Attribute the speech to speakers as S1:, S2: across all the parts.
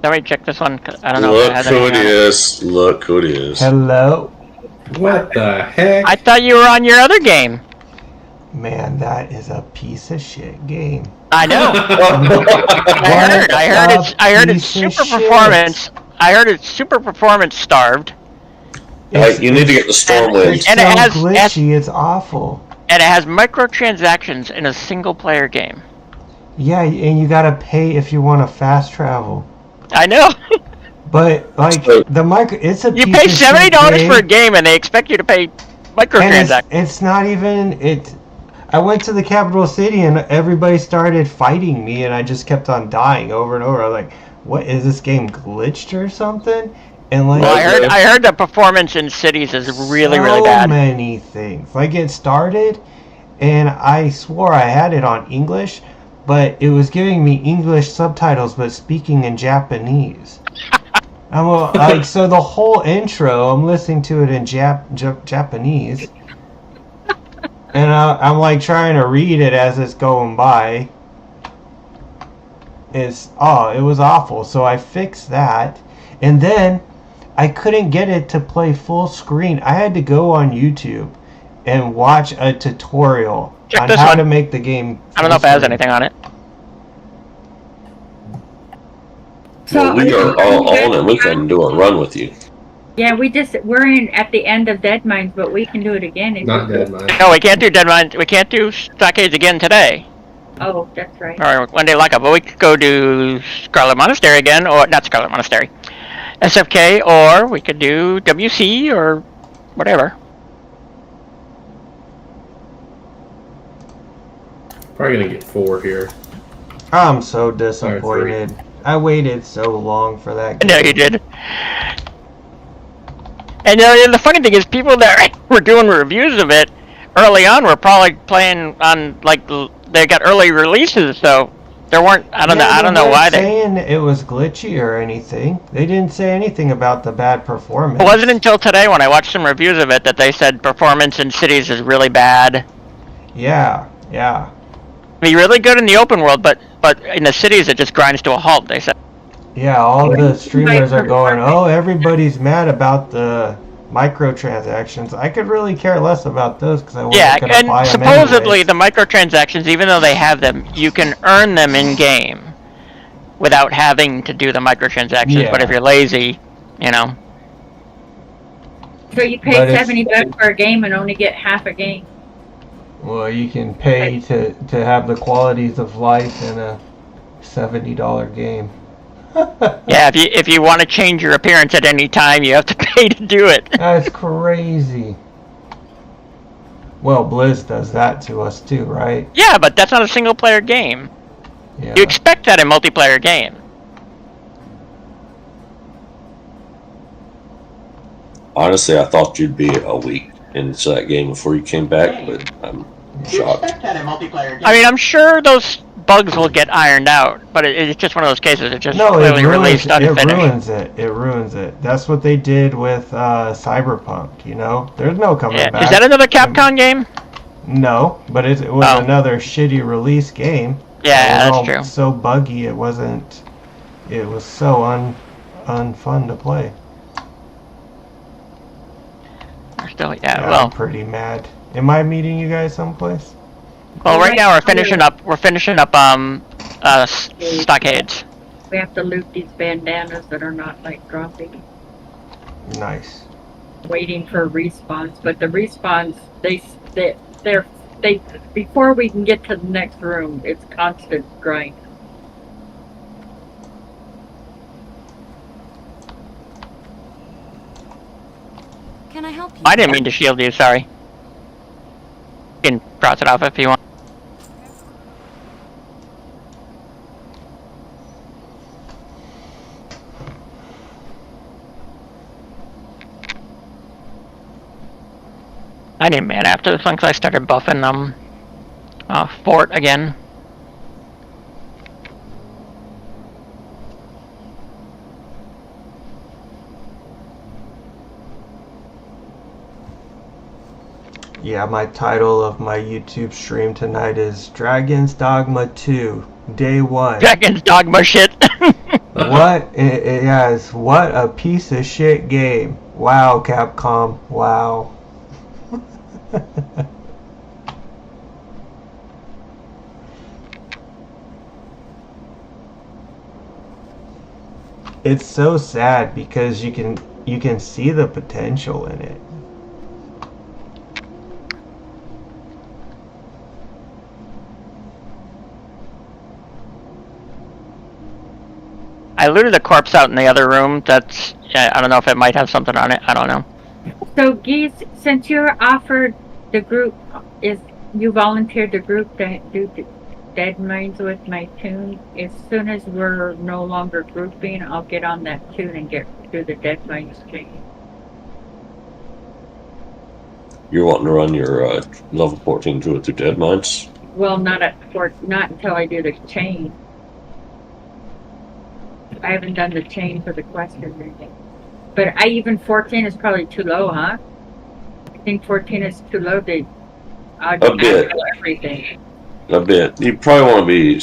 S1: Let me check this one. I don't know.
S2: Look
S1: if it has
S2: who it
S1: anything on
S2: is. Look who it is.
S3: Hello?
S4: What the heck?
S1: I thought you were on your other game.
S3: Man, that is a piece of shit game.
S1: I know. I heard it's super performance. I heard it's super performance starved.
S2: You need to get the Stormwind.
S3: It's so glitchy, it's awful.
S1: And it has microtransactions in a single player game.
S3: Yeah, and you gotta pay if you want to fast travel.
S1: I know.
S3: But like it's a
S1: you pay $70 for a game and they expect you to pay microtransactions.
S3: It's not even it. I went to the capital city and everybody started fighting me, and I just kept on dying over and over. I was like, "What is this game glitched or something?" And like,
S1: well, I heard the performance in cities is really bad.
S3: So many things. Like it started, and I swore I had it on English, but it was giving me English subtitles, but speaking in Japanese. I'm like, so the whole intro, I'm listening to it in Japanese, and I'm like trying to read it as it's going by. It was awful. So I fixed that, and then I couldn't get it to play full screen. I had to go on YouTube and watch a tutorial on how to make the game.
S1: I don't know if it has anything on it.
S2: Well, we are all on it. We can do a run with you.
S5: Yeah, we're at the end of Dead Mines, but we can do it again.
S4: Not Dead Mines.
S1: No, we can't do Dead Mines. We can't do Stockades again today.
S5: Oh, that's right.
S1: Or one day lockup, but we could go do Scarlet Monastery again, or not Scarlet Monastery, SFK, or we could do WC or whatever.
S4: Probably gonna get 4 here.
S3: I'm so disappointed. I waited so long for that game.
S1: I know you did. And the funny thing is, people that were doing reviews of it early on were probably playing on, like, they got early releases, so there weren't, I don't know why they...
S3: saying it was glitchy or anything. They didn't say anything about the bad performance.
S1: It wasn't until today when I watched some reviews of it that they said performance in cities is really bad.
S3: Yeah.
S1: Be really good in the open world, but in the cities it just grinds to a halt, they said.
S3: Yeah, all the streamers are going, oh, everybody's mad about the microtransactions. I could really care less about those because I wasn't going to buy them
S1: supposedly
S3: anyways.
S1: The microtransactions, even though they have them, you can earn them in game without having to do the microtransactions.
S3: Yeah.
S1: But if you're lazy, you know.
S5: So you pay $70 for a game and only get half a game.
S3: Well, you can pay to have the qualities of life in a $70 game.
S1: Yeah, if you want to change your appearance at any time, you have to pay to do it.
S3: That's crazy. Well, Blizz does that to us too, right?
S1: Yeah, but that's not a single player game.
S3: Yeah.
S1: You expect that in multiplayer game.
S2: Honestly, I thought you'd be a week into that game before you came back, but I'm shocked.
S1: I mean, I'm sure those bugs will get ironed out, but it's just one of those cases. It just clearly released unfinished.
S3: It ruins it. That's what they did with Cyberpunk, you know? There's no coming back.
S1: Is that another Capcom game?
S3: No, but it was another shitty release game.
S1: Yeah, that's true.
S3: So buggy, it was so unfun to play. I'm pretty mad. Am I meeting you guys someplace?
S1: Well, right now we're finishing up Stockades.
S5: We have to loot these bandanas that are not like dropping.
S3: Nice.
S5: Waiting for respawns, but the respawns they're before we can get to the next room, it's constant grind.
S6: Can I help you?
S1: I didn't mean to shield you, sorry. You can cross it off if you want. I need man after this one because I started buffing Fort again.
S3: Yeah, my title of my YouTube stream tonight is Dragon's Dogma 2, Day 1.
S1: Dragon's Dogma shit.
S3: What? Yes, what a piece of shit game. Wow, Capcom. Wow. It's so sad because you can see the potential in it.
S1: I looted a corpse out in the other room. That's I don't know if it might have something on it. I don't know.
S5: So, Geese, since you're offered the group, you volunteered the group to do the Dead Mines with my tune? As soon as we're no longer grouping, I'll get on that tune and get through the Dead Mines chain.
S2: You're wanting to run your level 14 through Dead Mines?
S5: Well, not until I do the chain. I haven't done the chain for the quest or anything. But 14 is probably too low, huh? I think 14 is too low. I'd
S2: bit.
S5: Everything.
S2: A bit. You probably want to be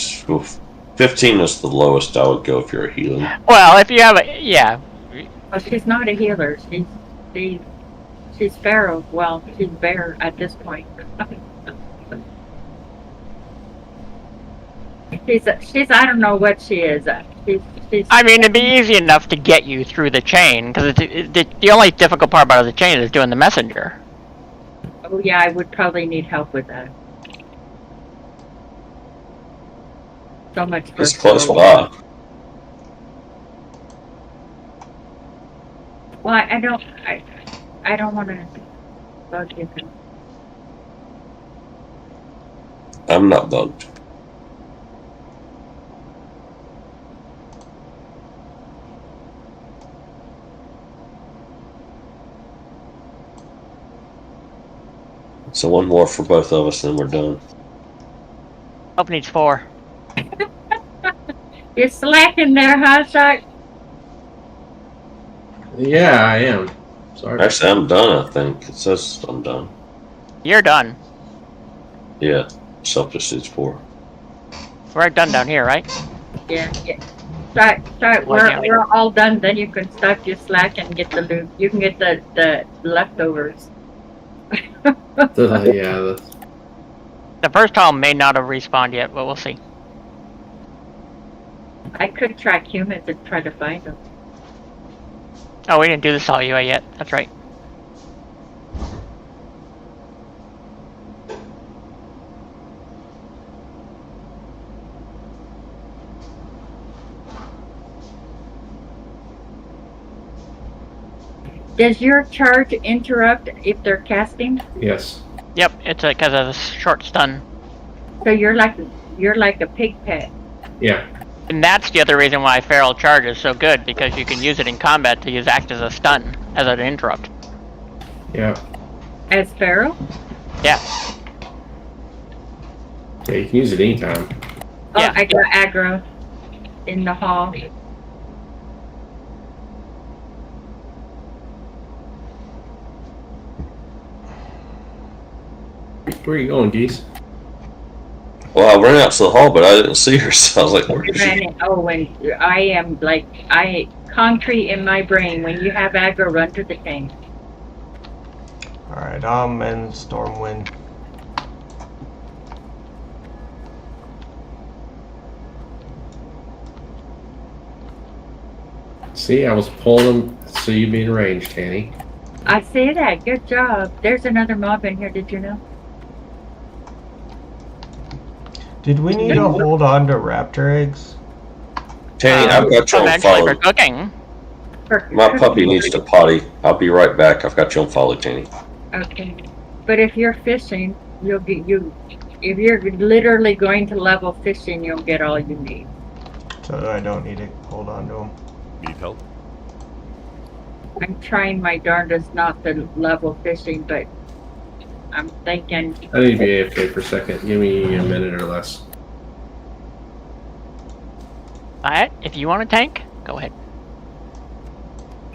S2: 15 is the lowest I would go if you're a healer.
S1: Well, if you have a yeah.
S5: Well, she's not a healer. She's Pharaoh. Well, she's Bear at this point. she's I don't know what she is. She's
S1: I mean, it'd be easy enough to get you through the chain because the only difficult part about the chain is doing the messenger.
S5: Oh yeah, I would probably need help with that. So much for
S2: It's close by.
S5: Well, I don't want to bug you.
S2: I'm not bugged. So one more for both of us, and then we're done.
S1: Hope needs 4.
S5: You're slacking there, huh, Shark?
S4: Yeah, I am. Sorry.
S2: Actually, I'm done, I think. It says I'm done.
S1: You're done.
S2: Yeah, self-pursuit's 4.
S1: We're done down here, right?
S5: Yeah. Start. We're all done. Then you can start your slack and get the loot. You can get the leftovers.
S4: Yeah.
S1: The first column may not have respawned yet, but we'll see.
S5: I could track humans and try to find them.
S1: Oh, we didn't do the Sol UA yet. That's right.
S5: Does your charge interrupt if they're casting?
S4: Yes.
S1: Yep, it's because of the short stun.
S5: So you're like a pig pet.
S4: Yeah.
S1: And that's the other reason why Feral Charge is so good, because you can use it in combat to act as a stun, as an interrupt.
S4: Yeah.
S5: As Pharaoh?
S1: Yeah.
S4: Yeah, you can use it anytime.
S5: Oh,
S1: Yeah.
S5: I got aggro in the hall.
S4: Where are you going, Geese?
S2: Well, I ran out to the hall, but I didn't see her, so I was like, where is she?
S5: When I am concrete in my brain. When you have aggro, run to the tank.
S3: Alright, I'm in Stormwind.
S4: See, I was pulling them so you'd be in range, Tanny.
S5: I see that. Good job. There's another mob in here. Did you know?
S3: Did we need to hold on to raptor eggs?
S2: Tanny, I've got you on
S1: Eventually
S2: follow.
S1: for cooking.
S2: My puppy needs to potty. I'll be right back. I've got you on follow, Tanny.
S5: Okay. But if you're fishing, if you're literally going to level fishing, you'll get all you need.
S3: So I don't need to hold on to them.
S7: Need help?
S5: I'm trying my darndest not to level fishing, but I'm thinking.
S4: I need to be AFK for a second. Give me a minute or less.
S1: Alright, if you want a tank, go ahead.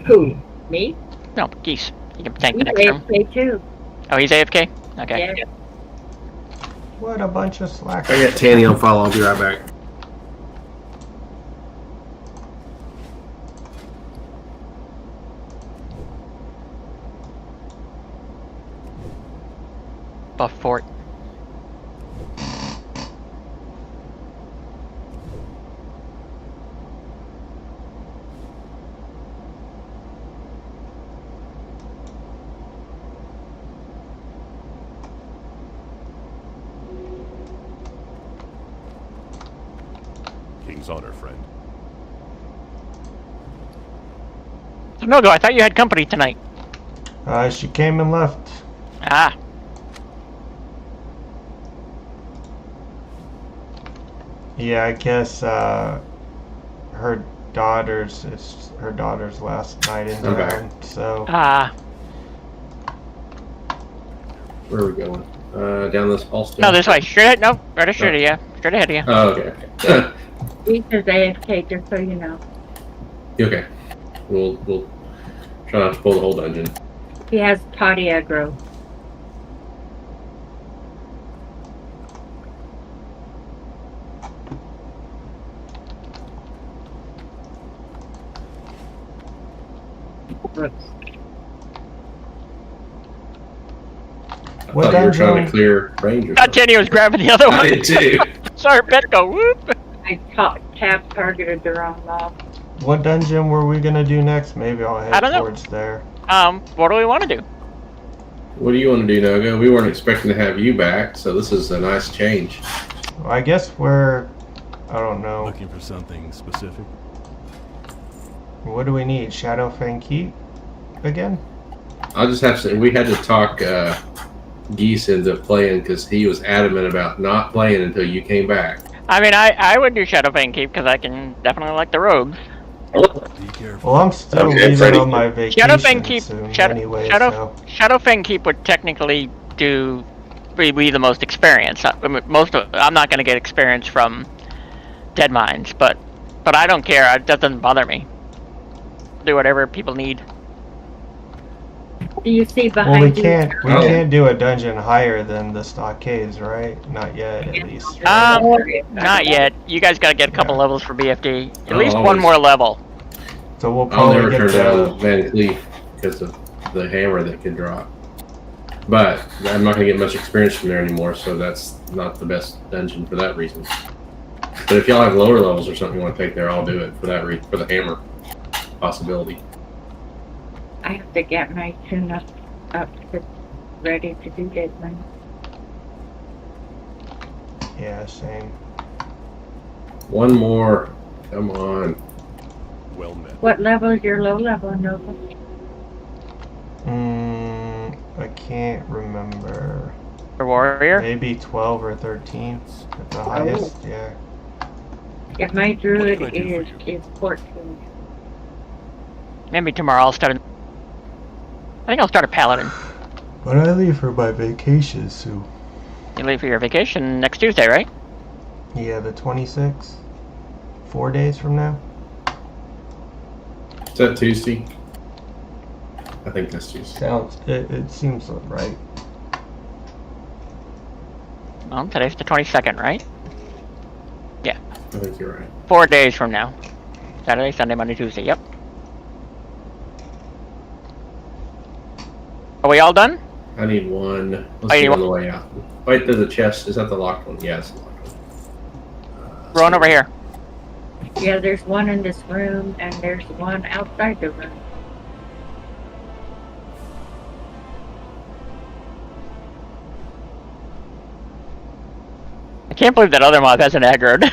S5: Who? Me?
S1: No, Geese. You can tank
S5: He's
S1: the next room.
S5: AFK too.
S1: Oh, he's AFK? Okay.
S5: Yeah.
S3: What a bunch of slackers.
S4: I got Tanny on follow. I'll be right back.
S1: buff fort.
S7: King's honor, friend.
S1: So Nogo, I thought you had company tonight.
S3: She came and left.
S1: Ah.
S3: Yeah, I guess her daughter's last night in
S4: Okay.
S3: town. So
S1: Ah.
S4: Where are we going? Down this hall still?
S1: No, this way. Straight ahead. No, right straight of you. Straight ahead of you.
S4: Oh, okay. Okay.
S5: Lisa's AFK, just so you know.
S4: Okay. We'll try not to pull the whole dungeon.
S5: He has potty aggro.
S4: I
S3: What
S4: thought you were trying
S3: dungeon?
S4: to clear range or
S1: Thought
S4: something.
S1: Jenny was grabbing the other
S4: I
S1: one.
S4: did too.
S1: Sorry, bet go whoop.
S5: I tab targeted the wrong mob.
S3: what dungeon were we gonna do next? Maybe I'll
S1: I
S3: head
S1: don't know.
S3: towards there.
S1: What do we want to do?
S4: What do you want to do, Nogo? We weren't expecting to have you back, so this is a nice change.
S3: Well, I guess we're. I don't know.
S7: Looking for something specific?
S3: What do we need? Shadowfang Keep again?
S4: I'll just have to say, we had to talk Geese into playing because he was adamant about not playing until you came back.
S1: I mean, I would do Shadowfang Keep because I can definitely like the rogues.
S7: Be careful.
S3: Well, I'm still
S2: Okay,
S3: leaving
S2: Freddy.
S3: on my vacation
S1: Shadowfang Keep.
S3: soon anyway, so.
S1: Shadowfang Keep would technically be the most experience. I'm not going to get experience from Dead Mines, but I don't care. It doesn't bother me. Do whatever people need.
S5: Do you see
S3: Well,
S5: behind
S3: we
S5: you?
S3: can't do a dungeon higher than the stockades, right? Not yet, at least.
S1: Not yet. You guys got to get a couple
S3: Yeah.
S1: levels for BFD. At
S4: I'll
S1: least one
S4: always-
S1: more level.
S3: So we'll
S4: I'll
S3: probably
S4: never
S3: get
S4: turn
S3: the.
S4: down Van Cleef because of the hammer that can drop. But I'm not going to get much experience from there anymore, so that's not the best dungeon for that reason. But if y'all have lower levels or something you want to take there, I'll do it for that for the hammer possibility.
S5: I have to get my tune up ready to do Deadman.
S3: Yeah, same.
S4: One more. Come on.
S7: Well met.
S5: What level is your low level, Nova?
S3: I can't remember.
S1: For Warrior?
S3: Maybe 12 or 13 at the highest. Yeah.
S5: Yeah, my druid
S7: What can I do for
S5: is 14.
S1: Maybe tomorrow I'll start I think I'll start a Paladin.
S3: But I leave for my vacation soon.
S1: You leave for your vacation next Tuesday, right?
S3: Yeah, the 26th. 4 days from now.
S4: Is that Tuesday? I think that's Tuesday.
S3: Sounds. It seems right.
S1: Well, today's the 22nd, right?
S4: I think you're right.
S1: 4 days from now. Saturday, Sunday, Monday, Tuesday. Yep. Are we all done?
S4: I need one.
S1: Oh,
S4: Let's
S1: you
S4: get on
S1: want-
S4: the way out. Wait, there's a chest. Is that the locked one? Yeah, it's the locked one.
S1: Run over here.
S5: Yeah, there's one in this room and there's one outside the room.
S1: I can't believe that other mob hasn't aggroed.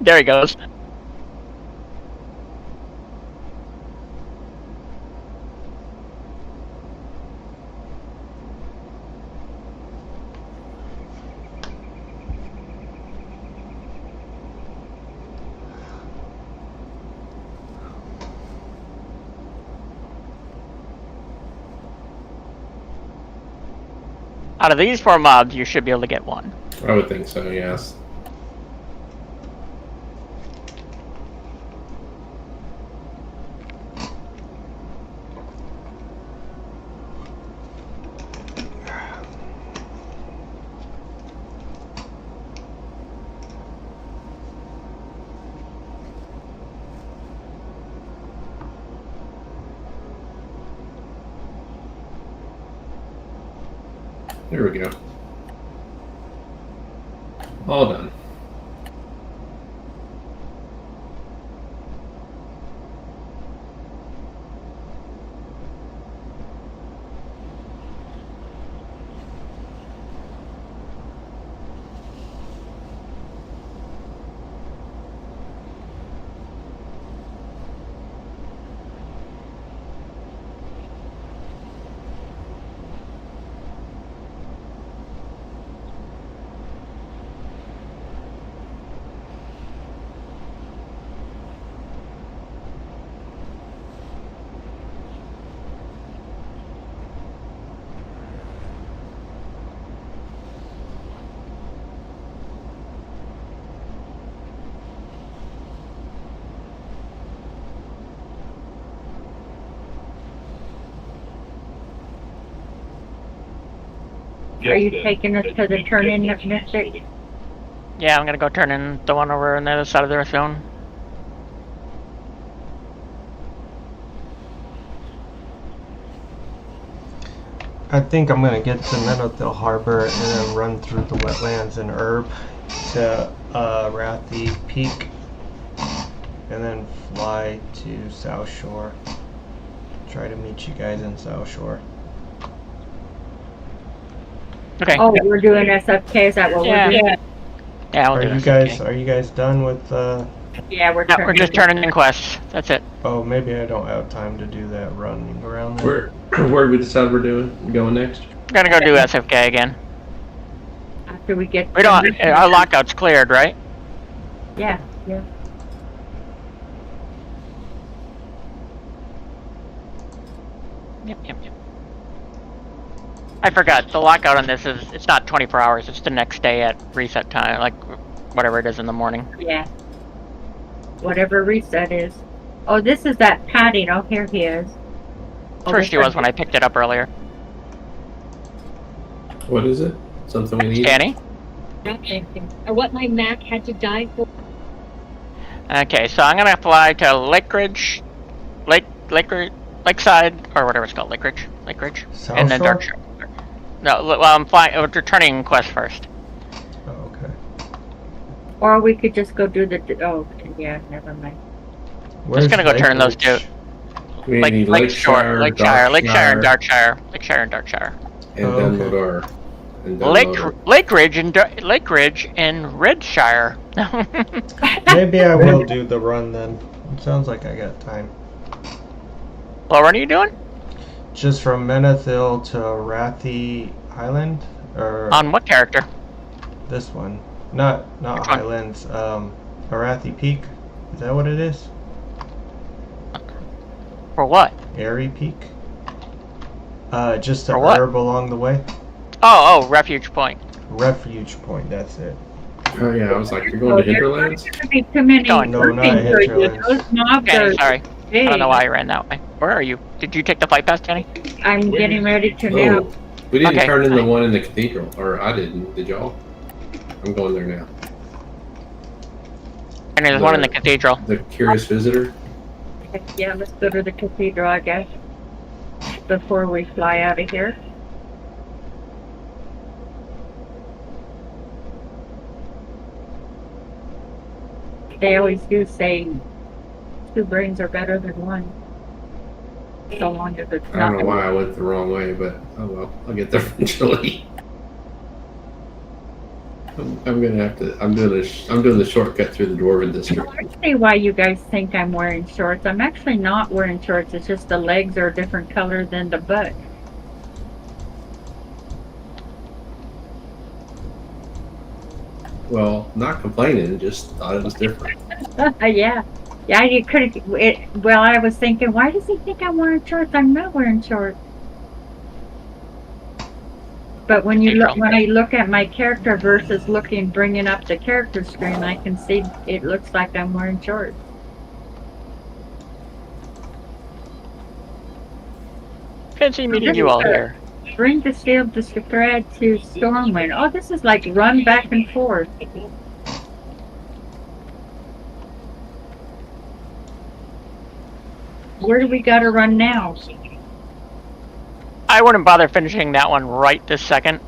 S1: There he goes. Out of these 4 mobs, you should be able to get one.
S4: I would think so, yes. There we go. All done.
S5: Are you taking us to the turn-in, Mystic?
S1: Yeah, I'm gonna go turn in the one over on the other side of the zone.
S3: I think I'm gonna get to Menothill Harbor and then run through the wetlands and herb to Rathi Peak, and then fly to South Shore. Try to meet you guys in South Shore.
S1: Okay.
S5: Oh, we're doing SFK. Is that what
S1: Yeah.
S5: we're doing?
S1: Yeah, I'll
S3: Are
S1: do
S3: you
S1: this.
S3: guys
S1: Okay.
S3: are you guys done with?
S5: Yeah, we're
S1: No, we're just turning in quests. That's it.
S3: Oh, maybe I don't have time to do that running around there.
S4: Where we decide we're going next?
S1: We're gonna go do SFK again.
S5: After we get.
S1: We don't. Our lockout's cleared, right?
S5: Yeah, yeah.
S1: Yep. I forgot. The lockout on this is it's not 24 hours. It's the next day at reset time, like whatever it is in the morning.
S5: Yeah. Whatever reset is. Oh, this is that padding. Oh, here he is. Oh,
S1: First he
S5: this
S1: was when I picked it up earlier.
S4: What is it? Something we need?
S1: Danny?
S8: Or what my Mac had to die for.
S1: Okay, so I'm gonna fly to Lakeside, or whatever it's called, Lakeridge,
S3: South
S1: and then
S3: Shore?
S1: Darkshire. No, well, I'm flying. We're turning quest first.
S3: Oh, okay.
S5: Or we could just go do the. Oh, yeah. Never mind.
S3: Where's
S1: gonna go turn those two.
S3: Lakeridge?
S4: We need
S1: Lakeshire, and
S4: Darkshire,
S1: Darkshire.
S4: and
S3: Oh, okay.
S4: Dunmore. And Dunmore.
S1: Lakeridge and Redshire.
S3: Maybe I will do the run then. It sounds like I got time.
S1: Well, what are you doing?
S3: Just from Menothill to Rathi Island, or
S1: On what character?
S3: this one? Not
S1: Which one?
S3: Highlands. Arathi Peak. Is that what it is?
S1: For what?
S3: Airy Peak. Just a
S1: For what?
S3: herb along the way.
S1: Oh, Refuge Point.
S3: Refuge Point. That's it.
S4: Oh yeah, I was like, you're going to Hinterlands?
S5: There's gonna be too many
S1: Going.
S3: No, not
S5: groupings for you.
S3: Hinterlands.
S5: Those mobs
S1: Okay,
S5: are
S1: sorry.
S5: big.
S1: I don't know why I ran that way. Where are you? Did you take the flight pass, Danny?
S5: I'm getting ready to now.
S4: Oh, we didn't
S1: Okay.
S4: turn in the one in the cathedral, or I didn't. Did y'all? I'm going there now.
S1: And there's one in the cathedral.
S4: The Curious Visitor.
S5: Yeah, let's go to the cathedral, I guess, before we fly out of here. They always do say two brains are better than one. So long as it's
S4: I don't
S5: not.
S4: know why I went the wrong way, but oh well, I'll get there eventually. I'm gonna have to. I'm doing the shortcut through the Dwarven district.
S5: I see why you guys think I'm wearing shorts. I'm actually not wearing shorts. It's just the legs are a different color than the butt.
S4: Well, not complaining, just thought it was different.
S5: Yeah. Yeah, you could have. Well, I was thinking, why does he think I'm wearing shorts? I'm not wearing shorts. But when you look, when I look at my character versus bringing up the character screen, I can see it looks like I'm wearing shorts.
S1: Fancy meeting you all here.
S5: Bring the steel thread to Stormwind. Oh, this is like run back and forth. Where do we gotta run now?
S1: I wouldn't bother finishing that one right this second.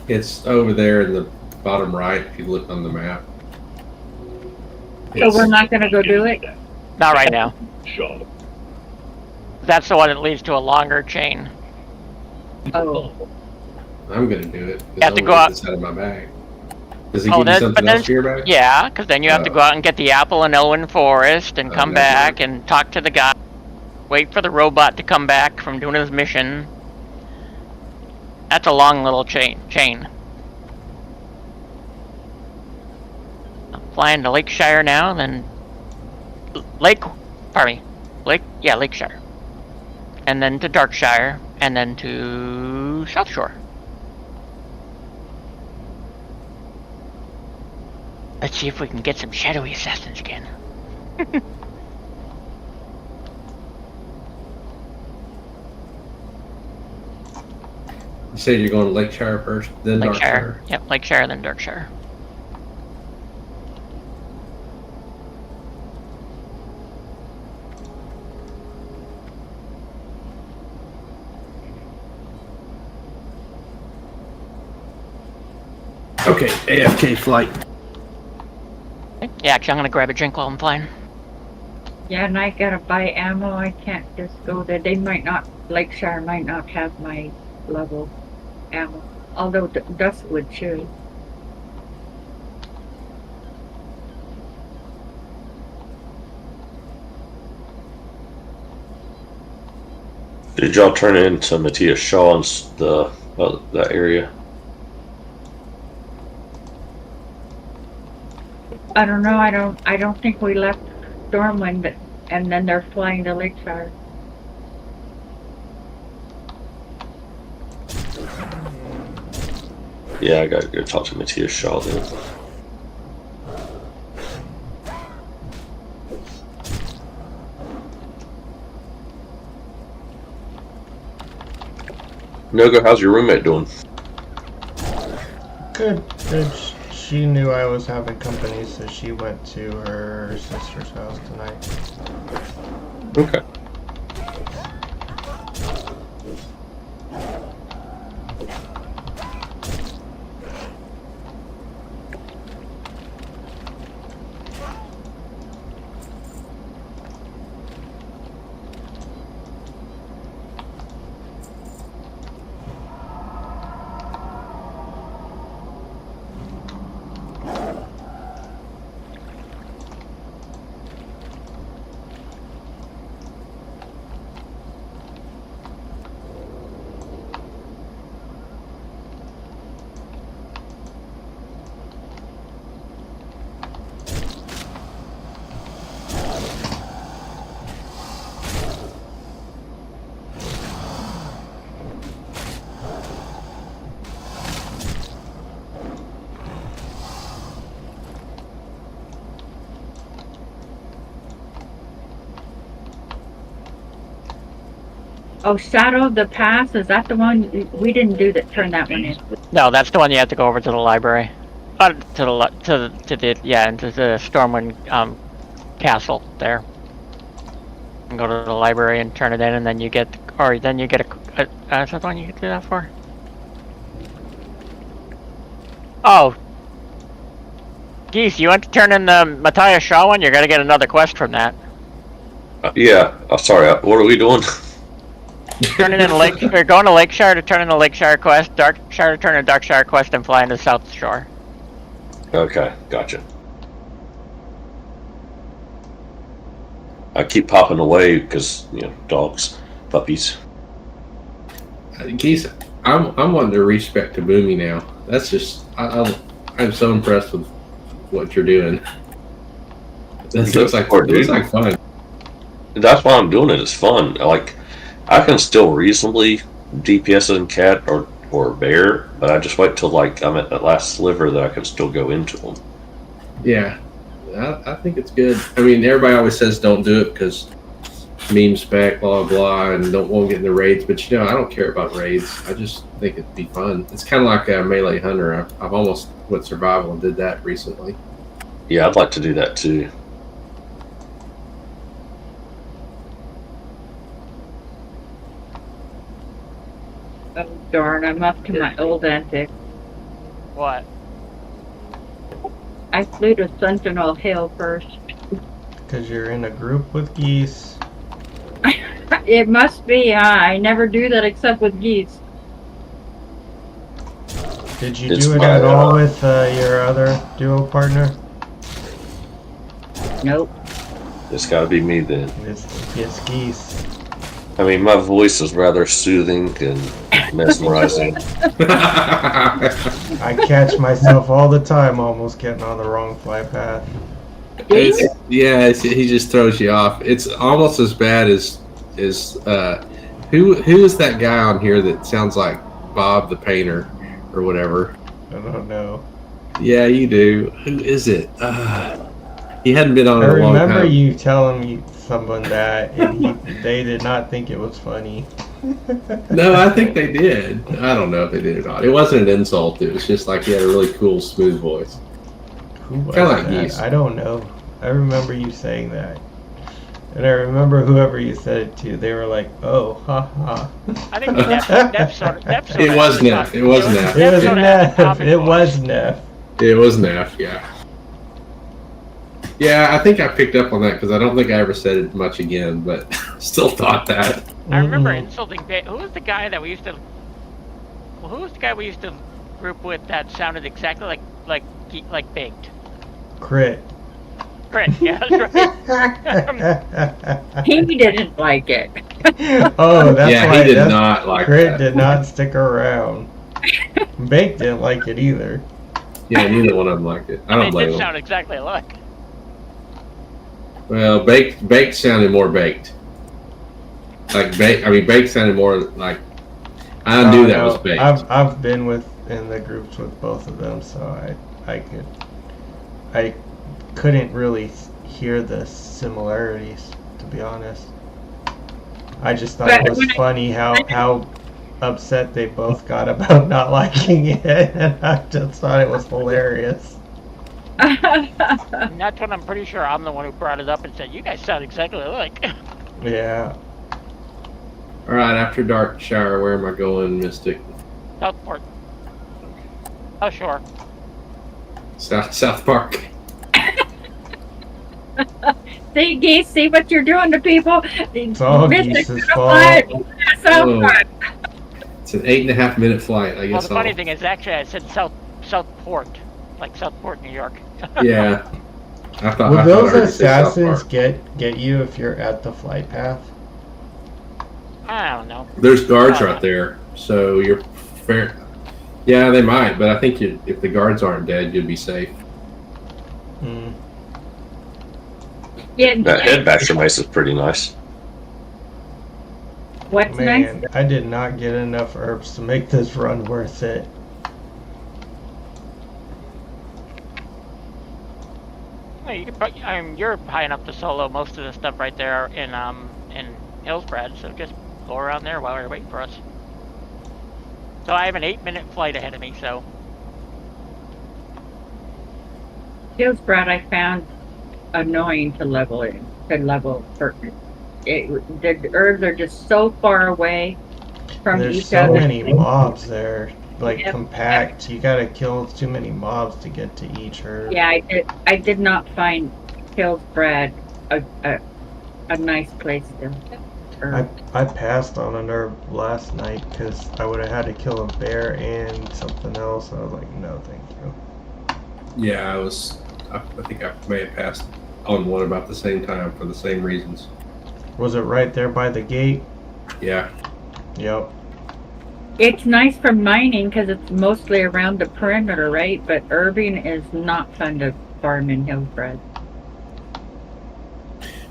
S4: It's over there in the bottom right. If you look on the map.
S5: So we're not gonna go do it?
S1: Not right now. That's the one that leads to a longer chain.
S5: Oh.
S4: I'm gonna do it.
S1: You have to go out.
S4: This out of my bag. Does he give you
S1: but
S4: something
S1: then,
S4: else for your bag?
S1: yeah, because then you have to go out and get the apple in Owen Forest and come back and talk to the guy. Wait for the robot to come back from doing his mission. That's a long little chain. I'm flying to Lakeshire now, then Lakeshire. And then to Darkshire, and then to South Shore. Let's see if we can get some shadowy assassins again.
S4: You said you're going to Lakeshire first, then
S1: Lakeshire.
S4: Darkshire?
S1: Yep, Lakeshire, then Darkshire.
S4: Okay, AFK flight.
S1: Yeah, actually, I'm gonna grab a drink while I'm flying.
S5: Yeah, and I gotta buy ammo. I can't just go there. They might not, Lakeshire might not have my level ammo. Although Duskwood should.
S2: Did y'all turn into Matthias Shaw's that area?
S5: I don't know. I don't think we left Stormwind, and then they're flying to Lakeshire.
S2: Yeah, I gotta go talk to Matthias Shaw then. Nogo, how's your roommate doing?
S3: Good. She knew I was having company, so she went to her sister's house tonight.
S2: Okay.
S5: Oh, Shadow of the Past, is that the one? We didn't do that. Turn that one in.
S1: No, that's the one you have to go over to the library. Into the Stormwind castle there. And go to the library and turn it in, and then you get, is that the one you do that for? Oh, Geese, you want to turn in the Matthias Shaw one? You're gonna get another quest from that.
S2: Yeah. Sorry. What are we doing?
S1: Turning in we're going to Lakeshire to turn in the Lakeshire quest, Darkshire to turn in Darkshire quest, and fly into South Shore.
S2: Okay, gotcha. I keep popping away because dogs, puppies.
S4: Geese, I'm wanting to reach back to Boomy now. That's just I'm so impressed with what you're doing. This looks like fun.
S2: That's why I'm doing it. It's fun. I can still reasonably DPS in cat or bear, but I just wait till I'm at that last sliver that I can still go into them.
S4: Yeah, I think it's good. I mean, everybody always says don't do it because meme spec, blah blah, and won't get in the raids. But I don't care about raids. I just think it'd be fun. It's kind of like a melee hunter. I've almost went survival and did that recently.
S2: Yeah, I'd like to do that too.
S5: Oh, darn, I'm up to my old antics.
S1: What?
S5: I flew to Sentinel Hill first.
S3: Because you're in a group with geese.
S5: It must be. I never do that except with geese.
S3: Did you
S2: It's
S3: do it
S2: my,
S3: at all with your other duo partner?
S5: Nope.
S2: It's got to be me then.
S3: It's geese.
S2: I mean, my voice is rather soothing and mesmerizing.
S3: I catch myself all the time almost getting on the wrong flight path.
S4: He just throws you off. It's almost as bad as who is that guy on here that sounds like Bob the painter or whatever?
S3: I don't know.
S4: Yeah, you do. Who is it? He hadn't been on
S3: I
S4: in a long time.
S3: remember you telling someone that, and they did not think it was funny.
S4: No, I think they did. I don't know if they did or not. It wasn't an insult. It was just like he had a really cool, smooth voice.
S3: Who was
S4: Kinda like
S3: that?
S4: geese.
S3: I don't know. I remember you saying that. And I remember whoever you said it to, they were like, oh, ha ha.
S1: I think Neff sort of.
S4: It was Neff. It was Neff.
S3: It was
S1: sort of
S3: Neff.
S1: comic
S3: It
S1: book.
S3: was Neff.
S4: It was Neff, yeah. Yeah, I think I picked up on that because I don't think I ever said it much again, but still thought that.
S1: I remember
S3: Mm-mm.
S1: insulting. Who was the guy that we used to? Well, who was the guy we used to group with that sounded exactly like baked?
S3: Crit.
S1: Crit. Yeah, that's right.
S5: He didn't like it.
S3: Oh, that's
S4: Yeah,
S3: why
S4: he did not like
S3: Crit
S4: that.
S3: did not stick around. Bake didn't like it either.
S4: Yeah, neither one of them liked it. I don't
S1: They
S4: blame
S1: did
S4: them.
S1: sound exactly alike.
S4: Well, baked sounded more baked. Baked sounded more like I knew that was baked.
S3: I've been in the groups with both of them, so I couldn't really hear the similarities, to be honest. I just thought it was funny how upset they both got about not liking it, and I just thought it was hilarious.
S1: And that's when I'm pretty sure I'm the one who brought it up and said, "You guys sound exactly alike."
S3: Yeah.
S4: All right, after dark shower, where am I going, Mystic?
S1: Southport. Oh, sure.
S4: South Park.
S5: See, geese, see what you're doing to people?
S3: It's all
S5: Mystic
S3: geese's
S5: gonna
S3: fault.
S5: fly South
S4: Oh.
S5: Park.
S4: It's an 8.5-minute flight. I
S1: Well,
S4: guess.
S1: the funny thing is, actually, I said Southport, like Southport, New York.
S4: Yeah. I thought.
S3: Will
S4: I
S3: those
S4: heard you say South
S3: assassins
S4: Park.
S3: get you if you're at the flight path?
S1: I don't know.
S4: There's guards right there, so you're fair. Yeah, they might, but I think if the guards aren't dead, you'd be safe.
S3: Mm.
S5: Yeah,
S2: That head basher mace is pretty nice.
S5: what's nice?
S3: Man, I did not get enough herbs to make this run worth it.
S1: Well, you could, you're high enough to solo most of the stuff right there in Hillsbrad, so just go around there while you're waiting for us. So I have an 8-minute flight ahead of me, so
S5: Hillsbrad I found annoying to level in. The herbs are just so far away from
S3: There's
S5: each
S3: so
S5: other.
S3: many mobs there, like
S5: Yep.
S3: compact. You gotta kill too many mobs to get to each herb.
S5: Yeah, I did not find Hillsbrad a nice place to herb.
S3: I passed on an herb last night because I would have had to kill a bear and something else. I was like, no, thank you.
S4: Yeah, I think I may have passed on one about the same time for the same reasons.
S3: Was it right there by the gate?
S4: Yeah.
S3: Yep.
S5: It's nice for mining because it's mostly around the perimeter, right? But herbing is not fun to farm in Hillsbrad.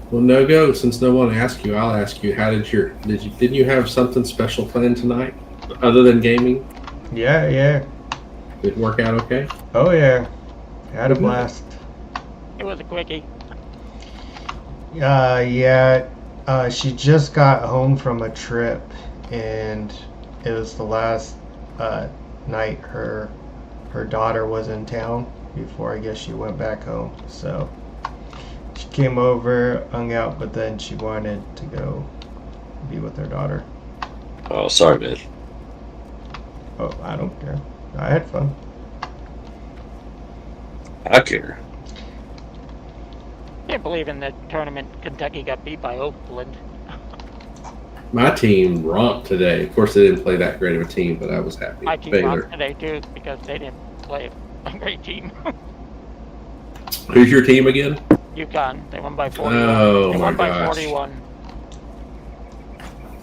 S4: Well, Nogo, since no one asked you, I'll ask you. How didn't you have something special planned tonight, other than gaming?
S3: Yeah, yeah.
S4: Did it work out okay?
S3: Oh yeah. Had a blast.
S1: it was a quickie.
S3: Yeah. She just got home from a trip, and it was the last night her daughter was in town before I guess she went back home. So she came over, hung out, but then she wanted to go be with her daughter.
S2: Oh, sorry, man.
S3: Oh, I don't care. I had fun.
S2: I care.
S1: Can't believe in the tournament Kentucky got beat by Oakland.
S4: My team romped today. Of course, they didn't play that great of a team, but I was happy.
S1: My team
S4: Baylor.
S1: lost today too because they didn't play a great team.
S4: Who's your team again?
S1: UConn. They won by 41.
S4: Oh,
S1: they
S4: my
S1: won by
S4: gosh.
S1: 41.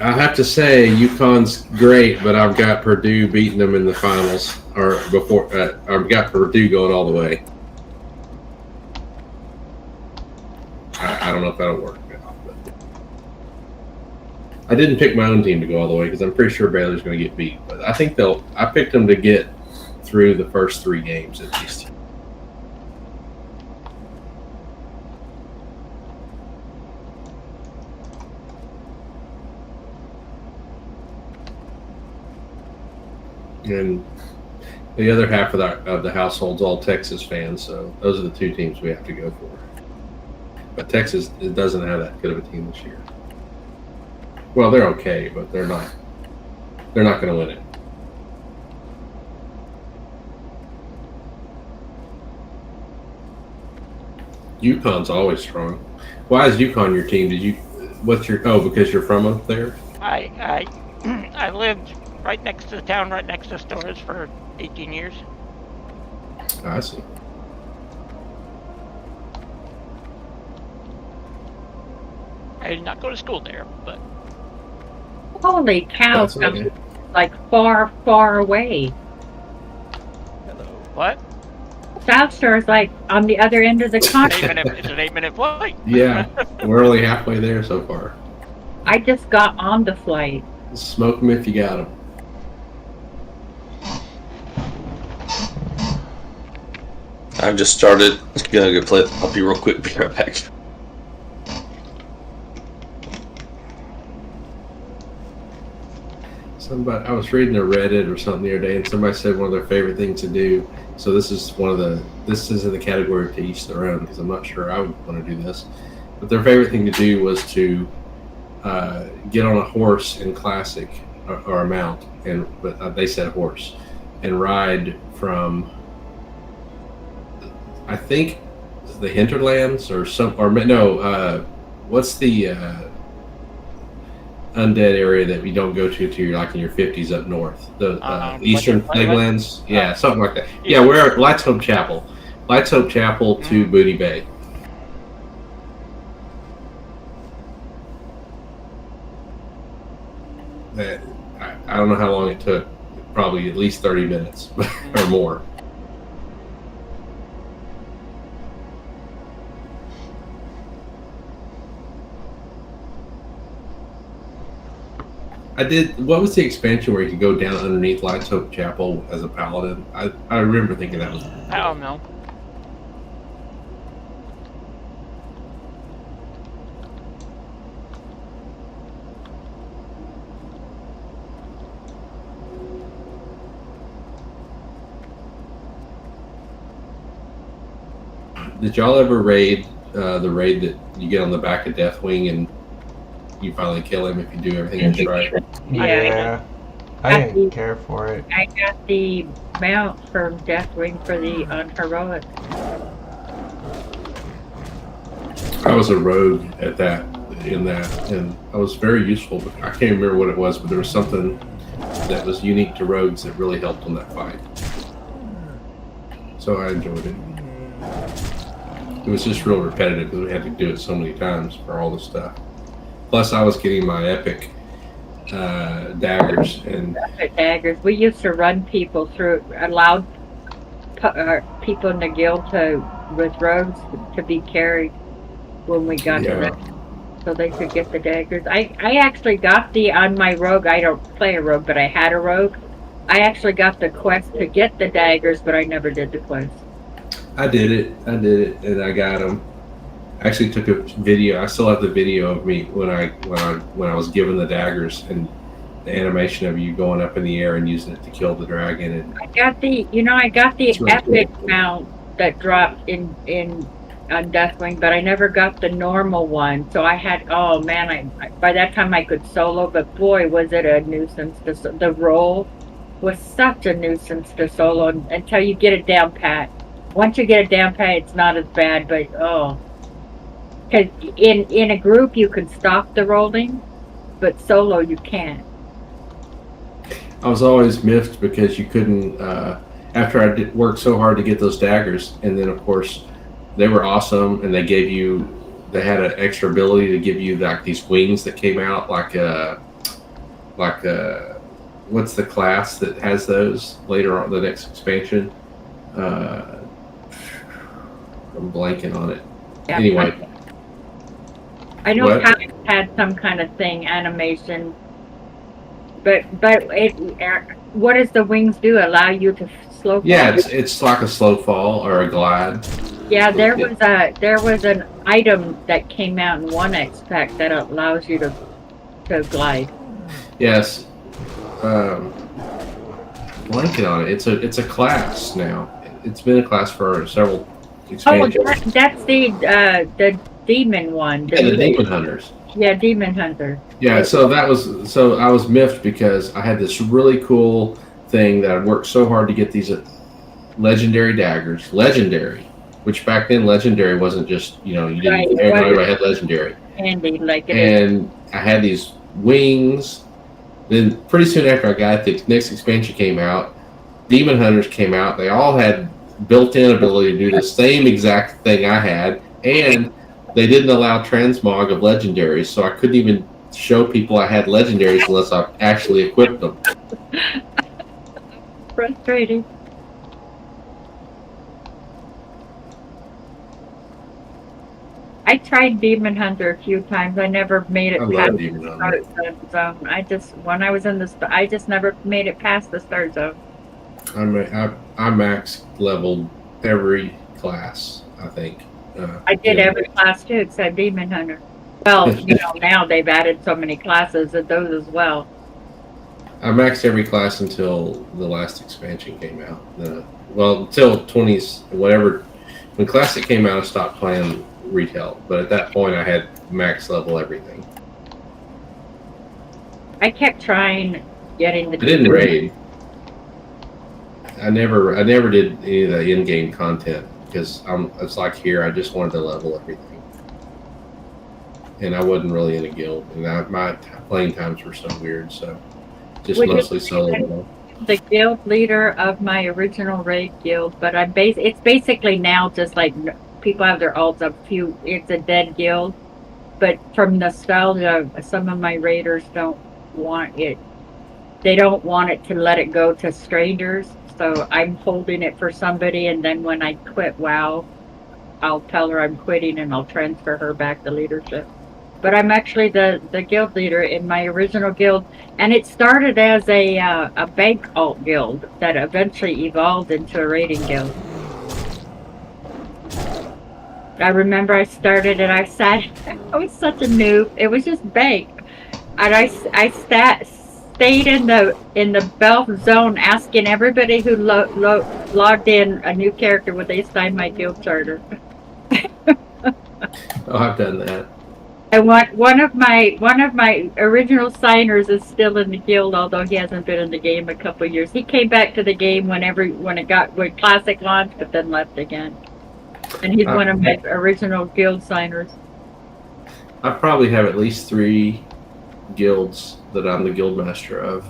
S4: I have to say, UConn's great, but I've got Purdue beating them in the finals, or before. I've got Purdue going all the way. I don't know if that'll work. But I didn't pick my own team to go all the way because I'm pretty sure Baylor's going to get beat. But I think they'll. I picked them to get through the first 3 games at least. And the other half of the household's all Texas fans, so those are the 2 teams we have to go for. But Texas doesn't have that good of a team this year. Well, they're okay, but they're not going to win it. UConn's always strong. Why is UConn your team? Because you're from up there?
S1: I lived right next to the town, right next to stores for 18 years.
S4: I see.
S1: I did not go to school there, but
S5: Holy cow!
S4: That's okay.
S5: Like far, far away.
S7: Hello.
S1: what?
S5: South Shore is like on the other end of the continent.
S1: It's an 8-minute flight.
S4: Yeah, we're only halfway there so far.
S5: I just got on the flight.
S4: Smoke them if you got them.
S2: I've just started. Gonna go play with the puppy real quick. Be right back.
S4: I was reading a Reddit or something the other day, and somebody said one of their favorite things to do. So this is in the category of to each their own, because I'm not sure I would want to do this. But their favorite thing to do was to get on a horse in Classic or a mount, but they said horse, and ride from, I think, the hinterlands what's the undead area that we don't go to till you're like in your 50s up north, the eastern Fleglands, something like that. Yeah, we're at Lights Hope Chapel to Booty Bay. I don't know how long it took, probably at least 30 minutes or more. What was the expansion where you could go down underneath Lights Hope Chapel as a paladin? I remember thinking that was.
S1: I don't know.
S4: Did y'all ever raid the raid that you get on the back of Deathwing and you finally kill him if you do everything that's right?
S3: Yeah. I didn't care for it.
S5: I got the mount from Deathwing for the unheroic.
S4: I was a rogue in that, and I was very useful. But I can't remember what it was, but there was something that was unique to rogues that really helped on that fight. So I enjoyed it. It was just real repetitive because we had to do it so many times for all the stuff. Plus, I was getting my epic daggers and
S5: Daggers. We used to run people through, allowed people in the guild with rogues to be carried when we got to them, so they could get the daggers. I actually got on my rogue. I don't play a rogue, but I had a rogue. I actually got the quest to get the daggers, but I never did the quest.
S4: I did it, and I got them. I actually took a video. I still have the video of me when I was given the daggers and the animation of you going up in the air and using it to kill the dragon. And
S5: I got the
S4: really
S5: epic
S4: cool
S5: mount that dropped on Deathwing, but I never got the normal one. So I had, oh man, by that time I could solo, but boy was it a nuisance. The roll was such a nuisance to solo until you get it down pat. Once you get it down pat, it's not as bad, but because in a group you can stop the rolling, but solo you can't.
S4: I was always miffed because you couldn't. After I did work so hard to get those daggers, and then of course they were awesome, and they had an extra ability to give you like these wings that came out like what's the class that has those later on the next expansion? I'm blanking on it.
S5: Yeah,
S4: Anyway,
S5: I know
S4: what?
S5: Comics had some kind of thing animation, but what does the wings do? Allow you to slow fall?
S4: Yeah, it's like a slow fall or a glide.
S5: Yeah, there was an item that came out in 1X pack that allows you to glide.
S4: Yes. Blanking on it. It's a class now. It's been a class for several expansions.
S5: Oh, that's the demon one.
S4: Yeah, the demon hunters.
S5: Yeah, demon hunter.
S4: Yeah, so I was miffed because I had this really cool thing that I worked so hard to get these legendary daggers. Legendary, which back then legendary wasn't just you didn't
S5: Right,
S4: everybody had legendary.
S5: Handy like it
S4: And I had these wings. Then pretty soon after I got the next expansion came out, Demon Hunters came out. They all had built-in ability to do the same exact thing I had, and they didn't allow transmog of legendaries, so I couldn't even show people I had legendaries unless I actually equipped them.
S5: frustrating. I tried Demon Hunter a few times. I never made it
S4: I
S5: past
S4: love
S5: the
S4: Demon Hunter.
S5: start zone. When I was in I just never made it past the start zone.
S4: I max leveled every class, I think.
S5: I did every class too except Demon Hunter. Well, now they've added so many classes that those as well.
S4: I maxed every class until the last expansion came out. Until 20s, whatever. When Classic came out, I stopped playing retail, but at that point, I had max level everything.
S5: I kept trying getting the.
S4: I didn't raid. I never did any of the in-game content because it's like here. I just wanted to level everything, and I wasn't really in a guild, and my playing times were so weird. So just mostly solo.
S5: The guild leader of my original raid guild, but it's basically now just like people have their alts up. It's a dead guild, but from nostalgia, some of my raiders don't want it. They don't want it to let it go to strangers, so I'm holding it for somebody. And then when I quit WoW, I'll tell her I'm quitting and I'll transfer her back to leadership. But I'm actually the guild leader in my original guild, and it started as a bank alt guild that eventually evolved into a raiding guild. I remember I started and I was such a noob. It was just bank, and I stayed in the Belf zone asking everybody who logged in a new character would they sign my guild charter.
S4: Oh, I've done that.
S5: And one of my original signers is still in the guild, although he hasn't been in the game a couple of years. He came back to the game when Classic launched, but then left again. And he's one of my original guild signers.
S4: I probably have at least 3 guilds that I'm the guild master of,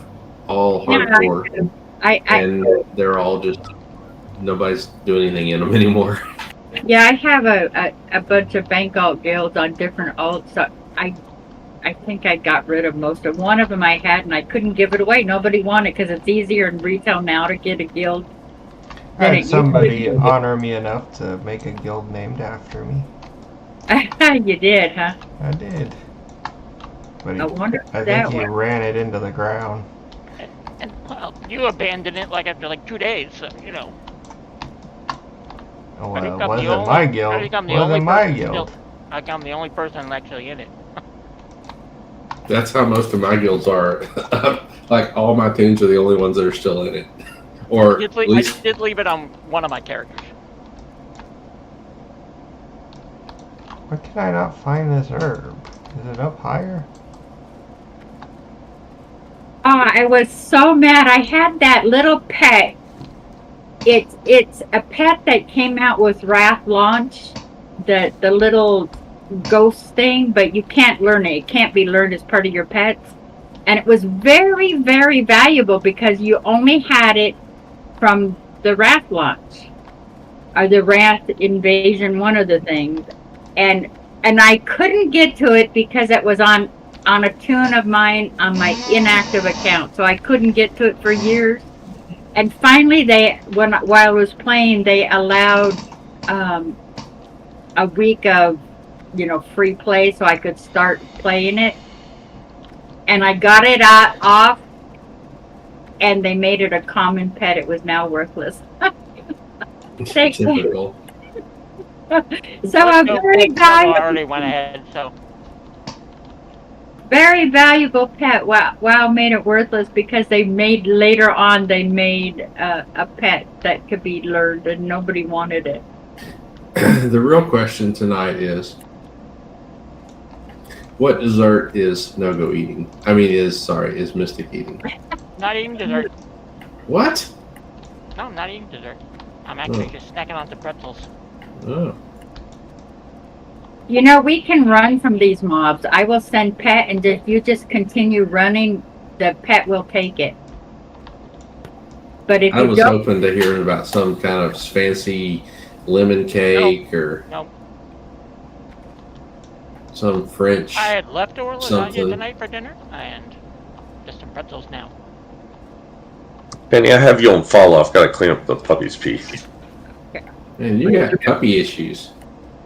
S4: all hardcore, and they're all just nobody's doing anything in them anymore.
S5: Yeah, I have a bunch of bank alt guilds on different alts. So I think I got rid of most of one of them I had, and I couldn't give it away. Nobody wanted because it's easier in retail now to get a guild.
S3: I had somebody honor me enough to make a guild named after me.
S5: You did, huh?
S3: I did. But
S5: I wonder
S3: I think he ran it into the ground.
S1: And well, you abandoned it after 2 days, so
S3: Oh, well, it wasn't my guild. It wasn't my guild.
S1: I'm the only person actually in it.
S4: That's how most of my guilds are. Like all my teams are the only ones that are still in it. Or
S1: I did leave it on one of my characters.
S3: Why can I not find this herb? Is it up higher?
S5: Oh, I was so mad. I had that little pet it's a pet that came out with Wrath Launch, the little ghost thing, but you can't learn it. It can't be learned as part of your pets. And it was very, very valuable because you only had it from the Wrath Launch or the Wrath Invasion, one of the things. And I couldn't get to it because it was on a tune of mine on my inactive account. So I couldn't get to it for years. And finally, while I was playing, they allowed a week of, free play, so I could start playing it. And I got it off, and they made it a common pet. It was now worthless.
S4: Typical.
S5: So a very
S1: already went ahead. So
S5: very valuable pet. Wow, made it worthless because later on they made a pet that could be learned, and nobody wanted it.
S4: The real question tonight is, what dessert is No-Go eating? I mean, is Mystic eating?
S1: not eating dessert.
S4: What?
S1: No, I'm not eating dessert. I'm actually just snacking on the pretzels.
S4: Oh.
S5: We can run from these mobs. I will send pet, and if you just continue running, the pet will take it. But if
S4: I
S5: you
S4: was
S5: don't,
S4: hoping to hear about some kind of fancy lemon cake or
S1: Nope.
S4: some French.
S1: I had leftover lasagna
S4: something.
S1: tonight for dinner, and just some pretzels now.
S2: Penny, I have you on follow. I've got to clean up the puppy's pee.
S4: Man, you got puppy issues.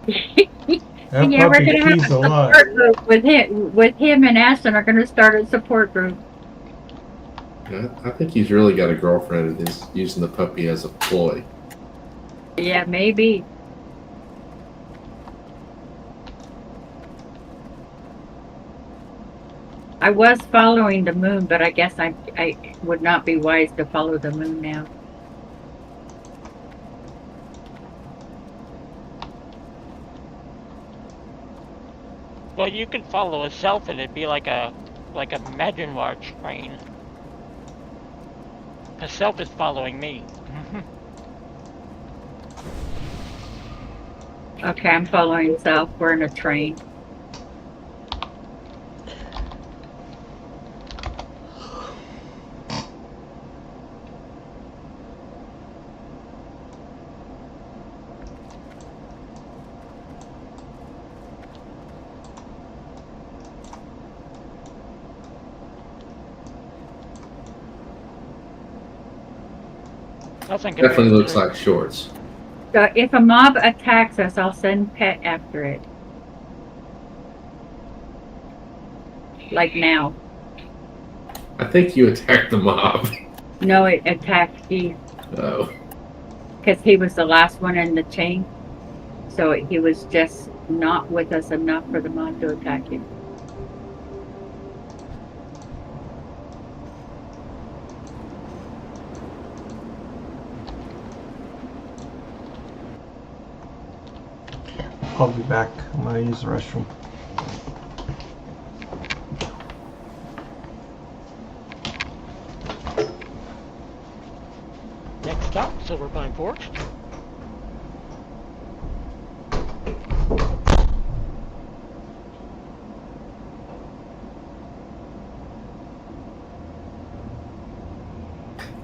S3: That
S5: yeah, we're
S3: puppy
S5: gonna have a
S3: pees a lot.
S5: support group with him. With him and Ashton are gonna start a support group.
S4: I think he's really got a girlfriend and is using the puppy as a ploy.
S5: Yeah, maybe. I was following the moon, but I guess I would not be wise to follow the moon now.
S1: Well, you could follow a self, and it'd be like a Maginoir train. A self is following me.
S5: Okay, I'm following South. We're in a train.
S1: Nothing
S4: Definitely looks like shorts.
S5: So if a mob attacks us, I'll send pet after it. Like now.
S4: I think you attacked the mob.
S5: No, it attacked Keith
S4: Oh.
S5: because he was the last one in the chain. So he was just not with us enough for the mob to attack him.
S3: I'll be back. I'm gonna use the restroom.
S1: Next stop, Silver Pine Forge.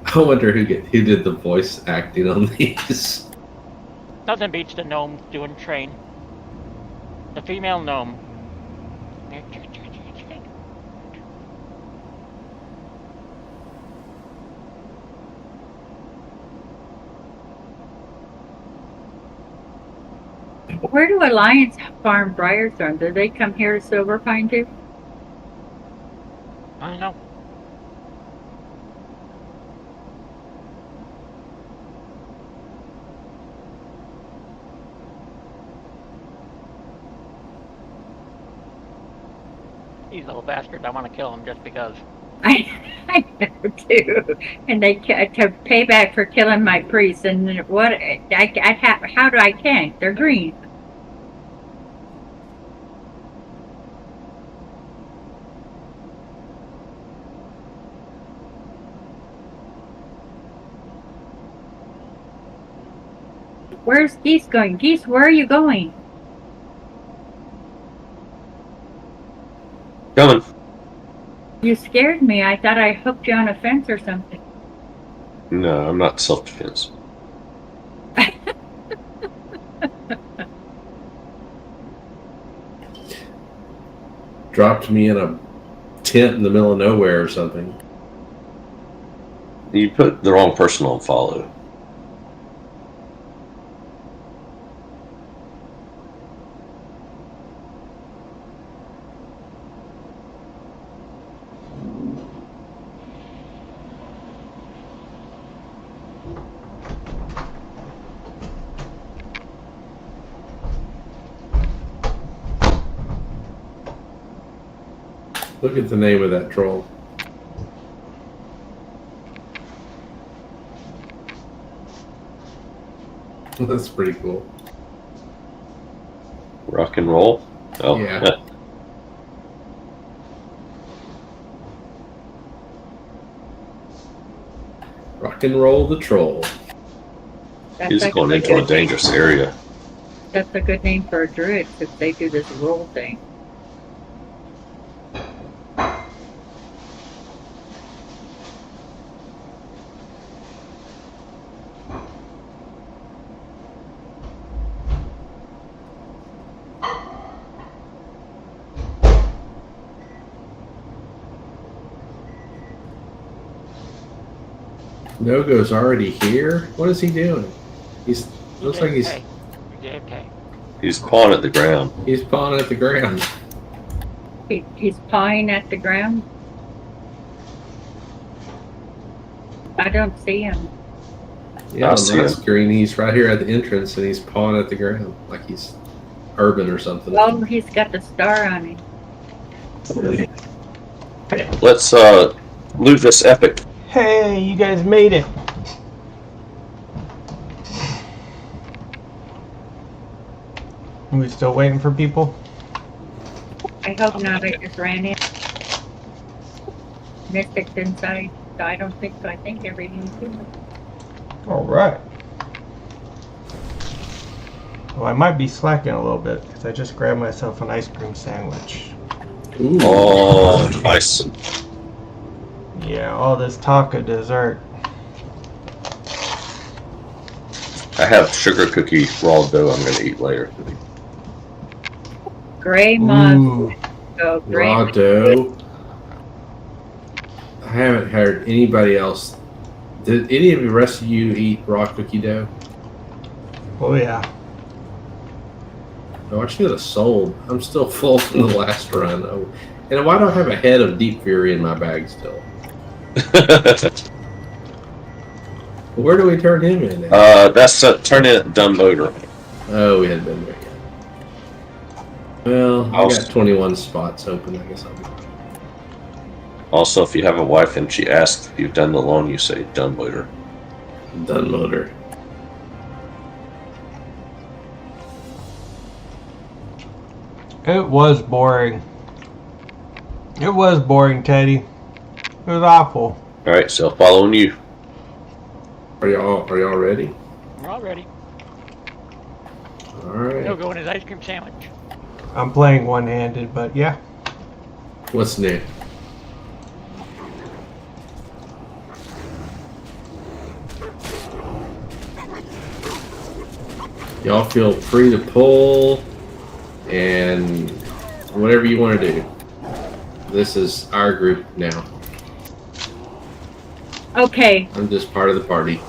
S4: I wonder who did the voice acting on these.
S1: Nothing beats the gnome doing train. The female gnome.
S5: Where do Alliance farm Briarthorn? Do they come here to Silver Pine too?
S1: I don't know. He's a little bastard. I want to kill him just because.
S5: I know too. And they to pay back for killing my priests. And what? How do I can't? They're green. Where's Geese going? Geese, where are you going?
S2: Coming.
S5: You scared me. I thought I hooked you on a fence or something.
S2: No, I'm not self-defense.
S4: Dropped me in a tent in the middle of nowhere or something.
S2: You put the wrong person on follow.
S4: Look at the name of that troll. That's pretty cool.
S2: Rock and roll? Oh,
S4: Yeah. Rock and roll the troll.
S5: That's
S2: He's
S5: like
S2: going
S5: a
S2: into a
S5: good-
S2: dangerous area.
S5: That's a good name for a druid if they do this roll thing.
S4: Nogo's already here? What is he doing? Looks like he's
S1: Okay.
S2: He's pawing at the ground.
S4: pawing at the ground.
S5: He's pawing at the ground. I don't see him.
S4: Yeah,
S2: I
S4: on
S2: see
S4: my
S2: him.
S4: screen, he's right here at the entrance and he's pawing at the ground like he's urban or something.
S5: Oh, he's got the star on him.
S2: Let's loot this epic.
S3: Hey, you guys made it. Are we still waiting for people?
S5: I hope not. I just ran in. Mystic's inside. So I don't think so. I think everything's good.
S3: Alright. Well, I might be slacking a little bit because I just grabbed myself an ice cream sandwich.
S4: Ooh.
S2: Oh, nice.
S3: Yeah, all this talk of dessert.
S2: I have sugar cookie raw dough I'm going to eat later.
S5: Gray moss.
S3: Ooh.
S5: Go gray.
S4: Raw dough. I haven't heard anybody else. Did any of the rest of you eat raw cookie dough?
S3: Oh yeah.
S4: No, I should have sold. I'm still full from the last run. Oh, and why do I have a head of Deep Fury in my bag still? Where do we turn him in at?
S2: That's turn in dumb motor.
S4: Oh, we hadn't been there yet. Well, I
S2: I'll-
S4: got 21 spots open. I guess I'll be.
S2: Also, if you have a wife and she asks if you've done the loan, you say dumb motor.
S4: Done motor.
S3: It was boring. It was boring, Teddy. It was awful.
S2: Alright, so following you.
S4: Are y'all ready?
S1: We're all ready.
S4: All right.
S1: He'll go in his ice cream sandwich.
S3: I'm playing one-handed, but yeah.
S4: What's new? Y'all feel free to pull and whatever you want to do. This is our group now.
S5: Okay.
S4: I'm just part of the party.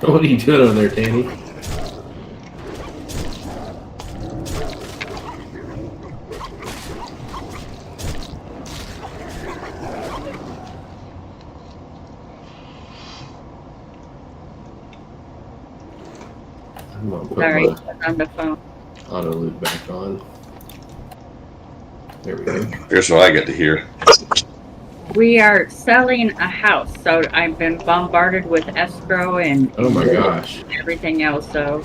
S4: What are you doing over there, Danny? I'm gonna put
S5: Sorry,
S4: my
S5: I was on the phone.
S4: auto loop back on. There we go.
S2: Here's what I get to hear.
S5: We are selling a house, so I've been bombarded with escrow and
S4: Oh my gosh.
S5: everything else. So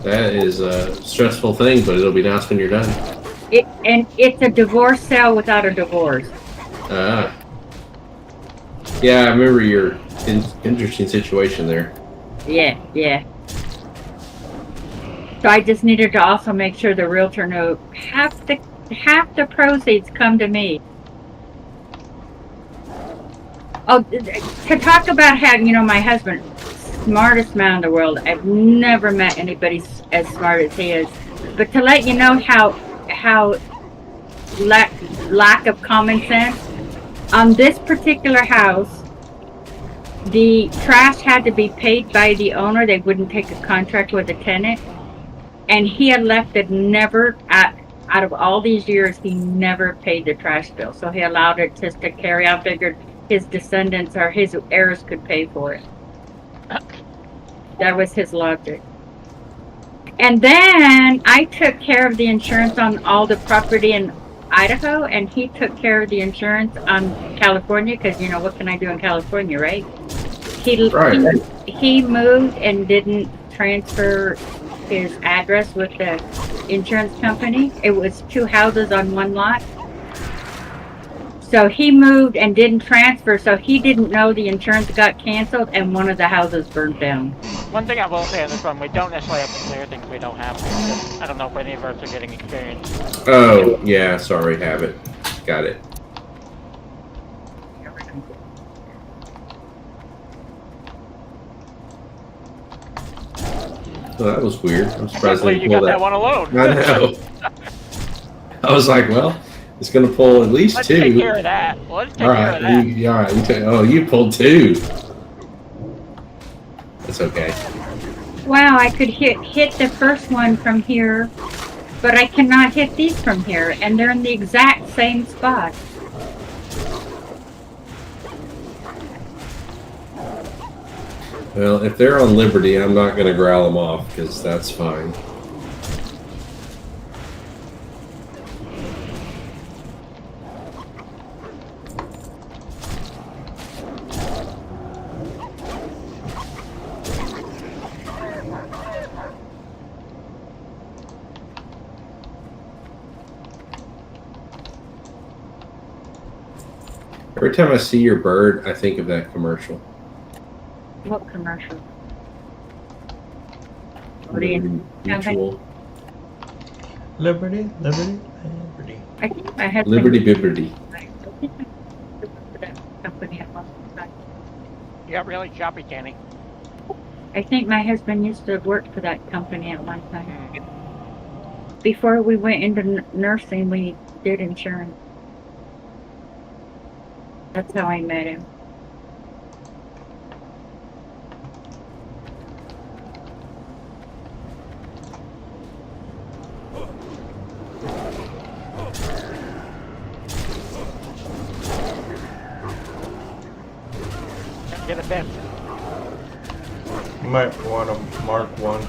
S4: That is a stressful thing, but it'll be nice when you're done.
S5: it's a divorce sale without a divorce.
S4: Yeah, I remember your interesting situation there.
S5: Yeah. So I just needed to also make sure the realtor knew half the proceeds come to me. Oh, to talk about how, my husband, smartest man in the world. I've never met anybody as smart as he is. But to let you know how lack of common sense, on this particular house, the trash had to be paid by the owner. They wouldn't take a contract with the tenant. And he had left it never, out of all these years, he never paid the trash bill. So he allowed it just to carry out, figured his descendants or his heirs could pay for it. That was his logic. And then I took care of the insurance on all the property in Idaho, and he took care of the insurance on California, because, what can I do in California, right? He moved and didn't transfer his address with the insurance company. It was 2 houses on 1 lot. So he moved and didn't transfer, so he didn't know the insurance got canceled and one of the houses burned down.
S1: One thing I will say on this one, we don't necessarily have to clear things we don't have to. I don't know if any of us are getting experience.
S4: Oh, yeah, sorry, have it. Got it. Oh, that was weird. I'm surprised they
S1: you
S4: pulled
S1: got that one alone.
S4: I know. I was like, well, it's going to pull at least
S1: Let's
S4: 2.
S1: take care of that. Let's take care of that.
S4: You pulled 2. That's okay.
S5: Wow, I could hit the first one from here, but I cannot hit these from here, and they're in the exact same spot.
S4: Well, if they're on Liberty, I'm not going to growl them off, because that's fine. Every time I see your bird, I think of that commercial.
S5: What commercial? What do you
S4: Mutual.
S3: Liberty.
S5: I think my husband.
S4: Liberty Bibberty.
S5: Company at one time.
S1: You got really choppy, Kenny.
S5: I think my husband used to work for that company at one time. Before we went into nursing, we did insurance. That's how I met him.
S1: Get a bent.
S3: You might want to mark one.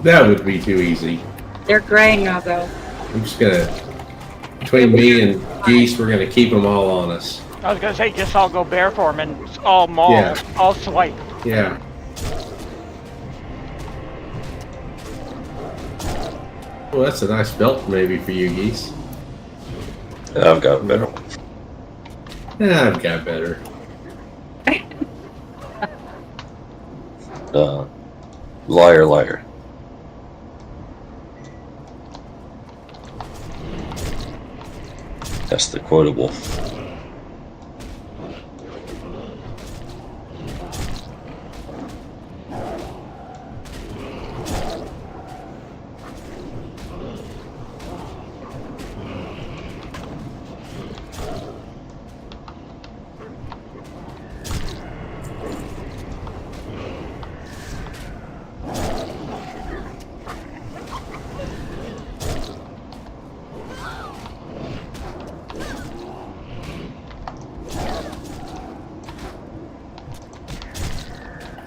S4: That would be too easy.
S5: They're gray, Nogo.
S4: I'm just gonna, between me and Geese, we're gonna keep them all on us.
S1: I was gonna say just all go bare form and all maul,
S4: Yeah.
S1: all swipe.
S4: Yeah. Well, that's a nice belt maybe for you, Geese.
S2: I've got a better one.
S4: Yeah, I've got better.
S2: Liar. That's the quotable.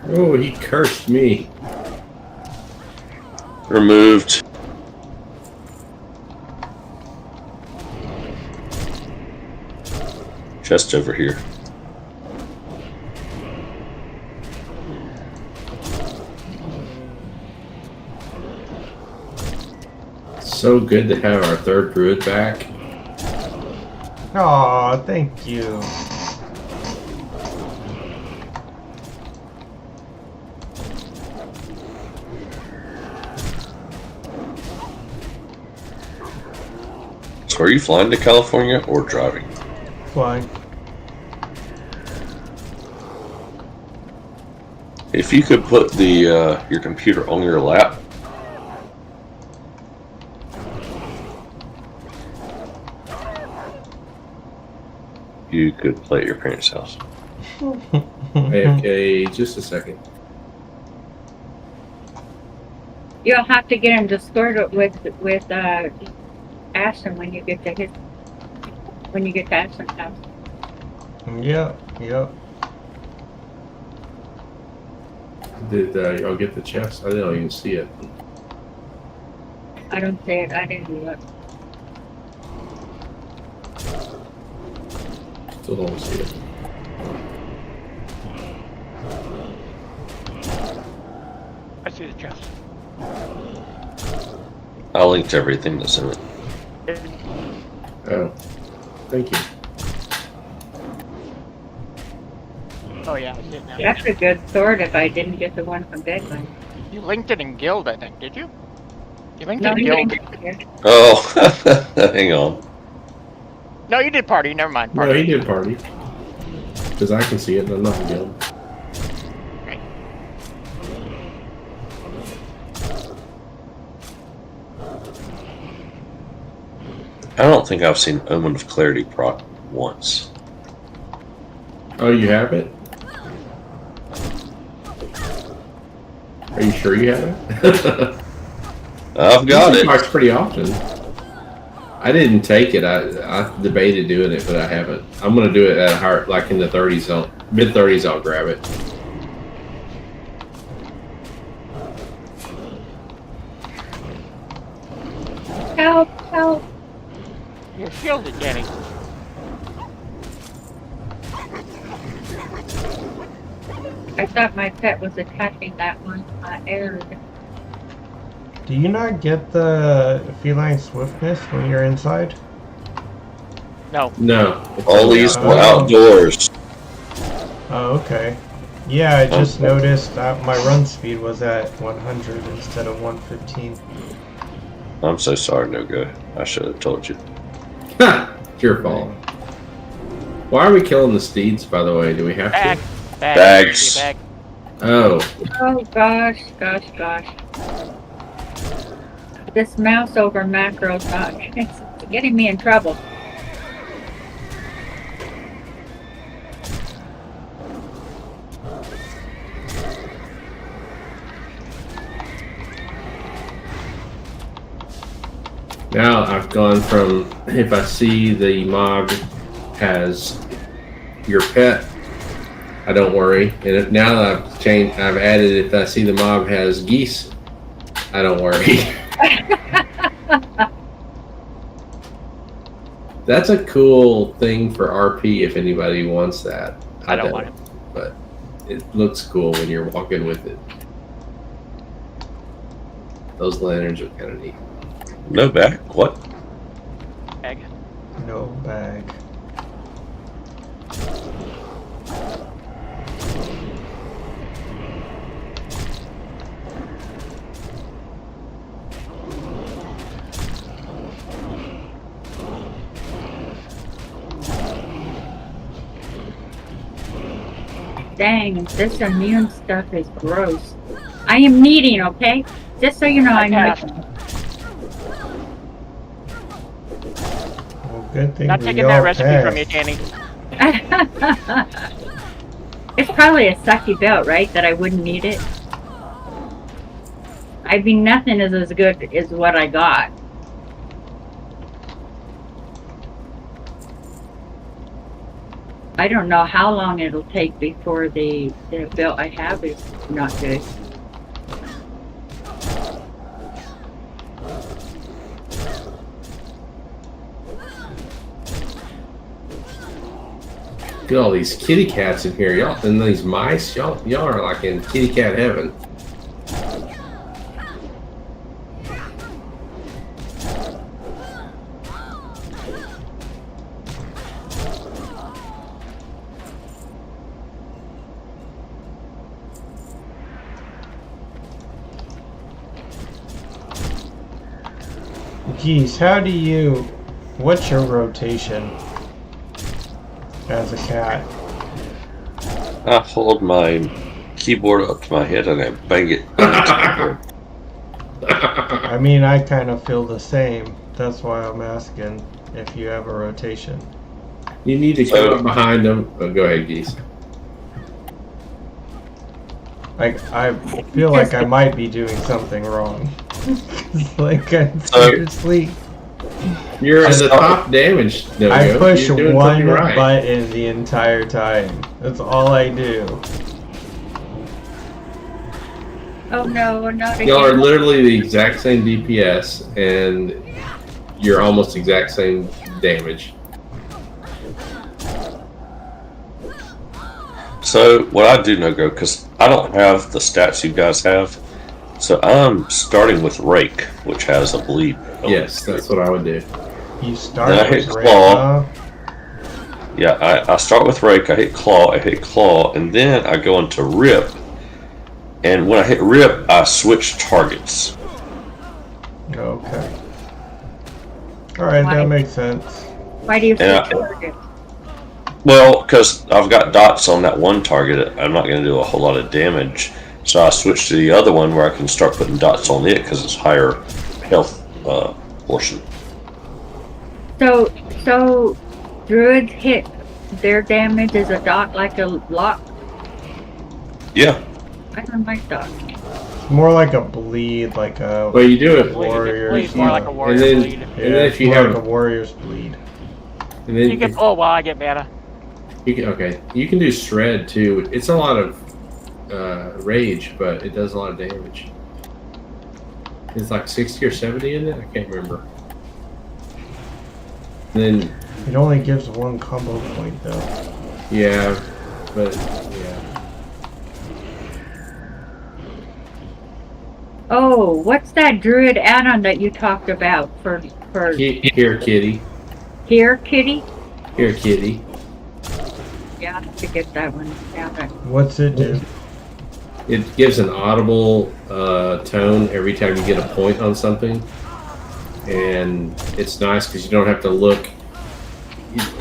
S4: Oh, he cursed me.
S2: Removed. Chest over here.
S4: So good to have our third druid back.
S3: Oh, thank you.
S2: So are you flying to California or driving?
S3: Flying.
S2: If you could put the your computer on your lap, you could play at your parents' house.
S4: AFK, just a second.
S5: You'll have to get him to sort it with Ashton when you get to Ashton's house.
S3: Yep.
S4: Did y'all get the chest? I didn't even see it.
S5: I don't say it. I didn't look.
S4: Still don't see it.
S1: I see the chest.
S2: I'll link to everything that's in it.
S4: Oh, thank you.
S1: Oh yeah, I see it now.
S5: That's a good sword if I didn't get the one from Deadman.
S1: You linked it in Guild, I think, did you? You linked
S5: No,
S1: it in
S5: he
S1: Guild.
S5: didn't get it.
S2: Oh, hang on.
S1: No, you did party. Never mind.
S4: No,
S1: Party.
S4: he did party. Because I can see it and I'm not in guild.
S1: Right.
S2: I don't think I've seen Omen of Clarity proc once.
S4: Oh, you have it? Are you sure you have it?
S2: I've got it.
S4: It's pretty often. I didn't take it. I debated doing it, but I haven't. I'm gonna do it at a higher, like in the 30s, mid 30s. I'll grab it.
S5: Help! Help!
S1: You're shielded, Jenny.
S5: I thought my pet was attacking that one. I erred.
S3: Do you not get the feline swiftness when you're inside?
S1: No.
S4: No.
S2: All these were
S3: Oh.
S2: outdoors.
S3: Oh, okay. Yeah, I just noticed that my run speed was at 100 instead of 115.
S2: I'm so sorry, Nogo. I should have told you.
S4: It's your fault. Why are we killing the steeds, by the way? Do we have
S1: Bag.
S4: to?
S2: Bags.
S1: Bag.
S4: Oh.
S5: Oh gosh. This mouse over macro talk. It's getting me in trouble.
S4: Now I've gone from, if I see the mob has your pet, I don't worry. And now I've changed, I've added, if I see the mob has geese, I don't worry. That's a cool thing for RP if anybody wants that.
S1: I don't want it.
S4: But it looks cool when you're walking with it. Those lanterns are kind of neat.
S2: No bag? What?
S1: Bag.
S3: No bag.
S5: Dang, this immune stuff is gross. I am kneading, okay? Just so you know, I'm
S1: passed.
S5: kneading.
S3: Well, good thing
S1: Not
S3: we
S1: taking
S3: all
S1: that recipe
S3: passed.
S1: from you, Danny.
S5: It's probably a sucky belt, right? That I wouldn't need it. I mean, nothing is as good as what I got. I don't know how long it'll take before the belt I have is not good.
S4: Look at all these kitty cats in here, y'all, and these mice. Y'all are like in kitty cat heaven.
S3: Geese, what's your rotation as a cat?
S2: I hold my keyboard up to my head and I bang it.
S3: I mean, I kind of feel the same. That's why I'm asking if you have a rotation.
S4: You need to come up behind them. Oh, go ahead, Geese.
S3: Like, I feel like I might be doing something wrong. Like, I'm seriously...
S4: You're at the top damage. No,
S3: I push
S4: You're doing
S3: one
S4: something right.
S3: button the entire time. That's all I do.
S5: Oh no, not again.
S4: Y'all are literally the exact same DPS, and you're almost exact same damage.
S2: So what I do, Nogo, because I don't have the stats you guys have, so I'm starting with Rake, which has a bleed.
S4: Yes, that's what I would do.
S3: You start
S2: Then I
S3: with
S2: hit
S3: Ray,
S2: claw.
S3: huh?
S2: Yeah, I start with Rake, I hit claw, and then I go into Rip. And when I hit Rip, I switch targets.
S3: Okay. Alright,
S5: Why?
S3: that makes sense.
S5: Why do you
S2: Yeah.
S5: switch targets?
S2: Well, because I've got dots on that one target, I'm not going to do a whole lot of damage. So I switch to the other one where I can start putting dots on it because it's higher health portion.
S5: So druids hit their damage as a dot like a lock?
S2: Yeah.
S5: I don't like dots.
S3: It's more like a bleed, like a
S4: Well, you do it.
S3: warrior.
S1: Bleed's more like a warrior
S4: And then,
S1: bleed.
S4: and then if you
S3: more
S4: have,
S3: like a warrior's bleed.
S4: and then
S1: You can pull while I get mana.
S4: you can do shred too. It's a lot of rage, but it does a lot of damage. It's like 60 or 70 in it. I can't remember. And then
S3: It only gives one combo point though.
S4: yeah, but yeah.
S5: Oh, what's that druid add-on that you talked about for
S4: Here, kitty.
S5: here, kitty?
S4: Here, kitty.
S5: Yeah, I have to get that one. Yeah, that-
S3: What's it do?
S4: It gives an audible tone every time you get a point on something, and it's nice because you don't have to look.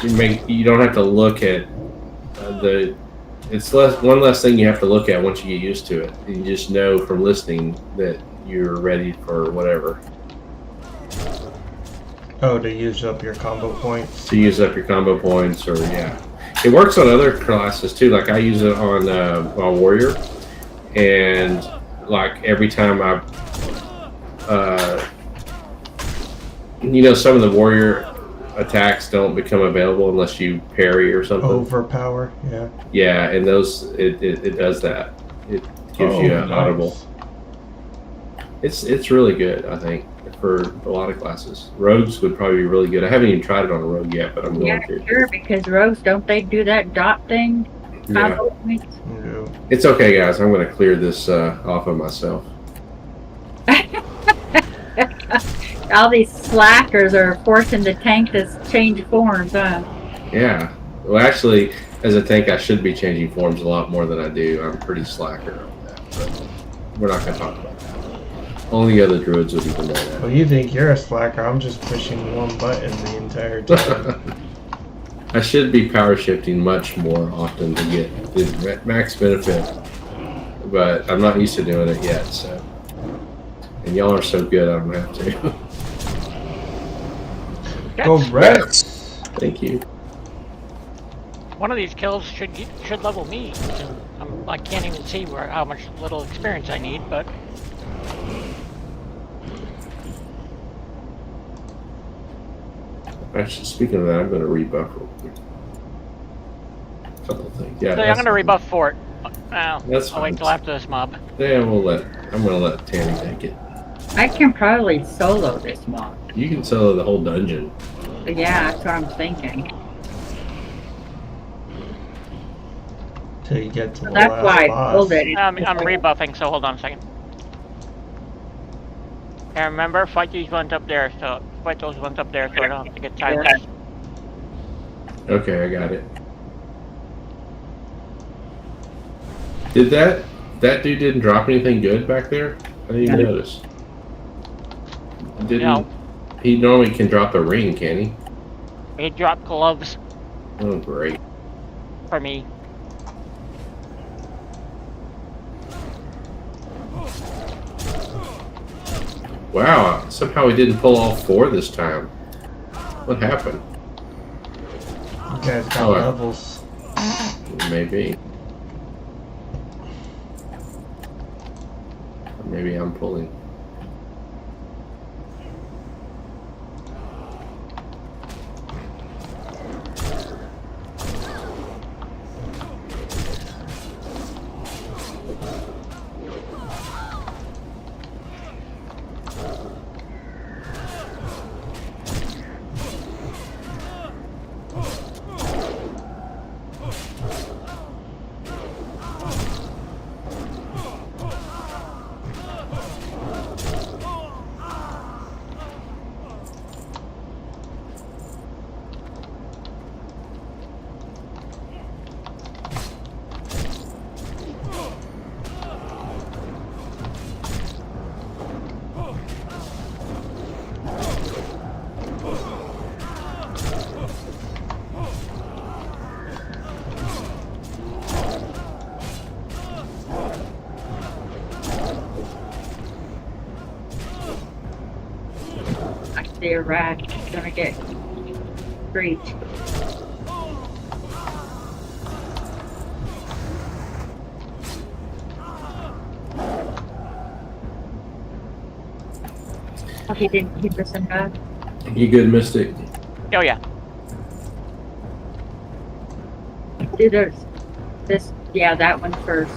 S4: You don't have to look at the. It's one less thing you have to look at once you get used to it. You just know from listening that you're ready for whatever.
S3: Oh, to use up your combo points.
S4: To use up your combo points, or yeah, it works on other classes too. Like I use it on warrior, and like every time I, some of the warrior attacks don't become available unless you parry or something.
S3: Overpower, yeah.
S4: Yeah, and those it does that. It gives you an audible. It's really good, I think, for a lot of classes. Rogues would probably be really good. I haven't even tried it on a rogue yet, but I'm going
S5: yeah,
S4: to.
S5: sure, because rogues, don't they do that dot thing?
S4: Yeah.
S5: Combo points?
S3: No.
S4: It's okay, guys. I'm going to clear this off of myself.
S5: All these slackers are forcing the tank to change forms, huh?
S4: Yeah. Well, actually, as a tank, I should be changing forms a lot more than I do. I'm pretty slacker on that, but we're not going to talk about that. Only other druids would even know that.
S3: Well, you think you're a slacker. I'm just pushing one button the entire time.
S4: I should be power shifting much more often to get the max benefit, but I'm not used to doing it yet, so. And y'all are so good, I don't have to.
S3: Go rest.
S4: Thank you.
S1: One of these kills should level me. I can't even see how much little experience I need, but
S4: Actually, speaking of that, I'm going to rebuff real quick. A couple things. Yeah,
S1: so I'm going to rebuff Fort.
S4: That's
S1: I'll wait
S4: fine.
S1: till after this mob.
S4: Yeah, I'm going to let Tammy take it.
S5: I can probably solo this mob.
S4: You can solo the whole dungeon.
S5: Yeah, that's what I'm thinking.
S3: till you get to the
S5: That's
S3: last
S5: why I
S3: boss.
S5: pulled it.
S1: I'm rebuffing, so hold on a second. And remember, fight these ones up there, so fight those ones up there so I don't have to get silenced.
S4: Okay, I got it. Did that dude didn't drop anything good back there? I didn't even notice. Didn't
S1: No.
S4: he normally can drop a ring, can he?
S1: He dropped gloves
S4: Oh great.
S1: for me.
S4: Wow, somehow he didn't pull all 4 this time. What happened?
S3: You guys got
S4: Oh,
S3: levels.
S4: Maybe. Or maybe I'm pulling.
S5: I see a rat. It's gonna get breached. Oh, he didn't keep us enough.
S4: You good, Mystic?
S1: Oh yeah.
S5: Do this, yeah, that one first.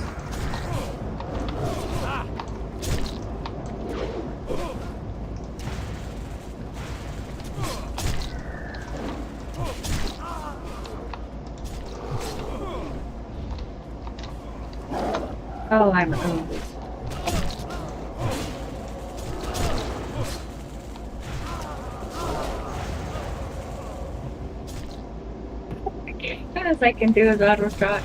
S5: Oh, I'm hungry. As I can do is auto shot.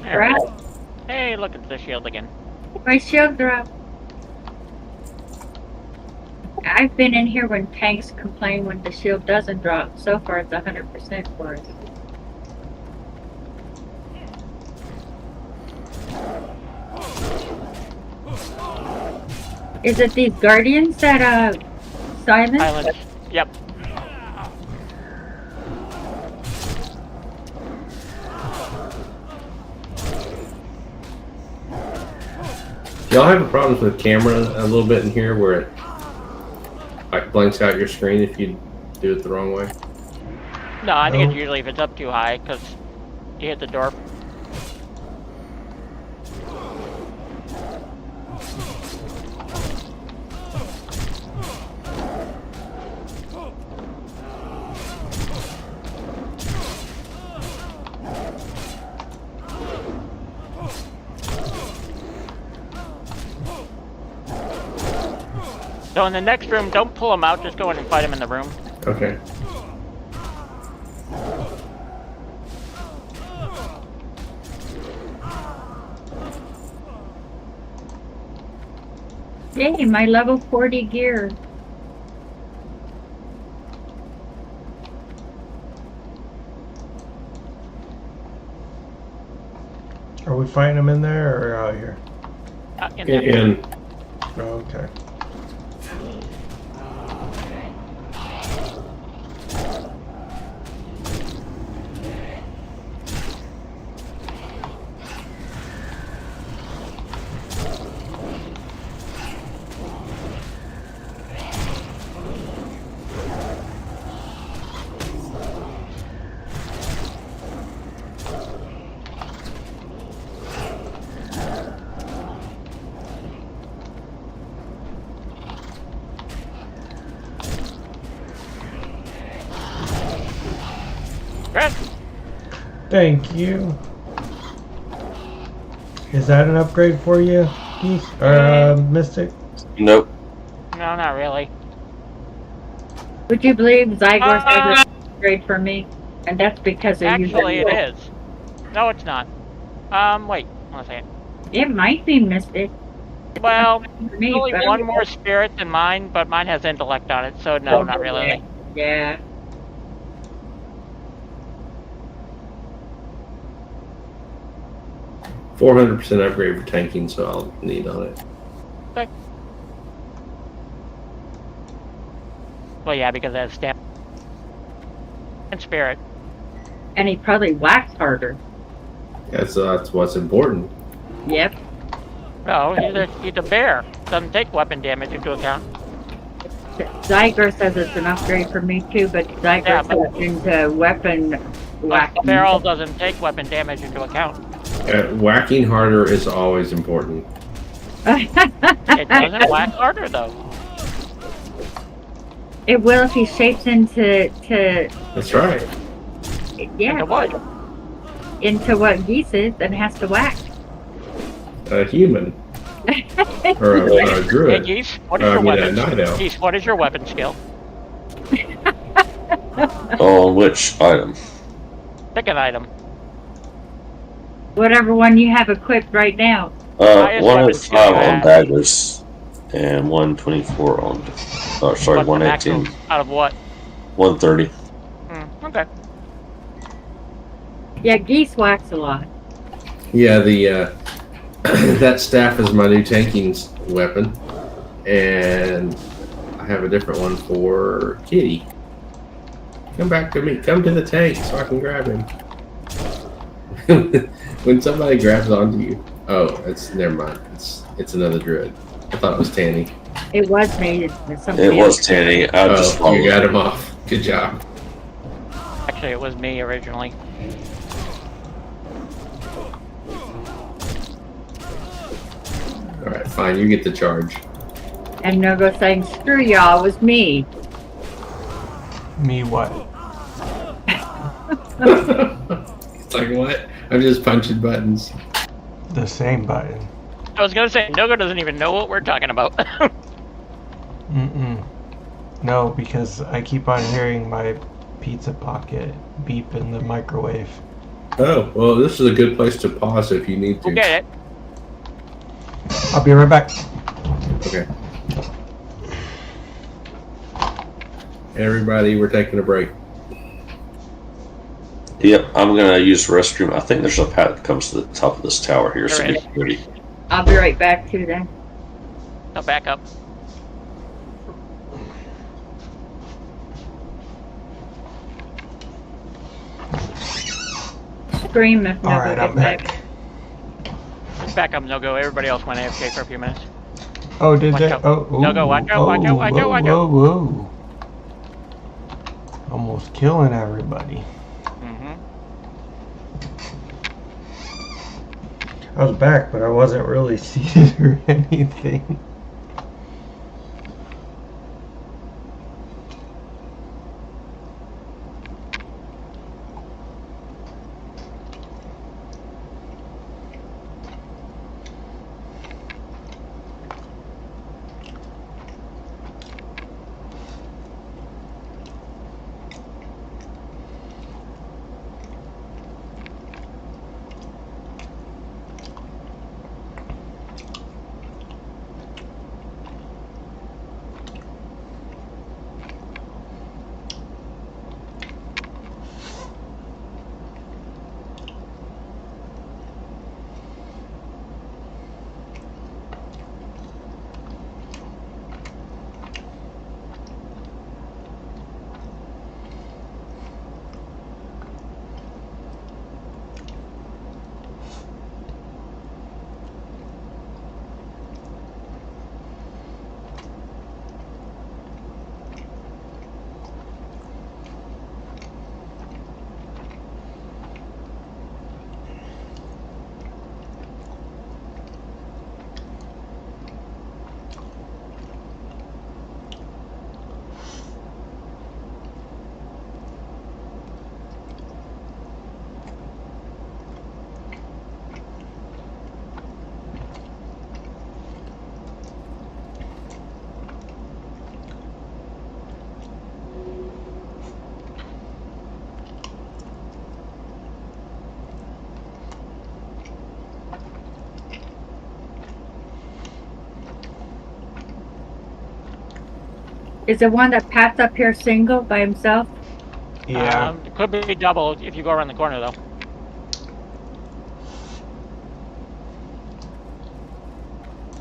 S1: There we go. Hey, look at the shield again.
S5: My shield dropped. I've been in here when tanks complain when the shield doesn't drop. So far, it's 100% for us. Is it these guardians that silence?
S1: Silence. Yep.
S4: Y'all have a problem with the camera a little bit in here where it like blanks out your screen if you do it the wrong way?
S1: No, I think
S3: No.
S1: it's usually if it's up too high, because you hit the door. So in the next room, don't pull them out, just go in and fight them in the room.
S4: Okay.
S5: Yay, my level 40 gear.
S3: Are we fighting them in there or out here?
S1: In there.
S4: And
S3: Oh, okay.
S1: Congrats.
S3: Thank you. Is that an upgrade for you, Geese? Or, Mystic?
S2: Nope.
S1: No, not really.
S5: Would you believe Zygor has an upgrade for me? And that's because of you.
S1: Actually, it is. No, it's not. Wait. One second.
S5: It might be Mystic.
S1: Well,
S5: For me,
S1: only
S5: but-
S1: one more spirit than mine, but mine has intellect on it, so no, not really.
S5: Yeah.
S4: %400 upgrade for tanking, so I'll need on it.
S1: Okay. Well, yeah, because it has stamina and spirit.
S5: And he probably whacks harder.
S4: That's what's important.
S5: Yep.
S1: No, he's a bear. Doesn't take weapon damage into account.
S5: Zygor says it's an upgrade for me too, but Zygor
S1: Yeah, but-
S5: says into weapon
S1: But
S5: whacking.
S1: Feral doesn't take weapon damage into account.
S4: Whacking harder is always important.
S1: It doesn't whack harder, though.
S5: It will if he shapes into
S4: That's right.
S5: yeah
S1: Into what?
S5: into what Geese is and has to whack.
S4: A human. Or a
S1: Hey,
S4: druid.
S1: Geese, what is
S4: I
S1: your
S4: mean, a
S1: weapon?
S4: night owl.
S1: Geese, what is your weapon skill?
S2: On which item?
S1: Pick an item.
S5: Whatever one you have equipped right now.
S1: Highest weapon skill
S2: 105
S1: you
S2: on
S1: have.
S2: daggers and 124 on. Oh, sorry,
S1: What's the
S2: 118.
S1: maximum out of what?
S2: 130.
S1: Okay.
S5: Yeah, Geese whacks a lot.
S4: Yeah, the that staff is my new tanking weapon, and I have a different one for Kitty. Come back to me. Come to the tank so I can grab him. When somebody grabs onto you, oh, it's never mind. It's another druid. I thought it was Tanny.
S5: It was made with something
S2: It was
S5: else.
S2: Tanny. I just
S4: Oh, you got
S2: followed.
S4: him off. Good job.
S1: Actually, it was me originally.
S4: All right, fine. You get the charge.
S5: And Nogo saying, "Screw y'all, it was me."
S3: Me what?
S4: It's like, what? I'm just punching buttons.
S3: The same button.
S1: I was gonna say, Nogo doesn't even know what we're talking about.
S3: Mm-mm. No, because I keep on hearing my pizza pocket beep in the microwave.
S4: Oh, well, this is a good place to pause if you need to.
S1: We'll get it.
S3: I'll be right back.
S4: Okay. Everybody, we're taking a break.
S2: Yep, I'm gonna use the restroom. I think there's a path that comes to the top of this tower here, so
S1: There
S2: be
S1: is.
S2: ready.
S5: I'll be right back too then.
S1: No, back up.
S5: Scream if Nogo
S3: Alright, I'm
S5: gets back.
S3: back.
S1: Just back up, Nogo. Everybody else went AFK for a few minutes.
S3: Oh, did
S1: Watch
S3: they?
S1: out.
S3: Oh,
S1: No, go, watch out, watch out, watch out, watch out.
S3: Whoa, whoa. Almost killing everybody.
S1: Mm-hmm.
S3: I was back, but I wasn't really seated or anything.
S5: Is the one that passed up here single by himself?
S3: Yeah.
S1: It could be double if you go around the corner, though.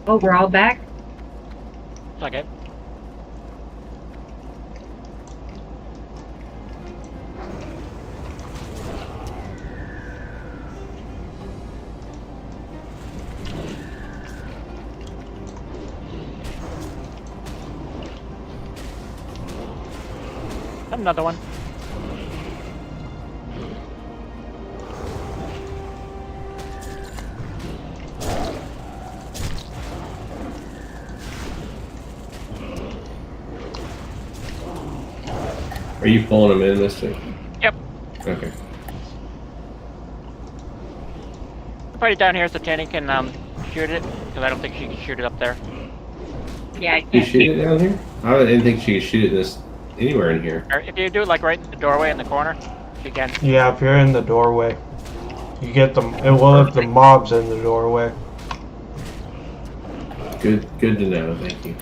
S5: Oh, we're all back?
S1: It's okay. Another one.
S4: Are you pulling them in this thing?
S1: Yep.
S4: Okay.
S1: Put it down here so Tanny can shoot it, because I don't think she can shoot it up there.
S5: Yeah, I
S4: You
S5: can't.
S4: shoot it down here? I didn't think she could shoot it anywhere in here.
S1: Or if you do it like right in the doorway in the corner, she can.
S3: Yeah, if you're in the doorway. You get them. Well, if the mob's in the doorway.
S4: Good to know. Thank you.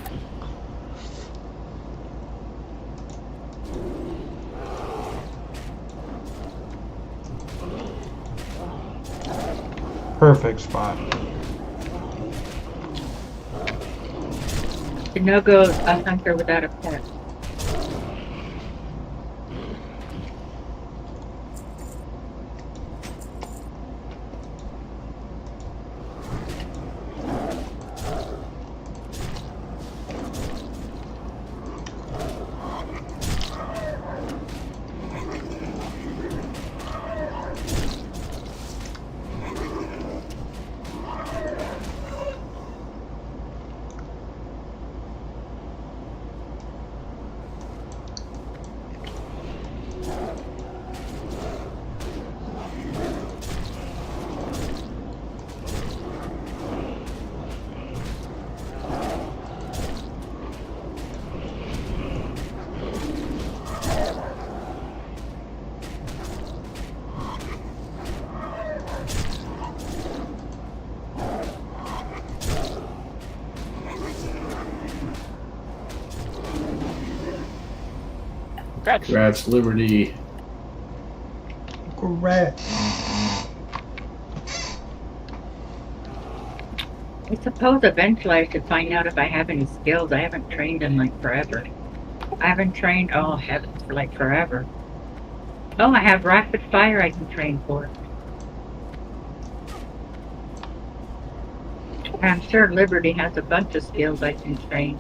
S3: Perfect spot.
S5: The no-go a hunter without a pet.
S1: Congrats.
S4: Congrats, Liberty.
S3: Correct.
S5: I suppose eventually I should find out if I have any skills. I haven't trained in like forever. I haven't trained, oh heavens, for like forever. Oh, I have rapid fire I can train for. I'm sure Liberty has a bunch of skills I can train.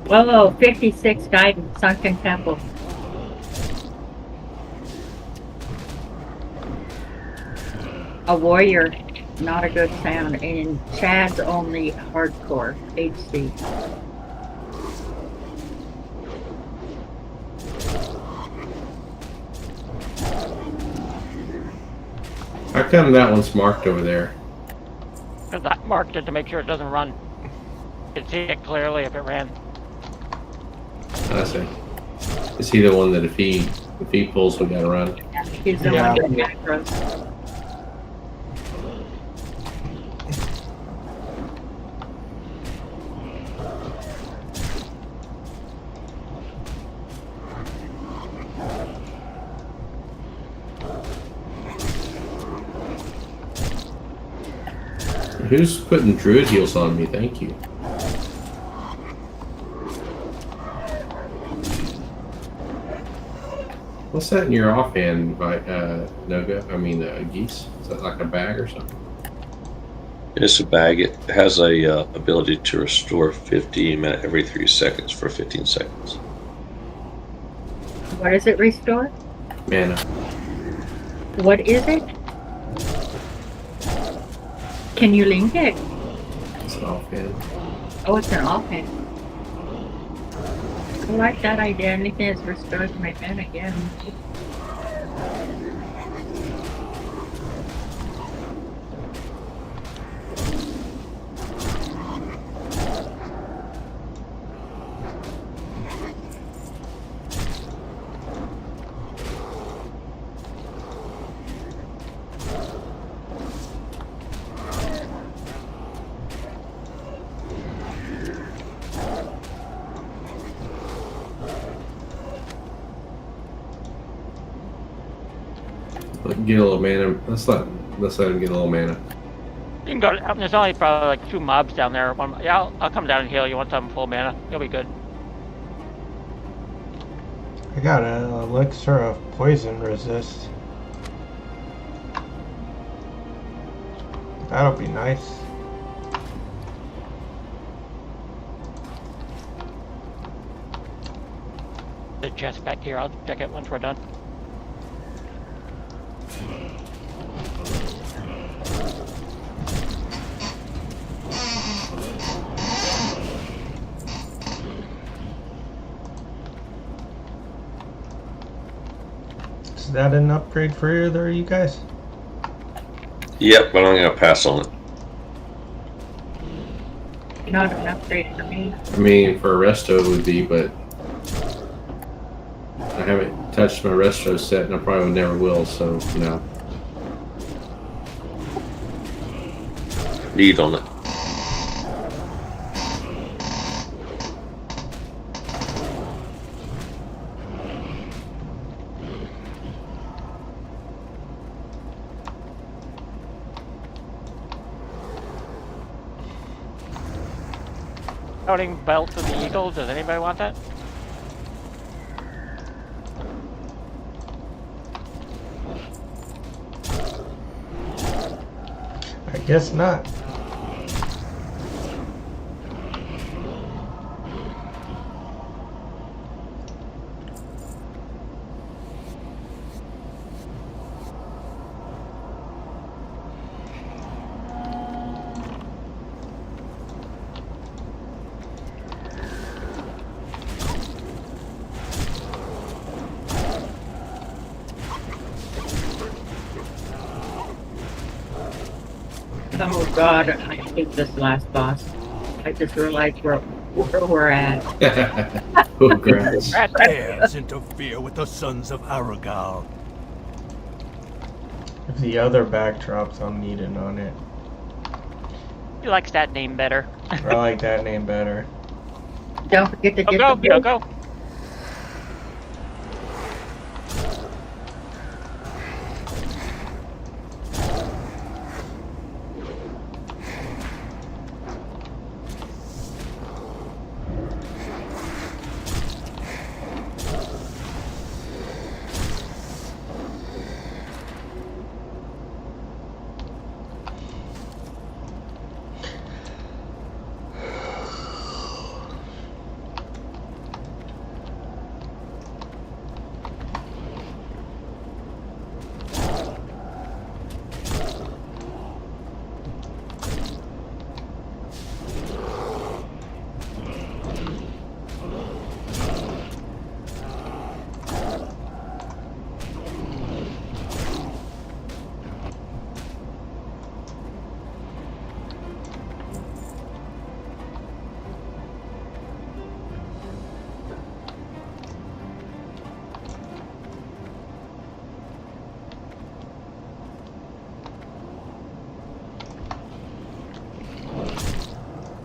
S5: Whoa, 56 died in Sunken Temple. A warrior, not a good sound. And Chad's only hardcore, HC.
S4: How come that one's marked over there?
S1: Because I marked it to make sure it doesn't run. You can see it clearly if it ran.
S4: I see. Is he the one that if he pulls, we gotta run?
S5: He's the
S3: Yeah.
S5: one that macros.
S4: Who's putting druid heals on me? Thank you. What's that in your offhand, Noga? I mean, geese? Is that like a bag or something?
S2: It's a bag. It has a ability to restore 50 every 3 seconds for 15 seconds.
S5: What does it restore?
S4: Mana.
S5: What is it? Can you link it?
S4: It's an offhand.
S5: Oh, it's an offhand. I like that idea. Anything that's restored my pen again.
S4: get a little mana. Let's let him get a little mana.
S1: You can go. There's only probably like 2 mobs down there. Yeah, I'll come down and heal you once I'm full mana. You'll be good.
S3: I got an elixir of poison resist. That'll be nice.
S1: The chest back here. I'll check it once we're done.
S3: Is that an upgrade for either of you guys?
S2: Yep, but I'm gonna pass on it.
S5: Not an upgrade for me.
S4: I mean, for a resto it would be, but I haven't touched my resto set, and I probably never will. So no.
S2: Need on it.
S1: Scouting belt of the eagle. Does anybody want that?
S3: I guess not.
S5: Oh God, I hate this last boss. I just realized where we're at.
S4: Oh, grass.
S7: Dares interfere with the sons of Aragal.
S3: If the other backdrops, I'm needing on it.
S1: He likes that name better.
S3: I like that name better.
S5: Don't forget to get
S1: Go,
S5: the
S1: go, go.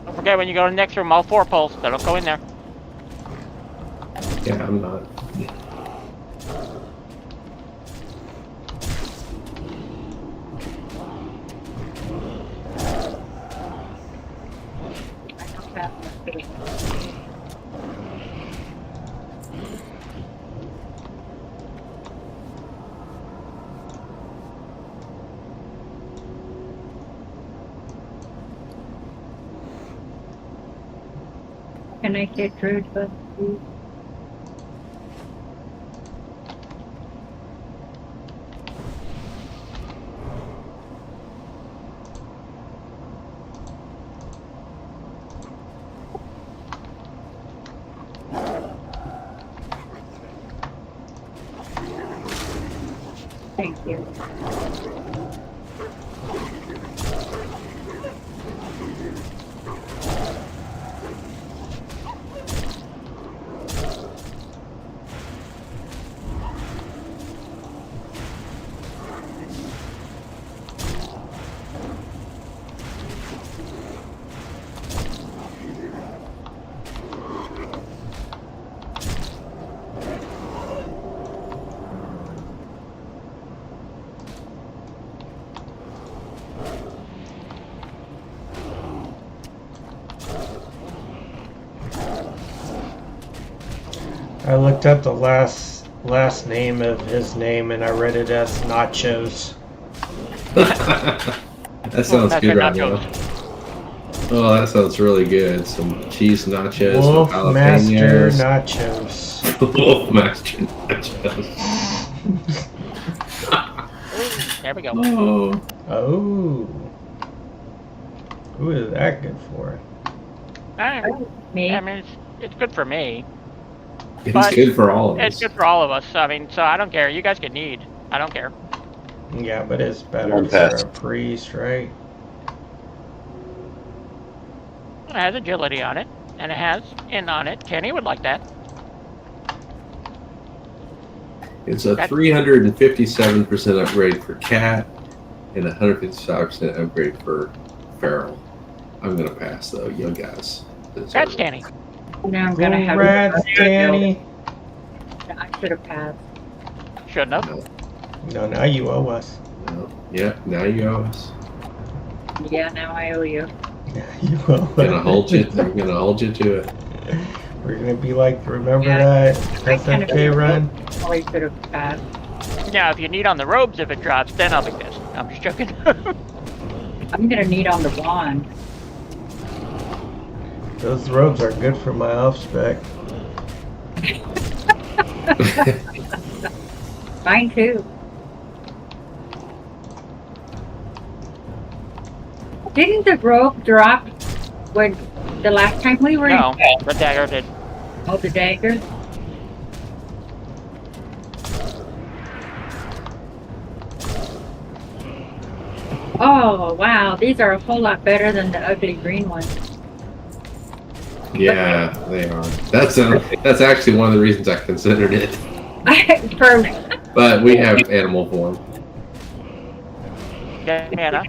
S1: Don't forget when you go to the next room, all 4 pulls. So don't go in there.
S4: Yeah, I'm not.
S5: Can I get Druid buff, please? Thank you.
S3: I looked up the last name of his name and I read it as Nachos.
S4: That sounds
S1: That's
S4: good
S1: your
S4: right
S1: nachos.
S4: now. Oh, that sounds really good. Some cheese nachos
S3: Wolf
S4: with
S3: Master
S4: jalapenos.
S3: Nachos.
S4: Wolf Master nachos.
S1: There we go.
S4: Oh.
S3: Oh. Who is that good for?
S5: Me.
S1: I mean, it's good for me.
S4: It's
S1: But
S4: good for all of
S1: It's
S4: us.
S1: good for all of us. I mean, so I don't care. You guys can need. I don't care.
S3: Yeah, but it's better
S2: One
S3: for
S2: pass.
S3: a priest, right?
S1: It has agility on it, and it has in on it. Kenny would like that.
S4: It's a 357% upgrade for Cat and a 155% upgrade for Feral. I'm gonna pass though, you guys.
S1: That's Kenny.
S5: Now I'm gonna have
S3: Congrats, Danny.
S5: I should have passed.
S1: Shouldn't have.
S3: No, now you owe us.
S4: No. Yeah, now you owe us.
S5: Yeah, now I owe you.
S3: You owe
S4: I'm gonna
S3: us.
S4: hold you. I'm gonna hold you to it.
S3: We're gonna be like, remember
S5: Yeah.
S3: that SFK run?
S5: Probably should have passed.
S1: Now, if you need on the robes, if it drops, then I'll be pissed. I'm just joking.
S5: I'm gonna need on the wand.
S3: Those robes are good for my elf spec.
S5: Mine too. Didn't the rope drop when the last time we were
S1: No, the dagger did.
S5: Oh, the dagger? Oh, wow. These are a whole lot better than the ugly green ones.
S4: Yeah, they are. That's actually one of the reasons I considered it. But we have animal form.
S1: Yeah, Anna.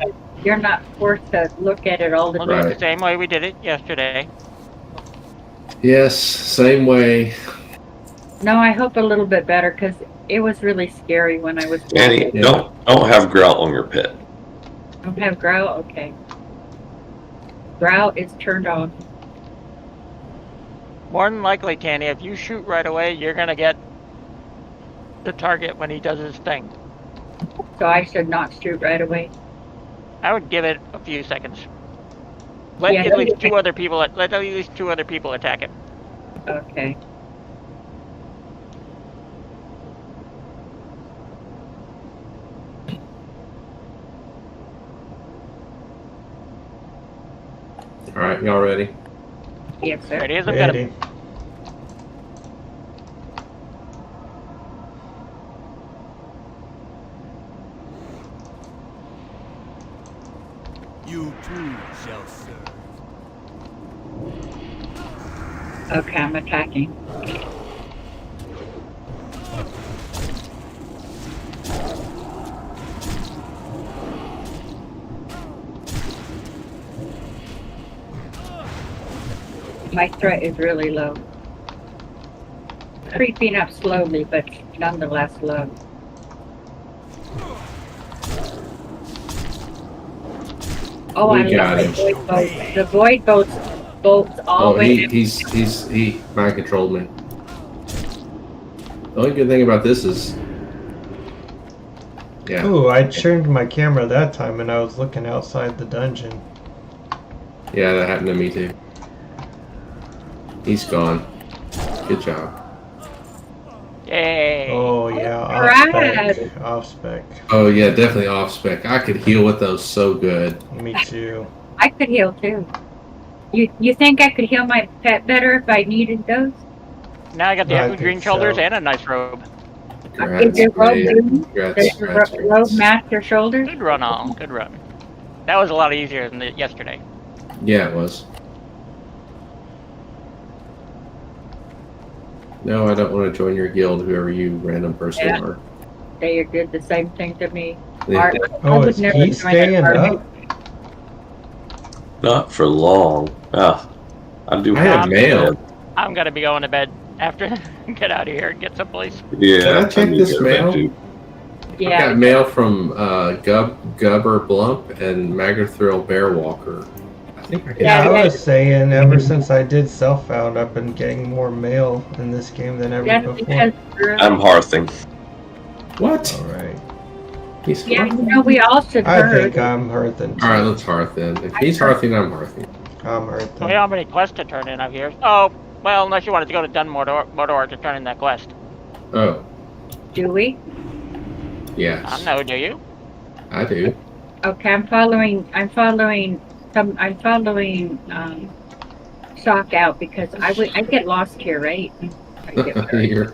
S5: You're not forced to look at it all the
S1: We'll do
S5: time.
S1: it the same way we did it yesterday.
S4: Yes, same way.
S5: No, I hope a little bit better because it was really scary when I was.
S2: Danny, don't have grout on your pet.
S5: Don't have grout? Okay. Grout is turned on.
S1: More than likely, Tanny, if you shoot right away, you're gonna get the target when he does his thing.
S5: So I should not shoot right away.
S1: I would give it a few seconds. Let
S5: Yeah.
S1: at least two other people. Let at least two other people attack it.
S5: Okay.
S4: All right, y'all ready?
S5: Yes, sir.
S1: Ready as I'm gonna.
S3: Ready.
S7: You too shall serve.
S5: Okay, I'm attacking. My threat is really low. Creeping up slowly, but nonetheless low. Oh,
S4: We
S5: I
S4: got
S5: love the void boats. The void boats
S4: Oh,
S5: always.
S4: he mind controlled me. The only good thing about this is, yeah.
S3: Ooh, I turned my camera that time and I was looking outside the dungeon.
S4: Yeah, that happened to me too. He's gone. Good job.
S1: Yay!
S3: Oh yeah,
S5: Alright.
S3: off spec.
S4: Oh yeah, definitely off spec. I could heal with those so good.
S3: Me too.
S5: I could heal too. You think I could heal my pet better if I needed those?
S1: Now I got the
S3: I
S1: ugly
S3: think
S1: green shoulders
S3: so.
S1: and a nice robe.
S5: Is there rope
S4: Ray.
S5: green?
S4: Congrats,
S5: There's
S4: congrats,
S5: rope
S4: congrats.
S5: master shoulders.
S1: Good run on. Good run. That was a lot easier than yesterday.
S4: Yeah, it was. No, I don't want to join your guild, whoever you random person
S5: Yeah.
S4: are.
S5: They did the same thing to me.
S4: Yeah.
S5: I
S3: Oh,
S5: would
S3: is
S5: never
S3: Pete
S5: join a
S3: staying
S5: army.
S3: up?
S2: Not for long. I do
S4: I have mail.
S1: I'm gonna be going to bed after get out of here and get someplace.
S2: Yeah.
S4: Can I check
S2: need
S4: this
S2: to go to bed,
S4: mail?
S2: too.
S4: I
S5: Yeah,
S4: got mail from Gubber Blump and Magathril Bearwalker. I think I
S3: Yeah,
S5: Yeah,
S3: I
S5: yeah.
S3: was saying, ever since I did Self-Found, I've been getting more mail in this game than ever
S5: That's
S3: before.
S5: because
S2: I'm Hearthing.
S4: What?
S3: Alright.
S4: He's
S5: yeah,
S4: Hearthing?
S5: we all should
S3: I
S5: hurt.
S3: think I'm Hearthing.
S4: All right, let's Hearth then. If he's Hearthing, I'm Hearthing.
S3: I'm
S1: We don't
S3: Hearthing.
S1: have any quests to turn in up here. Oh, well, unless you wanted to go to Mordor to turn in that quest.
S4: Oh,
S5: Do we?
S4: yes.
S1: No, do you?
S4: I do.
S5: Okay, I'm following Shock out because I get lost here, right? I get very-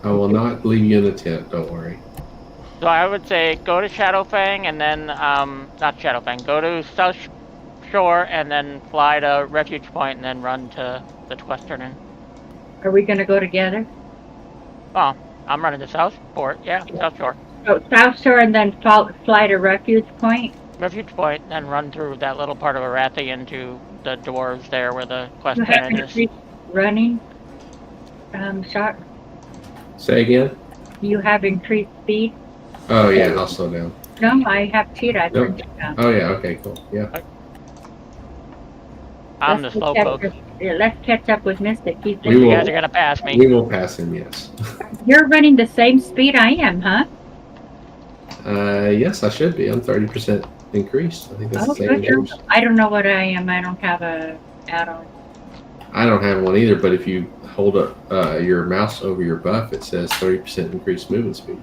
S4: I will not leave you in the tent. Don't worry.
S1: So I would say go to Shadowfang and then, not Shadowfang, go to South Shore and then fly to Refuge Point and then run to the quest turn in.
S5: Are we gonna go together?
S1: Oh, I'm running to Southport, yeah, South Shore.
S5: So South Shore and then fly to Refuge Point?
S1: Refuge Point, then run through that little part of Arathi into the dwarves there where the quest
S5: You have
S1: turn in is.
S5: increased running, Shock?
S4: Say again?
S5: You have increased speed?
S4: Oh, yeah, I'll slow down.
S5: No, I have cheetah. I
S4: Nope.
S5: turned it down.
S4: Oh, yeah, okay, cool. Yeah.
S1: I'm the
S5: Let's
S1: slowpoke.
S5: let's catch up with Mystic. He's
S4: We
S1: You
S4: will-
S1: guys are gonna pass me.
S4: We will pass him, yes.
S5: You're running the same speed I am, huh?
S4: Yes, I should be. I'm 30% increased. I think that's
S5: Oh,
S4: the same
S5: good.
S4: as yours.
S5: I don't know what I am. I don't have a add-on.
S4: I don't have one either, but if you hold up your mouse over your buff, it says 30% increased movement speed.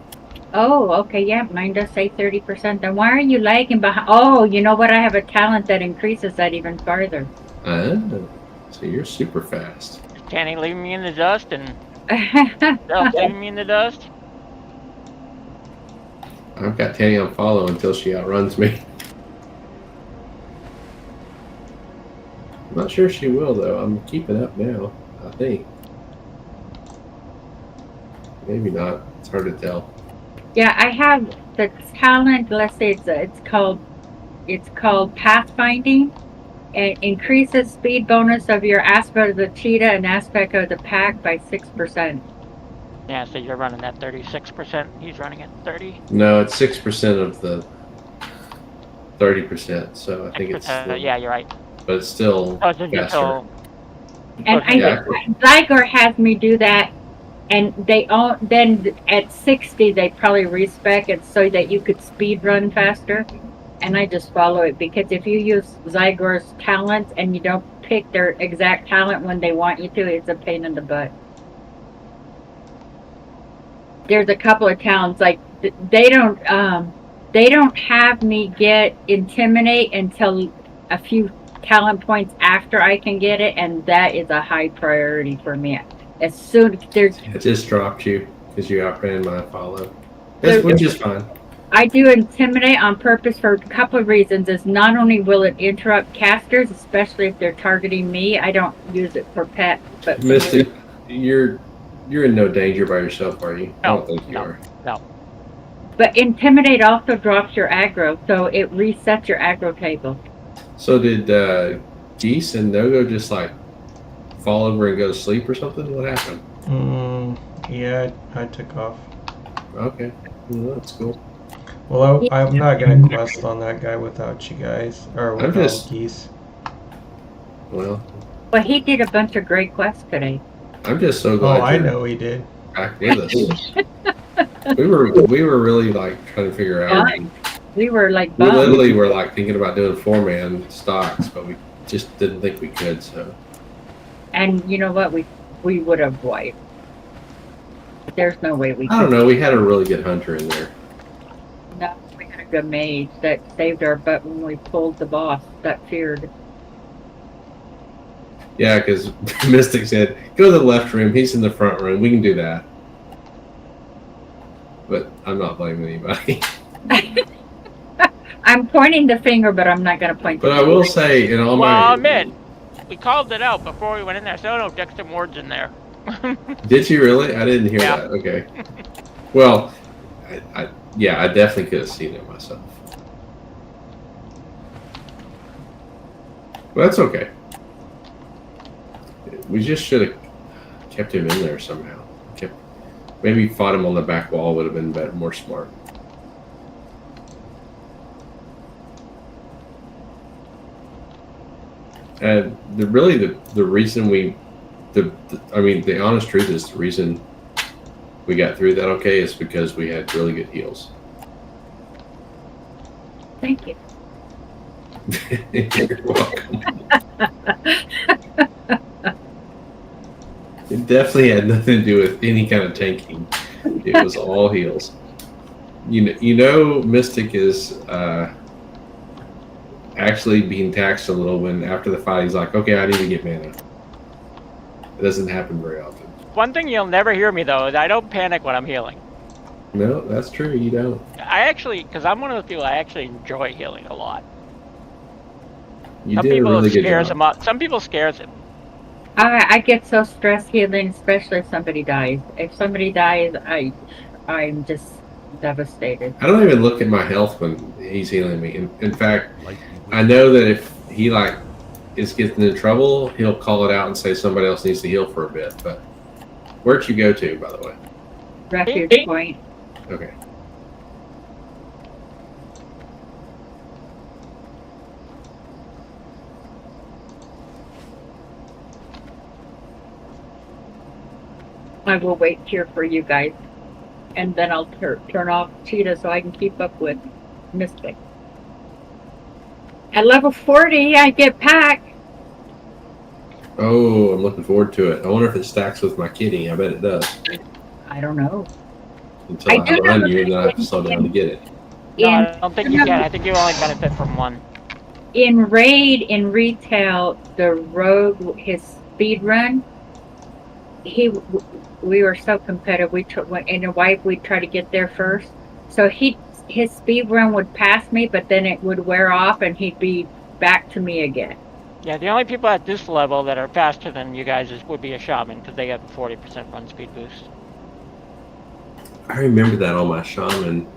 S5: Oh, okay, yeah, mine does say 30%. Then why are you lagging behind? Oh, you know what? I have a talent that increases that even farther.
S4: Oh, so you're super fast.
S1: Tanny leaving me in the dust and leaving me in the dust.
S4: I've got Tanny on follow until she outruns me. I'm not sure she will, though. I'm keeping up now, I think. Maybe not. It's hard to tell.
S5: Yeah, I have the talent. Let's say it's called pathfinding. It increases speed bonus of your aspect of the cheetah and aspect of the pack by 6%.
S1: Yeah, so you're running at 36%. He's running at 30.
S4: No, it's 6% of the 30%, so I think it's still,
S1: yeah, you're right.
S4: but it's still
S1: Oh, it's just
S4: faster.
S1: until
S5: And
S4: Yeah.
S5: Zygar has me do that, and then at 60 they probably respec it so that you could speed run faster. And I just follow it because if you use Zygar's talents and you don't pick their exact talent when they want you to, it's a pain in the butt. There's a couple of talents like they don't have me get intimidate until a few talent points after I can get it, and that is a high priority for me. As soon there's
S4: It just dropped you because you outran my follow. Which is fine.
S5: I do intimidate on purpose for a couple of reasons. Is not only will it interrupt casters, especially if they're targeting me. I don't use it for pet, but
S4: Mystic, you're in no danger by yourself, are you? I
S1: No,
S4: don't think you
S1: no.
S4: are.
S5: But intimidate also drops your aggro, so it resets your aggro table.
S4: So did Geese and Nogo just like fall over and go to sleep or something? What happened?
S3: Yeah, I took off.
S4: Okay, well, that's cool.
S3: Well, I'm not gonna quest on that guy without you guys, or
S4: I'm
S3: without
S4: just-
S3: Geese.
S4: Well,
S5: But he did a bunch of great quests today.
S4: I'm just so
S3: Oh,
S4: glad
S3: I
S4: you're
S3: know he did.
S4: back with us. we were really like trying to figure out.
S5: We were like
S4: We
S5: bummed.
S4: literally were like thinking about doing 4-man stocks, but we just didn't think we could. So
S5: And you know what? We would have wiped. There's no way we
S4: I don't
S5: could.
S4: know. We had a really good hunter in there.
S5: No, we had a good mage that saved our butt when we pulled the boss that feared.
S4: Yeah, because Mystic said, "Go to the left room. He's in the front room. We can do that." But I'm not blaming anybody.
S5: I'm pointing the finger, but I'm not going to point.
S4: But
S5: the
S4: I will
S5: finger.
S4: say, in all
S1: Well,
S4: my
S1: I'll admit, we called it out before we went in there. So no, Dexter Ward's in there.
S4: Did you really? I didn't hear
S1: Yeah.
S4: that. Okay. Well, I definitely could have seen it myself. Well, that's okay. We just should have kept him in there somehow. Maybe fought him on the back wall would have been better, more smart. And the reason the honest truth is the reason we got through that okay is because we had really good heals.
S5: Thank you.
S4: You're welcome. It definitely had nothing to do with any kind of tanking. It was all heals. You know, Mystic is actually being taxed a little when after the fight he's like, okay, I need to get mana. It doesn't happen very often.
S1: One thing you'll never hear me though is I don't panic when I'm healing.
S4: No, that's true. You don't.
S1: I actually, because I'm one of those people, I actually enjoy healing a lot.
S4: You
S1: Some
S4: did a
S1: people
S4: really
S1: it
S4: good
S1: scares
S4: job.
S1: them up. Some people scares them.
S5: I get so stressed healing, especially if somebody dies. If somebody dies, I'm just devastated.
S4: I don't even look at my health when he's healing me. In fact,
S7: Like
S4: I know that if he is getting in trouble, he'll call it out and say somebody else needs to heal for a bit. But where'd you go to, by the way?
S5: Refuge point.
S4: Okay.
S5: I will wait here for you guys, and then I'll turn off Cheetah so I can keep up with Mystic. At level 40, I get Pack.
S4: Oh, I'm looking forward to it. I wonder if it stacks with my kitty. I bet it does.
S5: I don't know.
S4: Until
S5: I
S4: I
S5: do
S4: run
S5: know
S4: you, and then I have to slow down to get it.
S1: No,
S5: In-
S1: I don't think you can. I think you only benefit from one.
S5: In Raid, in Retail, the Rogue, his speed run, we were so competitive. In a wipe, we'd try to get there first. So his speed run would pass me, but then it would wear off and he'd be back to me again.
S1: Yeah, the only people at this level that are faster than you guys would be a shaman because they have a 40% run speed boost.
S4: I remember that on my shaman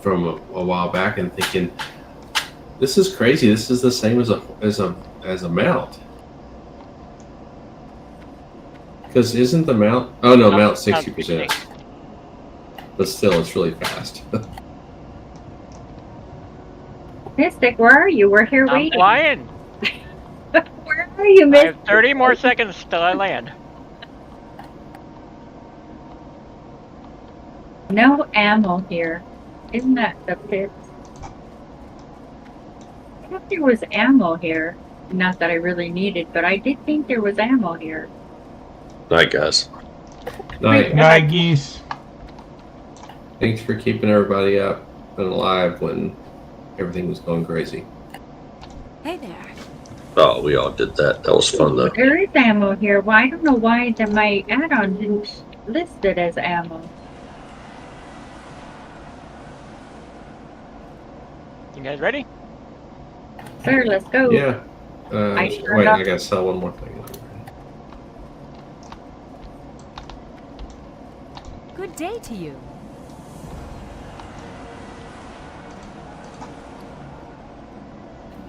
S4: from a while back, and thinking, this is crazy. This is the same as a mount. Because isn't the mount? Oh no, mount 60%. But still, it's really fast.
S5: Mystic, where are you? We're here
S1: I'm
S5: waiting.
S1: flying.
S5: Where are you,
S1: I
S5: Mystic?
S1: have 30 more seconds till I land.
S5: No ammo here. Isn't that the pits? I thought there was ammo here. Not that I really needed, but I did think there was ammo here.
S2: Night, guys.
S4: Night.
S3: Night, geese.
S4: Thanks for keeping everybody up and alive when everything was going crazy.
S6: Hey there.
S2: Oh, we all did that. That was fun, though.
S5: There is ammo here. Well, I don't know why my add-on didn't list it as ammo.
S1: You guys ready?
S5: Sir, let's go.
S4: Yeah.
S5: I
S4: Wait,
S5: turned off-
S4: I gotta sell one more thing.
S6: Good day to you.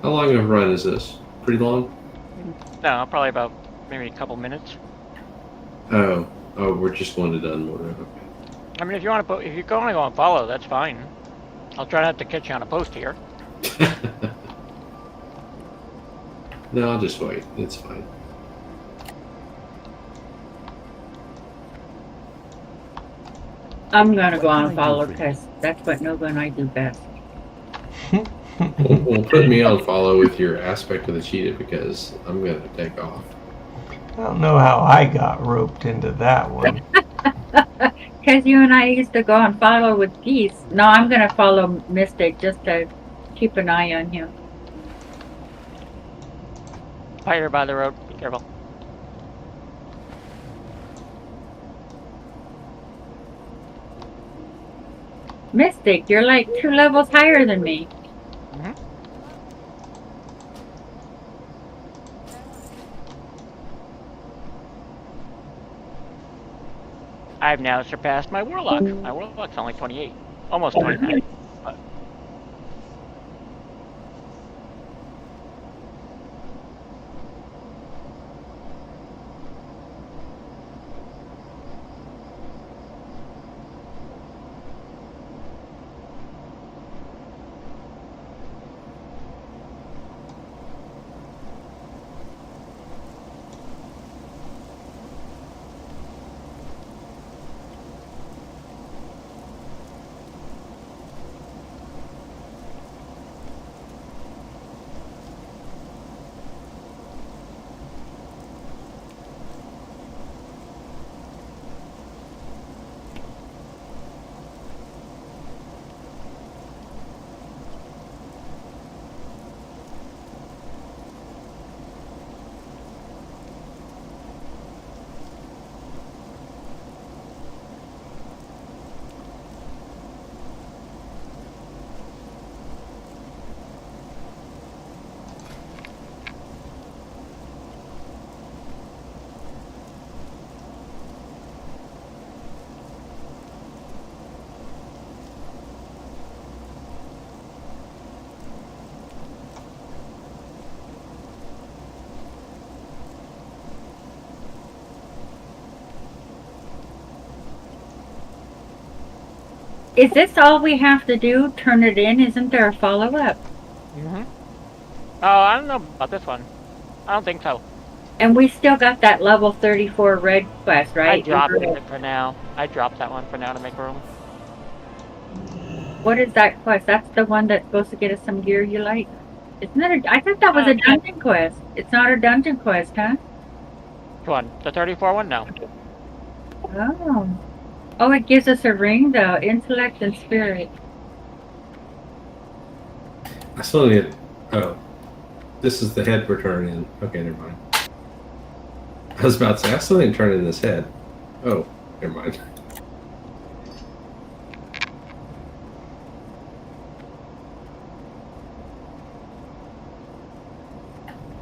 S4: How long of a run is this? Pretty long?
S1: No, probably about maybe a couple minutes.
S4: Oh, we're just going to Dunmore. Okay.
S1: I mean, if you want to, if you're going to go and follow, that's fine. I'll try not to catch you on a post here.
S4: No, I'll just wait. It's fine.
S5: I'm gonna go on and follow because that's what Nogo and I do best.
S4: Well, put me on follow with your aspect of the cheetah because I'm going to take off.
S3: I don't know how I got roped into that one.
S5: Because you and I used to go and follow with geese. No, I'm gonna follow Mystic just to keep an eye on him.
S1: Fire by the road. Be careful.
S5: Mystic, you're like 2 levels higher than me.
S1: I've now surpassed my warlock. My warlock's only 28, almost 29. But
S5: Is this all we have to do? Turn it in? Isn't there a follow-up?
S1: Mm-hmm. Oh, I don't know about this one. I don't think so.
S5: And we still got that level 34 red quest, right?
S1: I dropped it for now. I dropped that one for now to make room.
S5: What is that quest? That's the one that's supposed to get us some gear you like? Isn't that I thought that was a dungeon quest. It's not a dungeon quest, huh?
S1: Which one? The 34 one? No.
S5: Oh. Oh, it gives us a ring, though. Intellect and spirit.
S4: I still need. Oh, this is the head we're turning in. Okay, never mind. I was about to say I still need to turn in this head. Oh, never mind.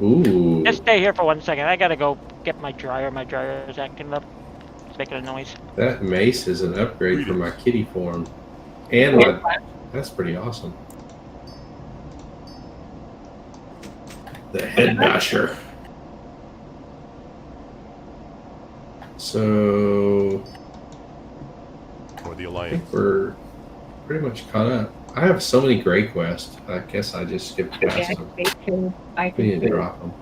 S4: Ooh.
S1: Just stay here for 1 second. I gotta go get my dryer. My dryer is acting up. It's making a noise.
S4: That mace is an upgrade for my kitty form. And my, that's pretty awesome. The head basher. So
S7: For the
S4: I
S7: Alliance.
S4: think we're pretty much caught up. I have so many gray quests. I guess I just skipped
S5: Yeah,
S4: past them.
S5: me too. I
S4: We need
S5: can
S4: to
S5: too.
S4: drop them.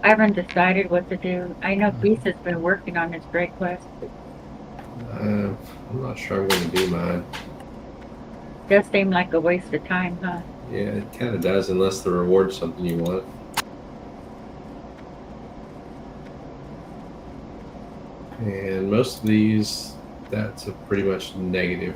S5: I haven't decided what to do. I know Beast has been working on his great quest.
S4: I'm not sure I'm going to do mine.
S5: Does seem like a waste of time, huh?
S4: Yeah, it kind of does, unless the reward's something you want. And most of these, that's a pretty much negative.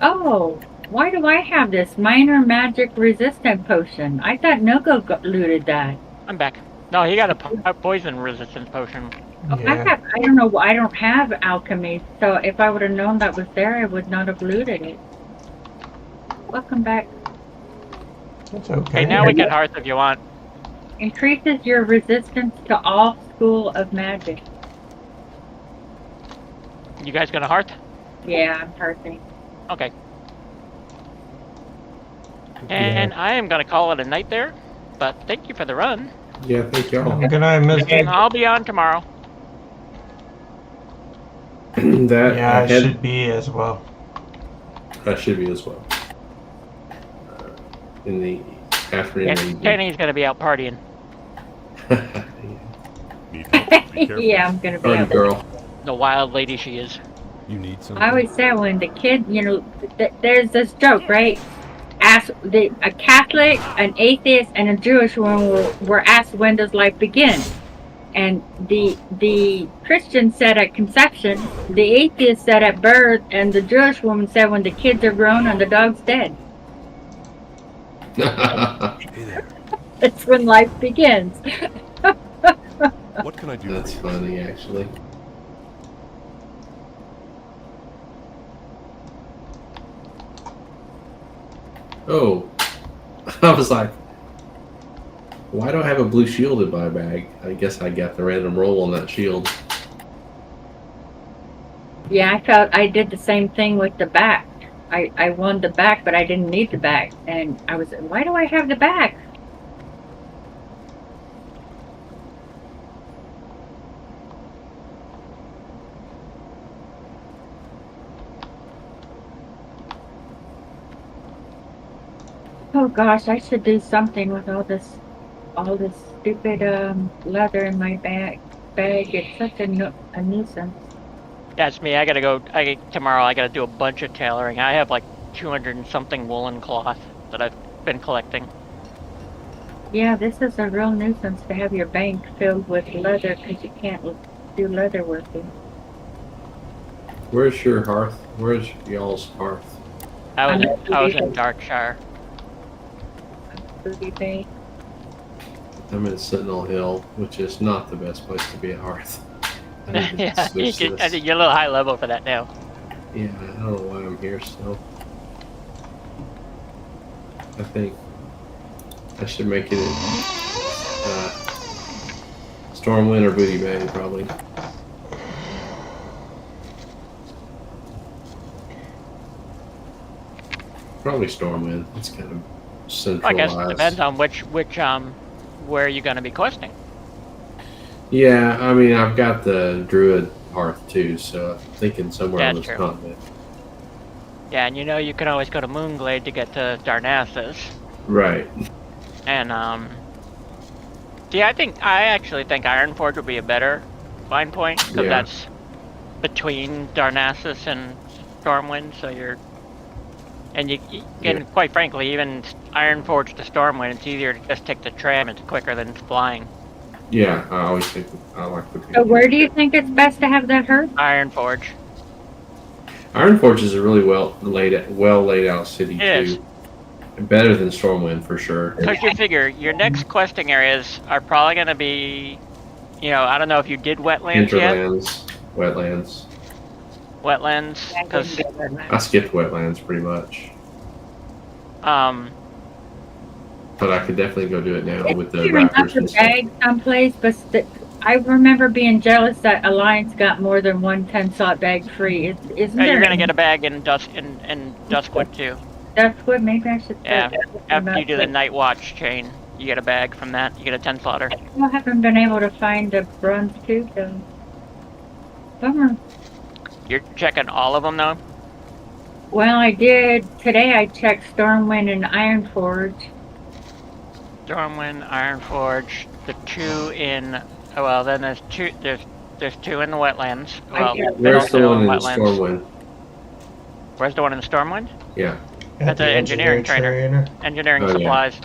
S5: Oh, why do I have this minor magic resistant potion? I thought Nogo looted that.
S1: I'm back. No, he got a poison resistance potion.
S5: Oh,
S3: Yeah.
S5: I don't know. I don't have alchemy, so if I would have known that was there, I would not have looted it. Welcome back.
S3: It's
S1: Okay,
S3: okay.
S1: now we can hearth if you want.
S5: Increases your resistance to all school of magic.
S1: You guys gonna hearth?
S5: Yeah, I'm hearthing.
S1: Okay. And I am gonna call it a night there. But thank you for the run.
S4: Yeah, thank y'all.
S3: Good night,
S1: And
S3: Mister.
S1: I'll be on tomorrow.
S4: That
S3: Yeah, I
S4: head,
S3: should be as well.
S4: that should be as well. In the afternoon.
S1: And
S4: evening.
S1: Kenny's gonna be out partying.
S7: Need help? Be careful.
S5: Yeah, I'm gonna be
S4: Party
S5: out.
S4: girl.
S1: The wild lady she is.
S7: You need something?
S5: I always say when the kid, there's this joke, right? A Catholic, an atheist, and a Jewish woman were asked when does life begin, and the Christian said at conception, the atheist said at birth, and the Jewish woman said when the kids are grown and the dog's dead.
S7: Hey there.
S5: That's when life begins.
S7: What can I do
S4: That's
S7: for you?
S4: funny, actually. Oh, I was like, why do I have a blue shield in my bag? I guess I got the random roll on that shield.
S5: Yeah, I felt I did the same thing with the back. I won the back, but I didn't need the back, and I was, why do I have the back? Oh gosh, I should do something with all this stupid leather in my bag. It's such a nuisance.
S1: That's me. I gotta go. Tomorrow I gotta do a bunch of tailoring. I have like 200 and something woolen cloth that I've been collecting.
S5: Yeah, this is a real nuisance to have your bank filled with leather because you can't do leather working.
S4: Where's your hearth? Where's y'all's hearth?
S1: I was
S5: I'm
S1: in Darkshire.
S5: Booty bank.
S4: I'm in Sentinel Hill, which is not the best place to be at hearth. I need to
S1: Yeah,
S4: switch
S1: I
S4: this.
S1: think you're a little high level for that now.
S4: Yeah, I don't know why I'm here still. I think I should make it Stormwind or Booty Bay, probably. Probably Stormwind. It's kind of
S1: I
S4: centralized.
S1: guess it depends on which where you're gonna be questing.
S4: Yeah, I mean, I've got the Druid hearth too, so I'm thinking somewhere on
S1: That's
S4: this
S1: true.
S4: continent.
S1: Yeah, and you know you can always go to Moonglade to get to Darnassus.
S4: Right.
S1: And see, I actually think Ironforge would be a better line point because
S4: Yeah.
S1: that's between Darnassus and Stormwind. So you're, and you can quite frankly even Ironforge to Stormwind, it's easier to just take the tram. It's quicker than flying.
S4: Yeah, I always think I like the.
S5: So where do you think it's best to have that herd?
S1: Ironforge.
S4: Ironforge is a really well laid out city
S1: It
S4: too.
S1: is.
S4: Better than Stormwind for sure.
S1: Because you figure your next questing areas are probably going to be, you know, I don't know if you did wetlands yet.
S4: Hinterlands, wetlands.
S1: Wetlands, because
S4: I skipped wetlands pretty much, but I could definitely go do it now with the
S5: Even
S4: raptors
S5: up the
S4: and stuff.
S5: bag someplace, but I remember being jealous that Alliance got more than one 10-slot bag free. Isn't there?
S1: you're going to get a bag in Duskwood too.
S5: Duskwood, maybe I should.
S1: Yeah, after you do the Night Watch chain, you get a bag from that. You get a 10-slotter.
S5: I haven't been able to find a bronze tooth though. Bummer.
S1: You're checking all of them though.
S5: Well, I did today. I checked Stormwind and Ironforge.
S1: Stormwind, Ironforge, the two in. Oh well, then there's two. There's two in the wetlands. Well,
S4: Where's the one in the
S1: wetlands.
S4: Stormwind?
S1: Where's the one in the Stormwind?
S4: Yeah.
S1: That's
S3: the
S1: an engineering trainer. Engineering
S4: Oh, yeah.
S1: supplies.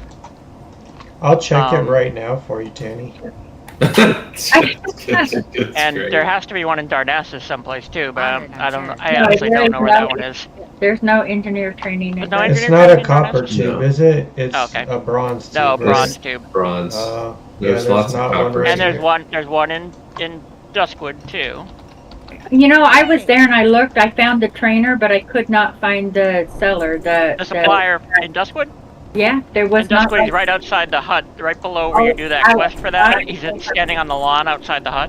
S3: I'll check it
S1: Um,
S3: right now for you, Tanny.
S1: And there has to be one in Darnassus someplace too, but I don't know. I honestly
S5: there
S1: don't
S5: is
S1: know where that one is.
S5: There's no engineer training.
S1: There's
S5: in
S1: no
S5: that.
S3: It's
S1: engineer
S3: not a
S1: training
S3: copper
S1: Darnassus?
S3: tube,
S4: No.
S3: is it? It's
S1: Okay.
S3: a bronze tube.
S1: No,
S3: right?
S1: bronze tube.
S4: Bronze.
S3: Yeah,
S4: There's lots of
S3: not one
S4: copper.
S3: right
S1: And there's
S3: here.
S1: there's one in Duskwood too.
S5: You know, I was there and I looked. I found the trainer, but I could not find the seller.
S1: The supplier in Duskwood?
S5: Yeah, there was
S1: And
S5: not.
S1: Duskwood is right outside the hut, right below where you do that quest for that. He's standing on the lawn outside the hut.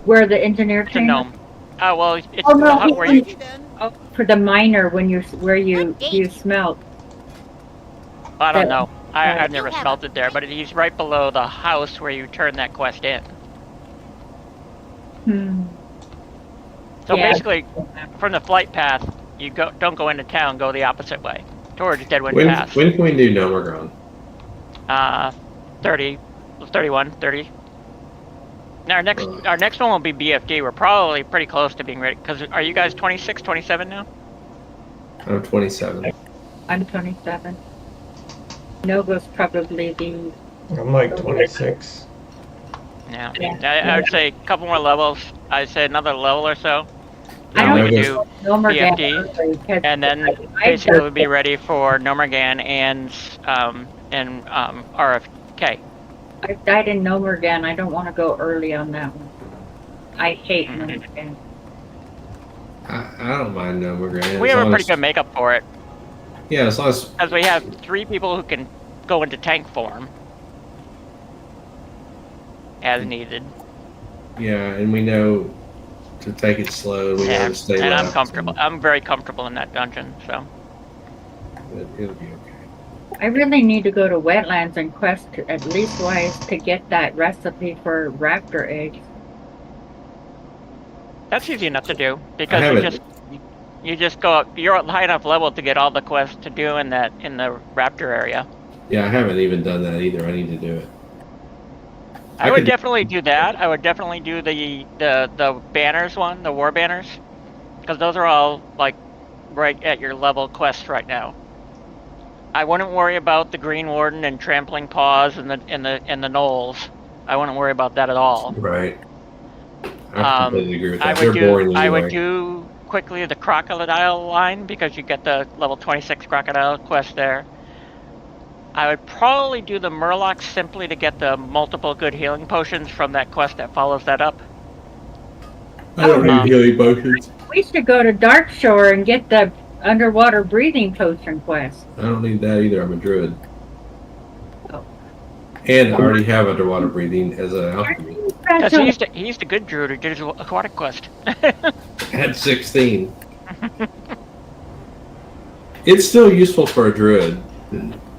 S5: Where the engineer
S1: It's a
S5: trainer.
S1: gnome. Oh well, it's
S5: Oh,
S1: the
S5: no,
S1: hut where you.
S5: Oh, for the miner when you smelt.
S1: I don't know.
S5: Right.
S1: I've never smelt it there, but he's right below the house where you turn that quest in. So
S5: Yeah.
S1: basically, from the flight path, you don't go into town. Go the opposite way towards Deadwood
S4: When
S1: Pass.
S4: can we do Nogo-Nogoodgamer?
S1: 30, 31, 30. Now our next one will be BFD. We're probably pretty close to being ready. Because are you guys 26, 27 now?
S4: I'm 27.
S5: I'm 27. Nogo's probably the.
S3: I'm like 26.
S1: Yeah.
S5: Yeah.
S1: I would say a couple more levels. I'd say another level or so.
S5: I
S1: Then
S5: don't
S1: we could do
S5: BFD,
S1: BFD, and then basically we'll be ready for Nomergan and RFK.
S5: I died in Nomergan. I don't want to go early on that one. I hate Nomergan.
S4: I don't mind Nogo-Nogoodgamer.
S1: We have a pretty good makeup for it,
S4: Yeah, as long as
S1: because we have 3 people who can go into tank form as needed.
S4: yeah, and we know to take it slow. We know to stay
S1: and I'm
S4: left,
S1: comfortable. I'm very comfortable in that dungeon, so.
S4: It'll be okay.
S5: I really need to go to wetlands and quest at least twice to get that recipe for raptor eggs.
S1: That's easy enough to do,
S4: I
S1: because
S4: haven't-
S1: you just go up. You're at high enough level to get all the quests to do in the raptor area.
S4: Yeah, I haven't even done that either. I need to do it.
S1: I would
S4: could-
S1: definitely do that. I would definitely do the banners one, the war banners, because those are all like right at your level quests right now. I wouldn't worry about the Green Warden and trampling paws and the gnolls. I wouldn't worry about that at all.
S4: Right. I completely agree with that.
S1: I
S4: They're boring anyway.
S1: would do quickly the crocodile line, because you get the level 26 crocodile quest there. I would probably do the Murloc simply to get the multiple good healing potions from that quest that follows that up.
S4: I don't need healing potions.
S5: We should go to Darkshore and get the underwater breathing potion quest.
S4: I don't need that either. I'm a druid.
S5: Oh.
S4: And I already have underwater breathing as an alchemy.
S1: Because he's the good druid who did his aquatic quest.
S4: Had 16. It's still useful for a druid,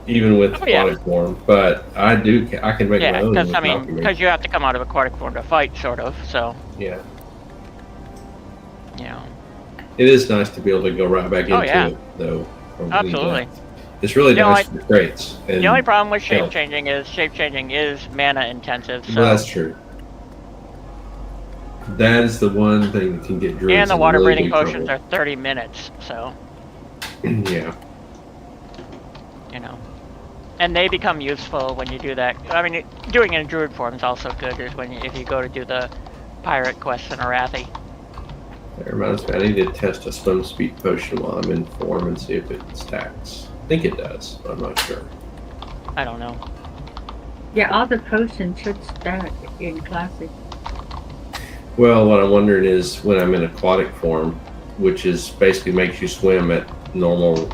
S4: even with aquatic form. But I can make my own.
S1: because
S4: with alchemy.
S1: because you have to come out of aquatic form to fight, sort of. So
S4: Yeah.
S1: you know.
S4: It is nice to be able to go right back into
S1: yeah.
S4: it, though. From
S1: Absolutely.
S4: It's really
S1: The
S4: nice
S1: only-
S4: for crates. And
S1: The only problem with
S4: health.
S1: shape-changing is mana intensive. So.
S4: Well, that's true. That is the one thing that can get druids
S1: And the
S4: in
S1: water
S4: really
S1: breathing
S4: big
S1: potions
S4: trouble.
S1: are 30 minutes, so
S4: Yeah.
S1: you know. And they become useful when you do that. I mean, doing it in druid form is also good. Is when if you go to do the pirate quest in Arathi.
S4: That reminds me, I need to test a swim speed potion while I'm in form and see if it stacks. I think it does, but I'm not sure.
S1: I don't know.
S5: Yeah, all the potions should stack in classic.
S4: Well, what I'm wondering is when I'm in aquatic form, which is basically makes you swim at normal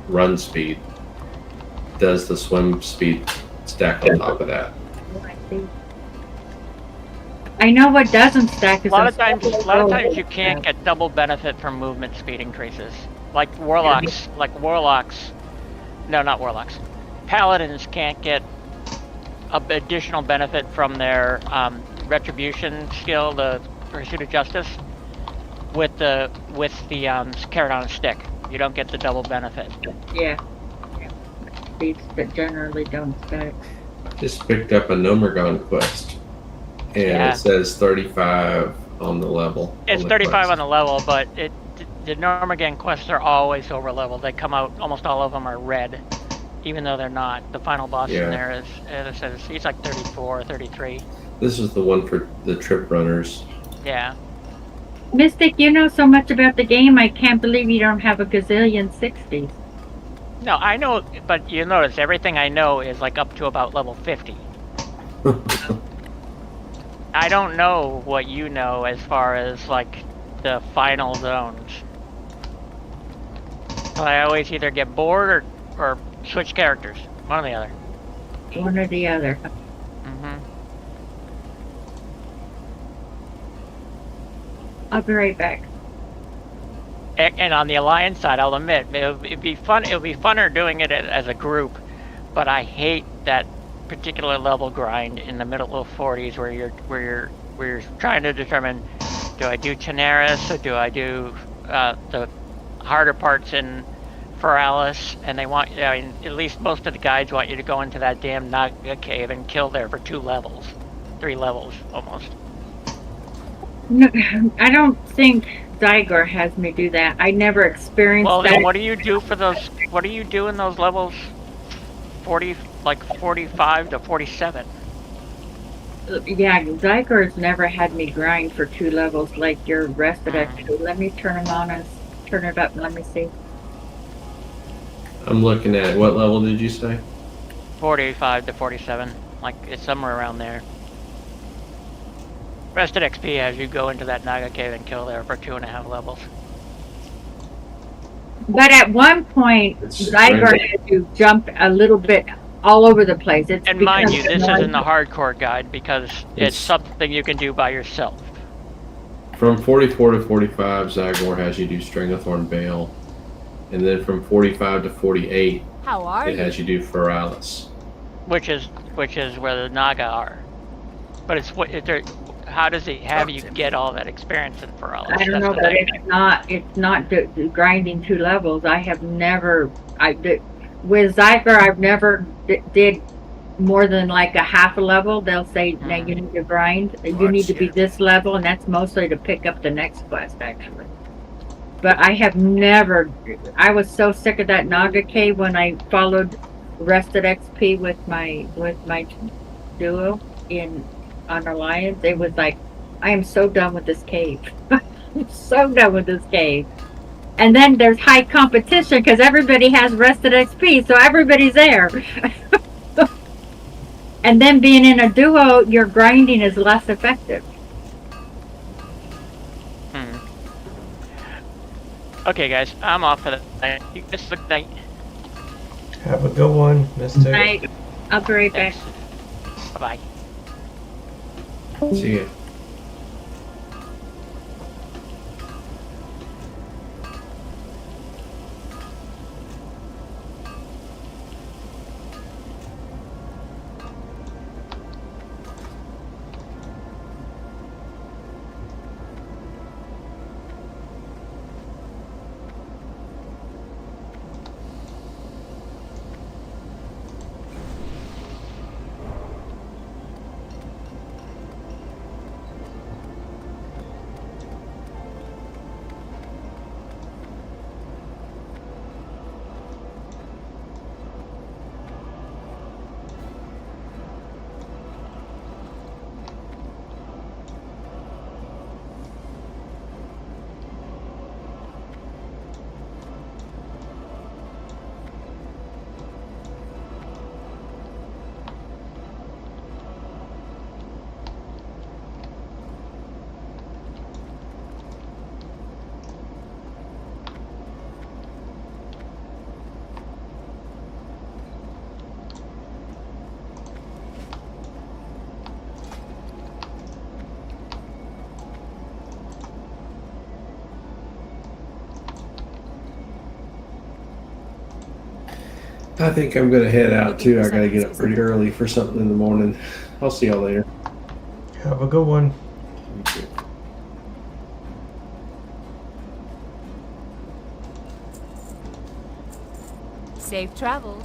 S4: run speed, does the swim speed stack on top of that?
S5: I know what doesn't stack is
S1: A lot of times you can't get double benefit from movement speed increases. Like warlocks. No, not warlocks. Paladins can't get additional benefit from their retribution skill, the pursuit of justice, with the carrot on a stick. You don't get the double benefit.
S5: Yeah. These that generally don't stack.
S4: Just picked up a Nomergon quest, and
S1: Yeah.
S4: it says 35 on the level.
S1: It's
S4: on the
S1: 35
S4: quest.
S1: on the level, but the Normagan quests are always over level. They come out, almost all of them are red, even though they're not. The final boss
S4: Yeah.
S1: in there is, it says he's like 34 or 33.
S4: This is the one for the trip runners.
S1: Yeah.
S5: Mystic, you know so much about the game, I can't believe you don't have a gazillion 60s.
S1: No, I know, but you notice everything I know is like up to about level 50. I don't know what you know as far as like the final zones. So I always either get bored or switch characters. One or the other.
S5: One or the other.
S1: Mm-hmm.
S5: I'll be right back.
S1: And on the Alliance side, I'll admit it'd be fun. It'll be funner doing it as a group, but I hate that particular level grind in the middle of 40s where you're trying to determine, do I do Chinaris or do I do the harder parts in Feralis? And they want, I mean, at least most of the guides want you to go into that damn Naga cave and kill there for 3 levels almost.
S5: No, I don't think Zygar has me do that. I never experienced
S1: Well,
S5: that.
S1: then what do you do for those? What do you do in those levels? 45 to 47.
S5: Yeah, Zygar's never had me grind for 2 levels like your rest of that. Let me turn them on and turn it up and let me see.
S4: I'm looking at it. What level did you say?
S1: 45 to 47. Like, it's somewhere around there. Rested XP as you go into that Naga cave and kill there for 2.5 levels.
S5: But at one point,
S4: It's
S5: Zygar
S4: random.
S5: had to jump a little bit all over the place. It's
S1: And mind
S5: because
S1: you, this
S5: of
S1: isn't the hardcore guide because it's something you can do by yourself.
S4: From 44 to 45, Zagor has you do Stranglethorn Bale. And then from 45 to 48,
S6: How are
S4: it
S6: you?
S4: has you do Feralis.
S1: Which is where the Naga are. But how does he have you get all that experience in Feralis?
S5: I don't know, but it's not grinding 2 levels. I have never, with Zygar, I've never did more than like a half a level. They'll say, now you need to grind, you need to be this level, and that's mostly to pick up the next quest, actually. But I have never, I was so sick of that Naga cave when I followed Rested XP with my duo on Alliance. It was like, I am so done with this cave. I'm so done with this cave. And then there's high competition because everybody has Rested XP, so everybody's there. And then being in a duo, your grinding is less effective.
S1: Okay, guys, I'm off for the night. You guys look night.
S3: Have a good one, Mystic.
S5: I'll be right back.
S1: Bye bye.
S4: See ya. I think I'm gonna head out too. I gotta get up pretty early for something in the morning. I'll see y'all later.
S3: Have a good one.
S4: You too.
S6: Safe travels.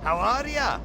S7: How are ya?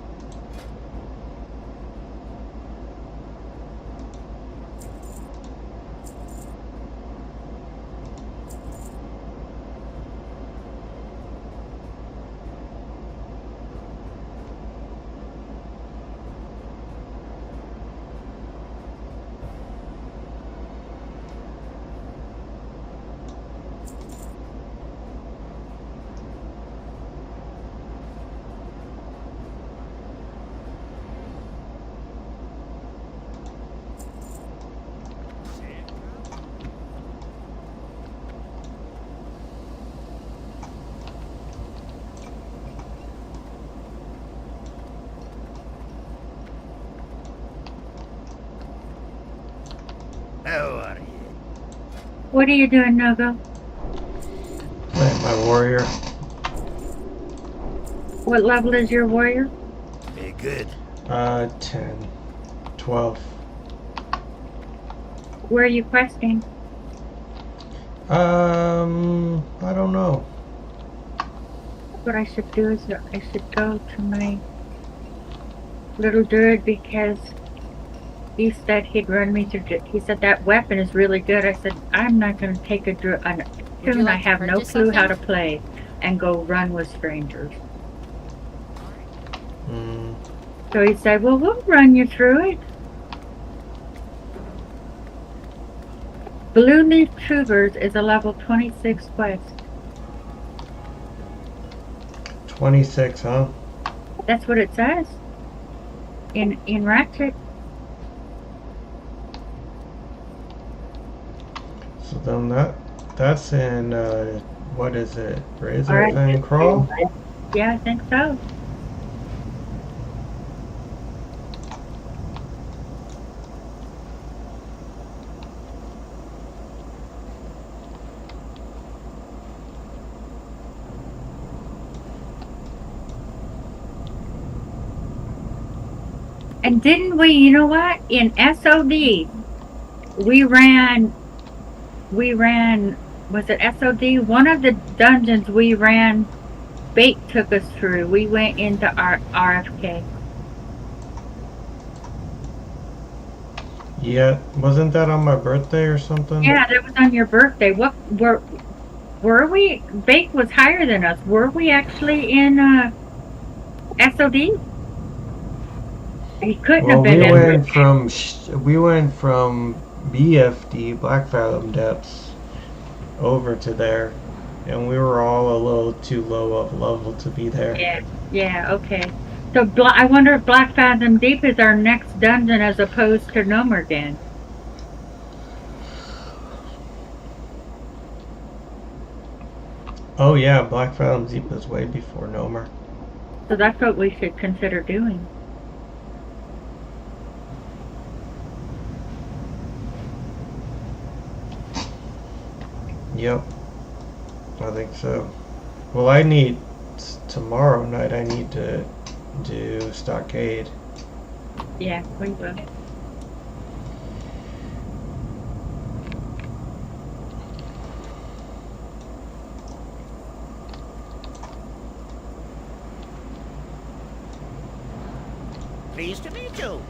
S7: How are you?
S5: What are you doing, Nogo?
S3: Plant my warrior.
S5: What level is your warrior?
S7: Very good.
S3: 10. 12.
S5: Where are you questing?
S3: I don't know.
S5: What I should do is I should go to my little druid because he said he'd run me through. He said that weapon is really good. I said I'm not going to take a tune
S6: like
S5: I have
S6: to
S5: no
S6: purchase
S5: clue how to
S6: something?
S5: play and go run with strangers. So he said, well, we'll run you through it. Blue Leaf Troopers is a level 26 quest.
S3: 26, huh?
S5: That's what it says in Ratchet.
S3: So then that's in what is it? Razor
S5: Alright.
S3: Fang Crawl?
S5: Yeah, I think so. And didn't we, you know what? In SOD, we ran, was it SOD? One of the dungeons we ran, Bait took us through. We went into our RFK.
S3: Yeah, wasn't that on my birthday or something?
S5: Yeah, that was on your birthday. What were we? Bait was higher than us. Were we actually in SOD? He couldn't
S3: Well,
S5: have been
S3: we went from BFD Black Fathom Depths over to there, and we were all a little too low of level to be there.
S5: Yeah, okay. So I wonder if Black Fathom Deep is our next dungeon as opposed to Nomergan.
S3: Oh yeah, Black Fathom Deep is way before Nomer.
S5: So that's what we should consider doing.
S3: Yep, I think so. Well, tomorrow night I need to do Stockade.
S5: Yeah, we will.
S7: Pleased to meet you.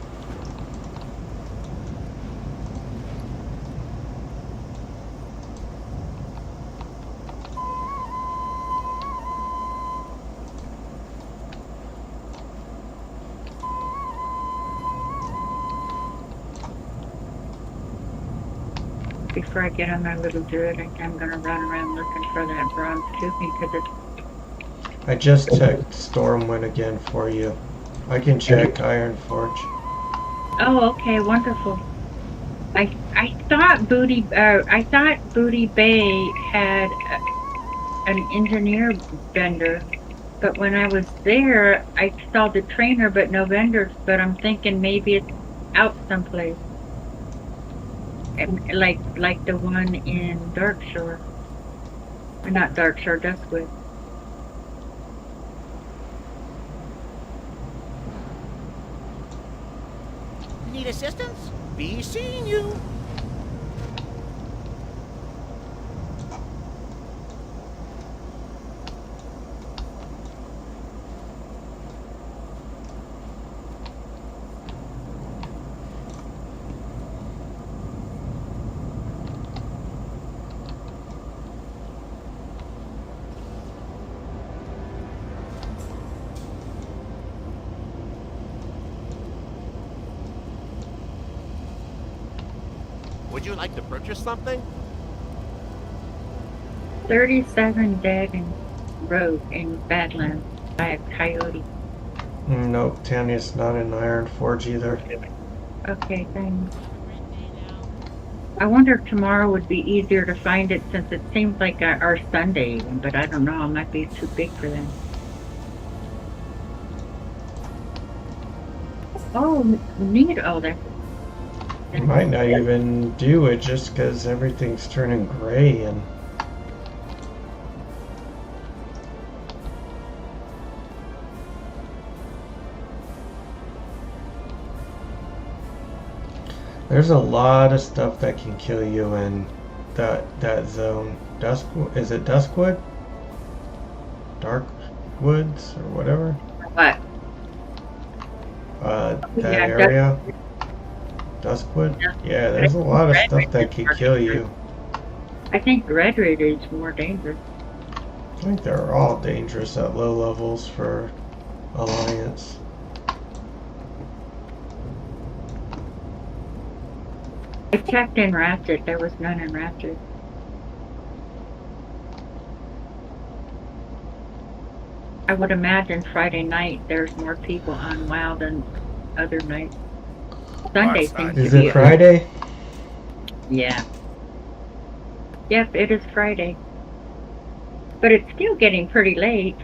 S5: Before I get on my little druid, I'm going to run around looking for that bronze tubing because it's...
S3: I just checked Stormwind again for you. I can check Iron Forge.
S5: Oh, okay, wonderful. I thought Booty Bay had an engineer vendor, but when I was there, I saw the trainer but no vendors. But I'm thinking maybe it's out someplace. Like the one in Darkshore. Or not Darkshore, Duskwood.
S7: Need assistance? Be seeing you. Would you like to purchase something?
S5: 37 dead and rogue in Badlands by a coyote.
S3: Nope, Tanya's not in Iron Forge either.
S5: Okay, thanks. I wonder if tomorrow would be easier to find it since it seems like our Sunday even, but I don't know, it might be too big for them. Oh, neat. Oh, that's...
S3: You might not even do it just because everything's turning gray and... There's a lot of stuff that can kill you in that zone. Is it Duskwood? Dark Woods or whatever?
S5: What?
S3: That
S5: Yeah,
S3: area? Duskwood? Yeah, there's a lot of stuff that can kill you.
S5: I think Red Ridge is more dangerous.
S3: I think they're all dangerous at low levels for Alliance.
S5: I checked in Ratchet, there was none in Ratchet. I would imagine Friday night there's more people on WoW than other nights. Sunday seems to
S3: Is
S5: be...
S3: it Friday?
S5: Yeah. Yep, it is Friday. But it's still getting pretty late.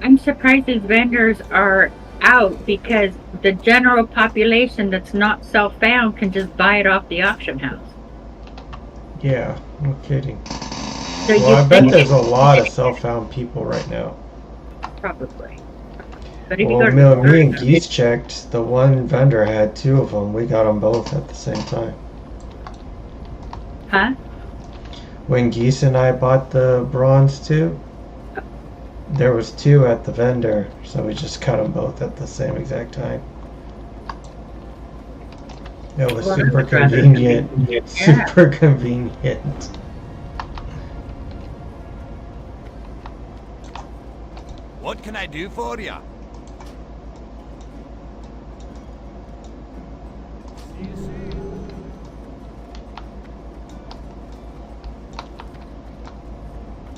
S5: I'm surprised these vendors are out because the general population that's not self-found can just buy it off the auction house.
S3: Yeah, no kidding.
S5: So
S3: Well, I
S5: you
S3: bet
S5: think
S3: there's a lot of self-found people right now.
S5: probably. But if you
S3: Well,
S5: go to
S3: me and Geese checked. The one vendor had 2 of them. We got them both at the same time.
S5: huh?
S3: When Geese and I bought the bronze 2, there was 2 at the vendor, so we just got them both at the same exact time. It was
S5: Well,
S3: super
S5: that's rather
S3: convenient.
S5: convenient.
S3: Super convenient.
S7: What can I do for you?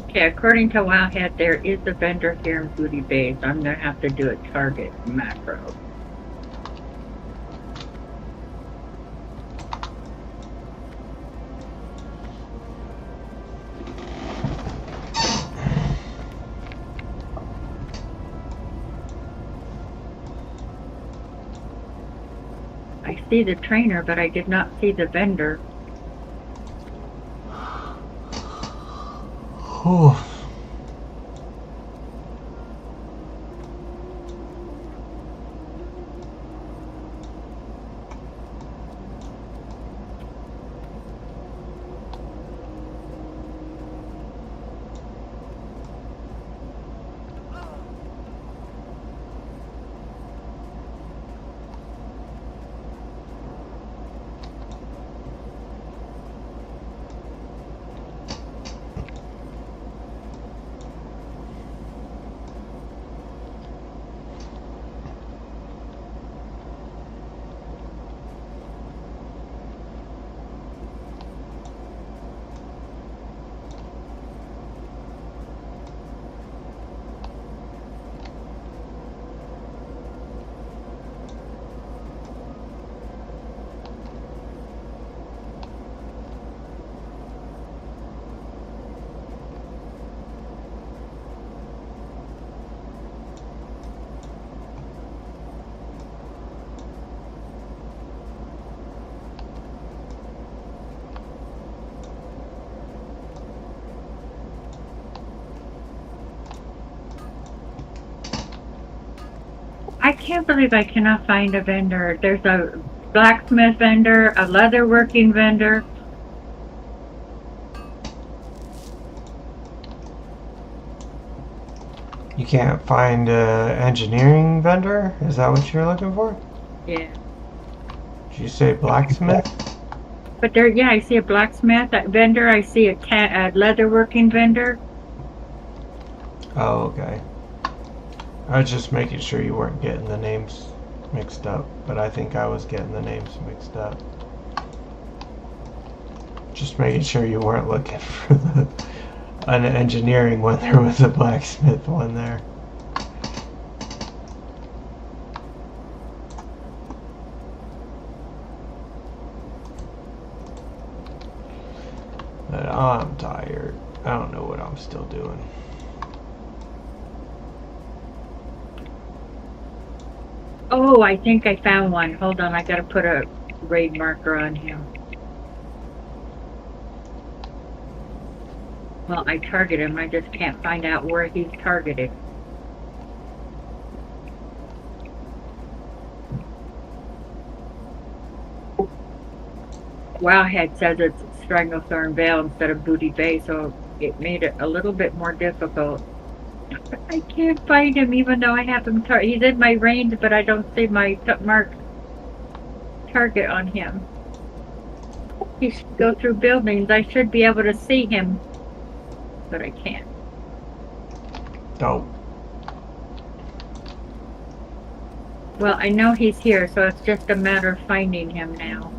S5: Okay, according to Wildhead, there is a vendor here in Booty Bay, so I'm gonna have to do a target macro. I see the trainer, but I did not see the vendor.
S3: Whew.
S5: I can't believe I cannot find a vendor. There's a blacksmith vendor, a leatherworking vendor.
S3: You can't find an engineering vendor? Is that what you're looking for?
S5: Yeah.
S3: Did you say blacksmith?
S5: But there, yeah, I see a blacksmith vendor. I see a leatherworking vendor.
S3: Oh, okay. I was just making sure you weren't getting the names mixed up, but I think I was getting the names mixed up. Just making sure you weren't looking for an engineering when there was a blacksmith one there. But I'm tired. I don't know what I'm still doing.
S5: Oh, I think I found one. Hold on, I gotta put a raid marker on him. Well, I target him. I just can't find out where he's targeted. Wowhead says it's Stranglethorn Vale instead of Booty Bay, so it made it a little bit more difficult. I can't find him even though I have him he's in my range, but I don't see my marked target on him. He should go through buildings. I should be able to see him, but I can't.
S3: Oh.
S5: Well, I know he's here, so it's just a matter of finding him now.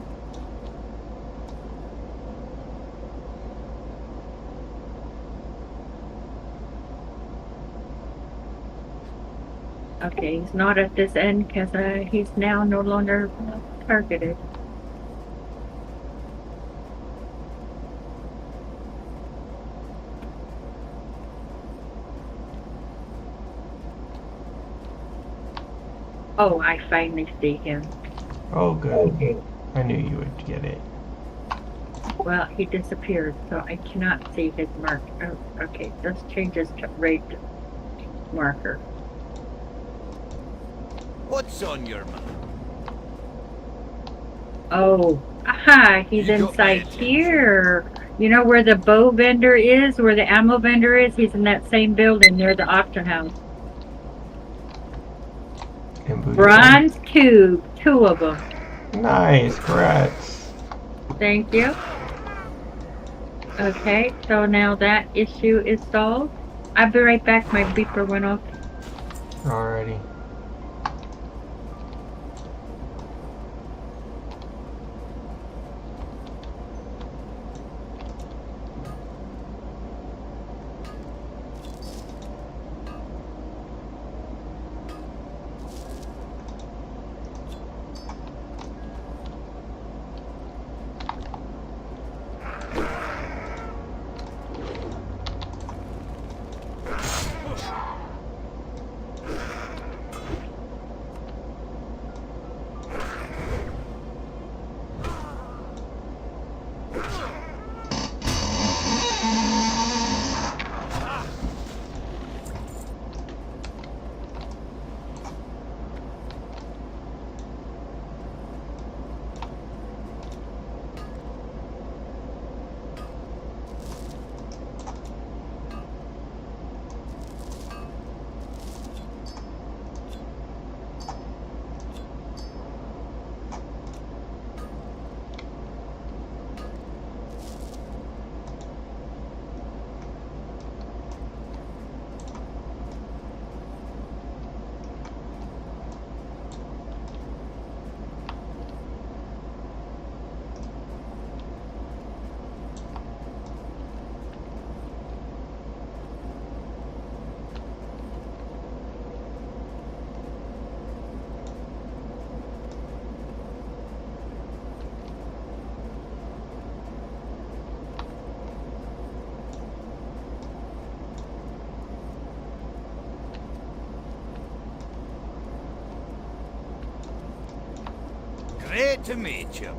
S5: Okay, he's not at this end because he's now no longer targeted. Oh, I finally see him.
S3: Oh, good. I knew you would get it.
S5: Well, he disappeared, so I cannot see his mark. Oh, okay, let's change his rate marker.
S7: What's on your mind?
S5: Oh, aha, he's
S7: You got my
S5: inside
S7: attention.
S5: here. You know where the bow vendor is, where the ammo vendor is? He's in that same building near the auction house.
S3: And booty
S5: Bronze cube, 2 of them.
S3: Nice, congrats.
S5: Thank you. Okay, so now that issue is solved. I'll be right back. My beeper went off.
S3: Alrighty.
S7: Great to meet you.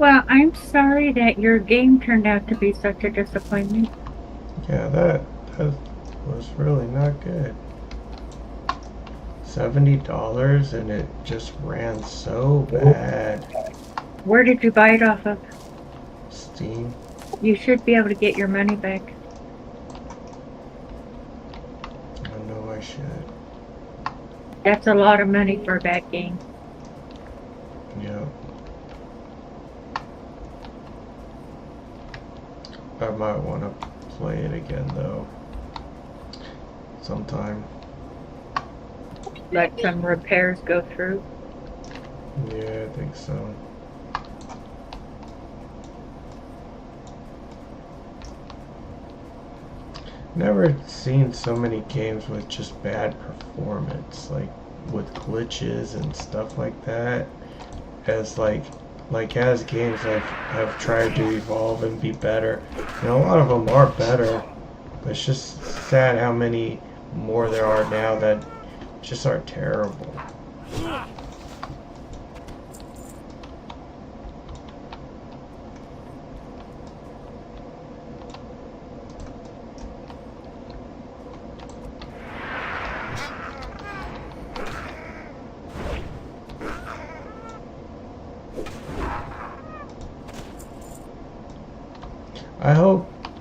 S5: Well, I'm sorry that your game turned out to be such a disappointment.
S3: Yeah, that was really not good. $70 and it just ran so bad.
S5: Where did you buy it off of?
S3: Steam.
S5: You should be able to get your money back.
S3: I know I should.
S5: That's a lot of money for a bad game.
S3: Yeah. I might want to play it again though. Sometime.
S5: Let some repairs go through.
S3: Yeah, I think so. Never seen so many games with just bad performance, like with glitches and stuff like that. As as games I've tried to evolve and be better, and a lot of them are better, But it's just sad how many more there are now that just are terrible.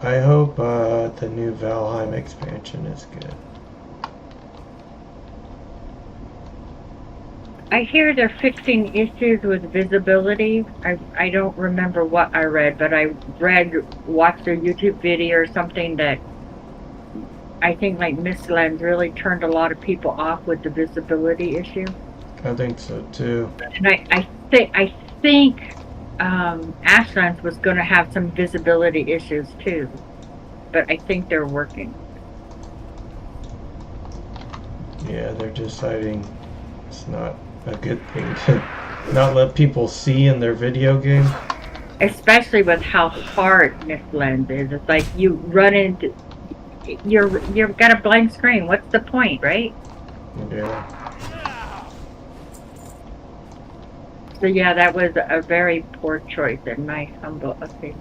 S3: I hope the new Valheim expansion is good.
S5: I hear they're fixing issues with visibility. I don't remember what I read, but I watched a YouTube video or something that I think like Mistlands really turned a lot of people off with the visibility issue.
S3: I think so too.
S5: And I think Ashlands was going to have some visibility issues too, but I think they're working.
S3: Yeah, they're deciding it's not a good thing to not let people see in their video game.
S5: Especially with how hard Mistlands is. It's like you run into you've got a blank screen. What's the point, right?
S3: Yeah.
S5: So yeah, that was a very poor choice in my humble opinion.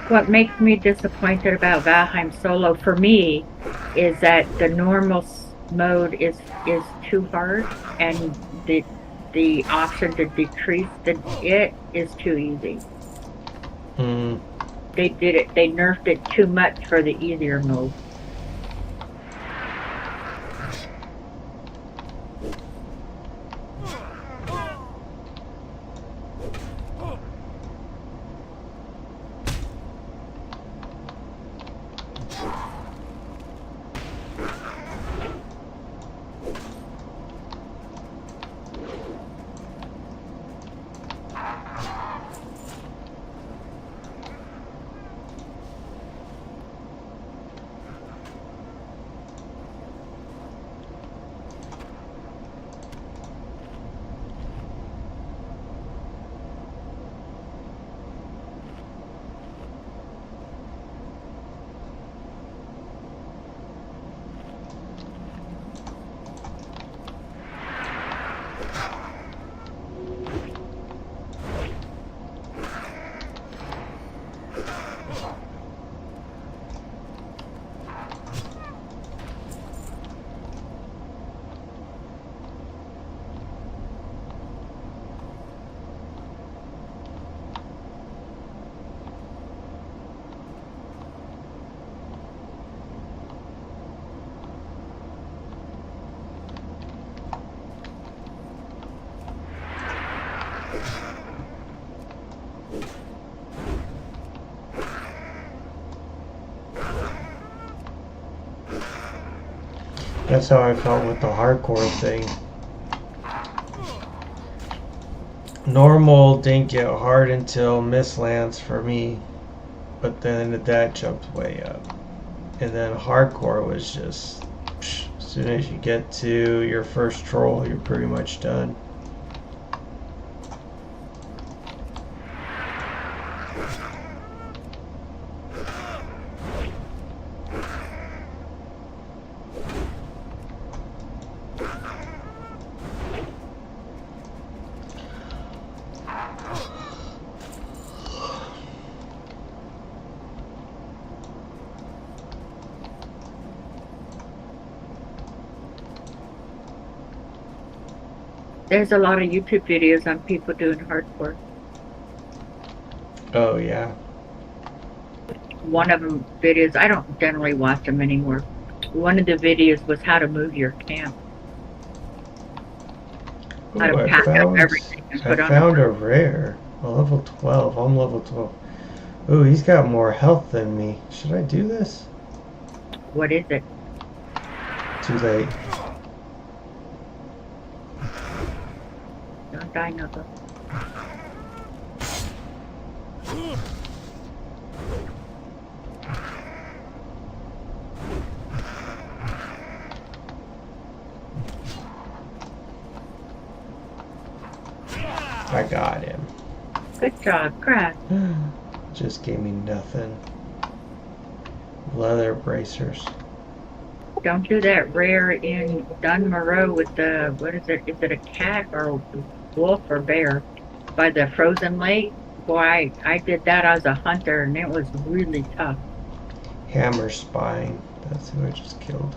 S5: What makes me disappointed about Valheim Solo for me is that the normal mode is too hard, and the option to decrease it is too easy. They nerfed it too much for the easier mode.
S3: That's how I felt with the hardcore thing. Normal didn't get hard until Mistlands for me, but then that jumped way up. And then hardcore was just, as soon as you get to your first troll, you're pretty much done.
S5: There's a lot of YouTube videos on people doing hardcore.
S3: Oh yeah.
S5: One of them videos, I don't generally watch them anymore. One of the videos was how to move your camp. How to pack up everything and put on
S3: I found a rare. A level 12. I'm level 12. Oh, he's got more health than me. Should I do this?
S5: What is it?
S3: Too late.
S5: Don't die, Nogo.
S3: I got him.
S5: Good job, Crash.
S3: Just gave me nothing. Leather bracers.
S5: Don't do that rare in Dunmorrow with the, what is it? Is it a cat or a wolf or bear? By the frozen lake? Boy, I did that as a hunter and it was really tough.
S3: Hammer spine. That's who I just killed.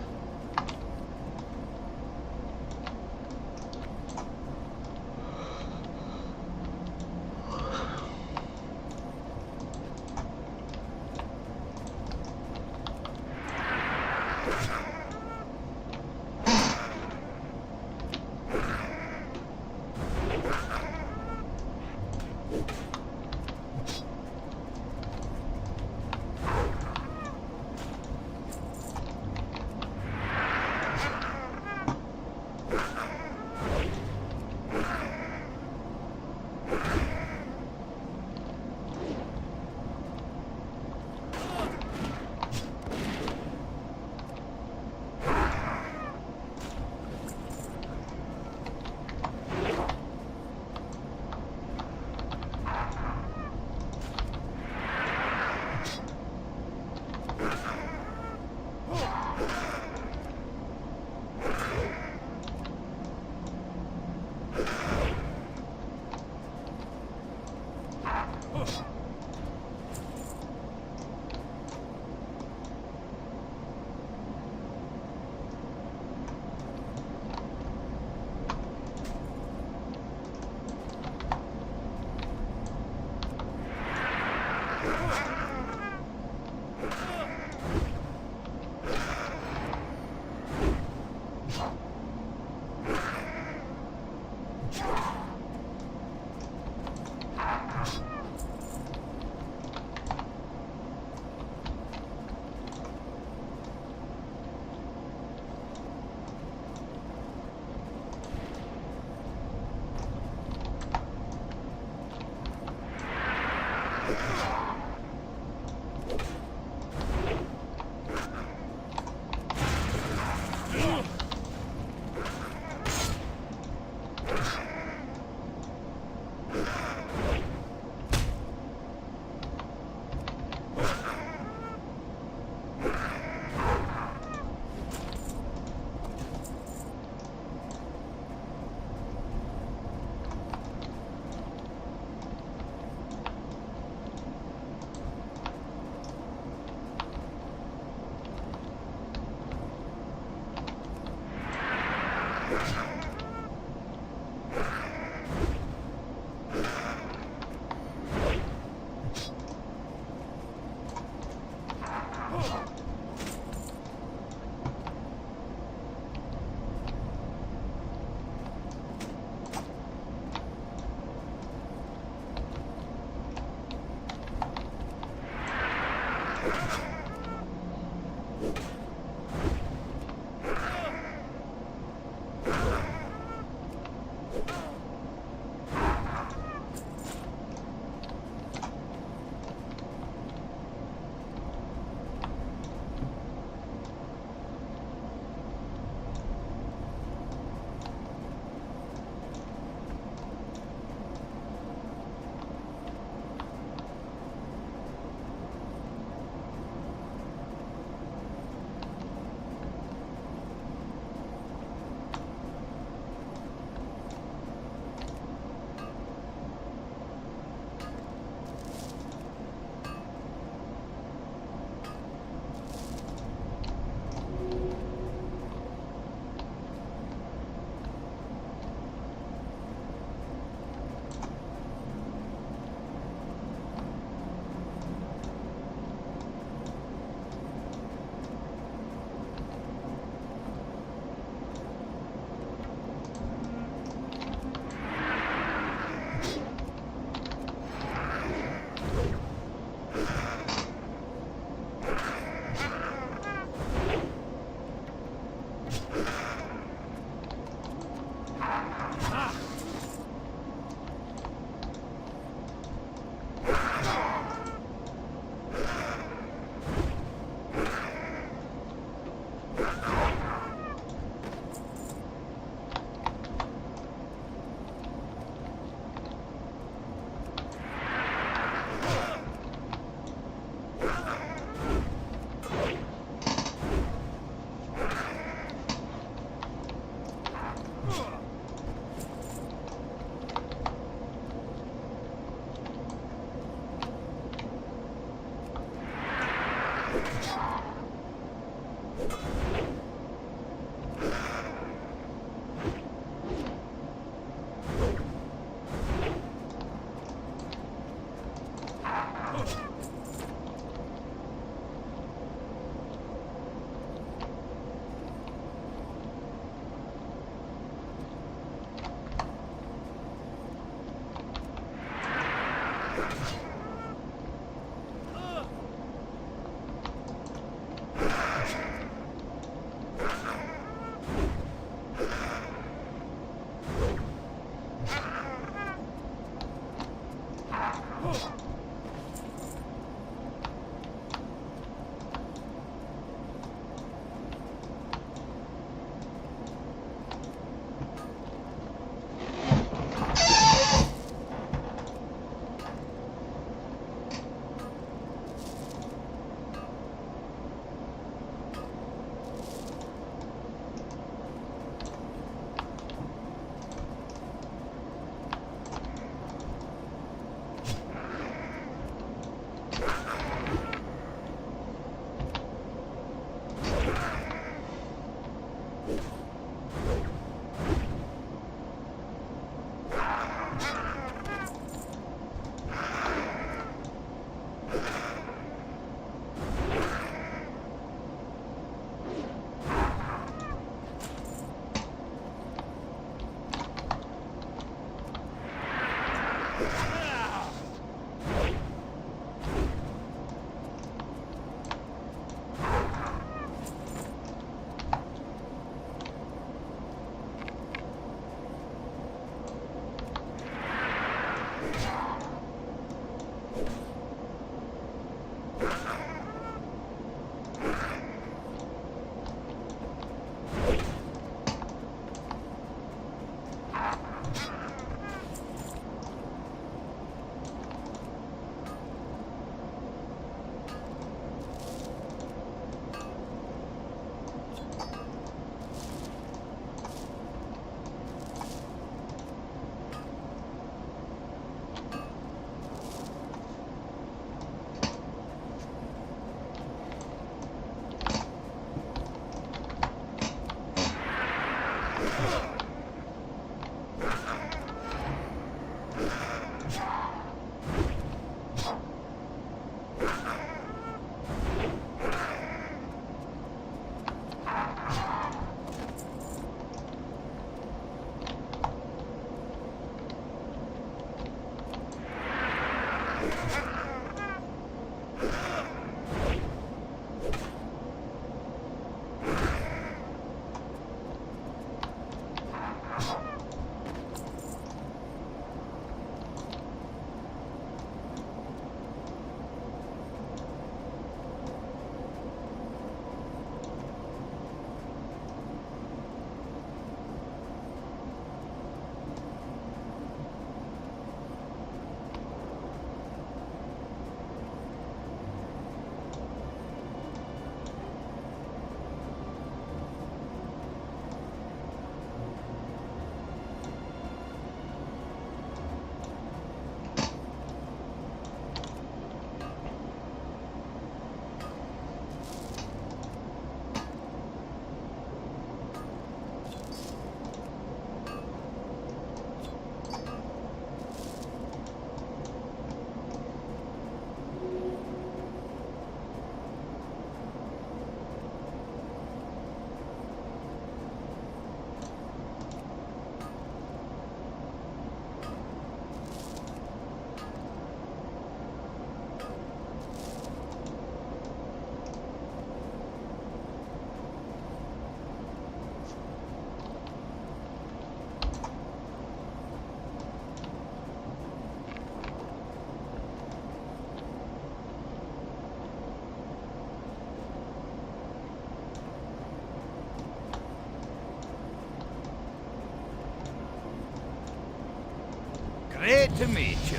S7: Great to meet you.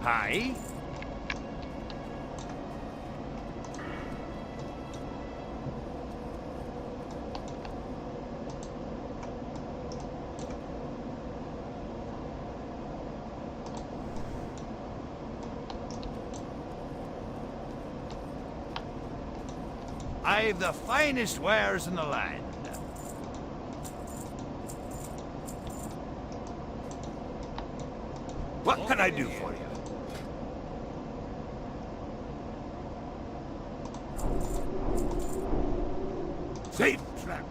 S7: Hi. I've the finest wares in the land. What can I do for you? Safe trap.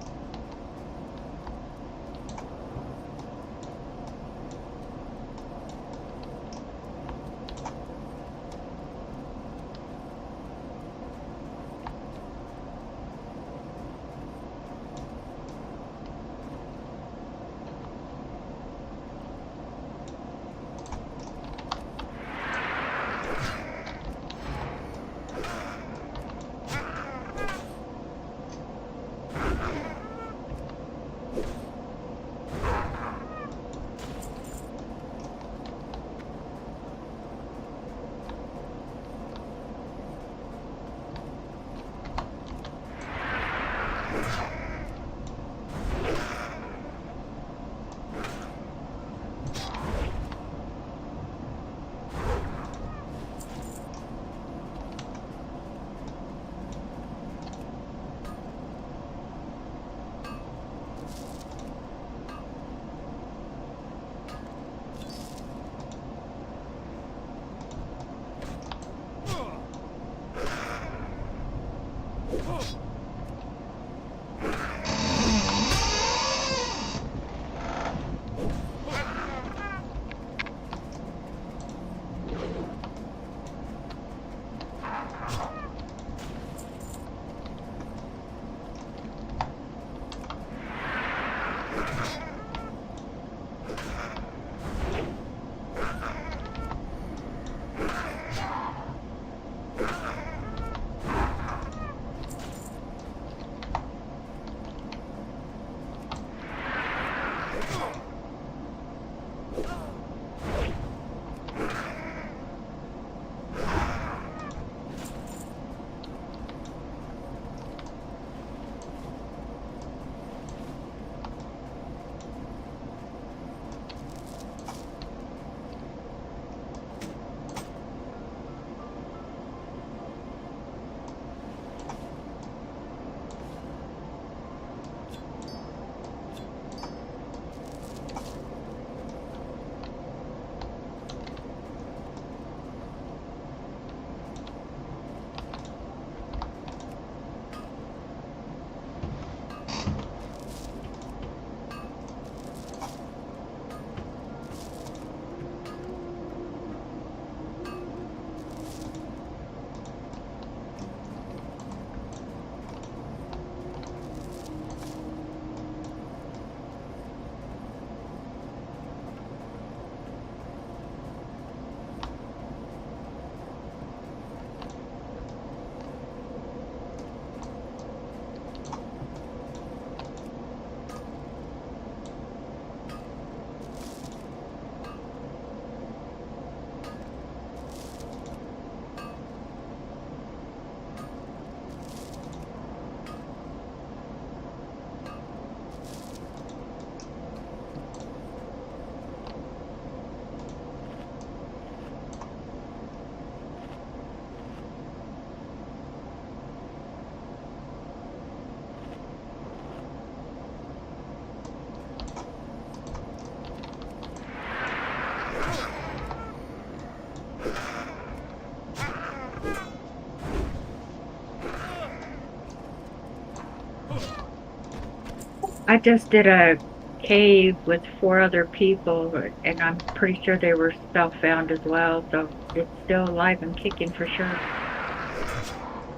S5: I just did a cave with 4 other people, and I'm pretty sure they were spellbound as well. So it's still alive and kicking for sure.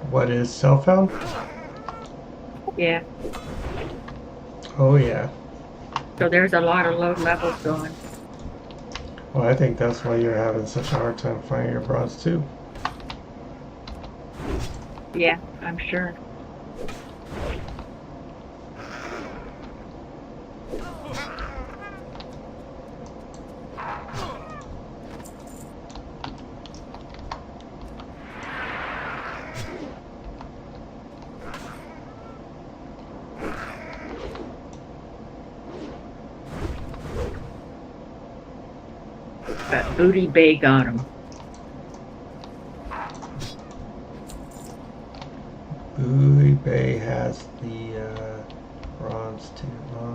S3: What is cell phone?
S5: Yeah.
S3: Oh yeah.
S5: So there's a lot of low levels going.
S3: Well, I think that's why you're having such a hard time finding your broads too.
S5: Yeah, I'm sure. But Booty Bay got him.
S3: Booty Bay has the bronze too, huh?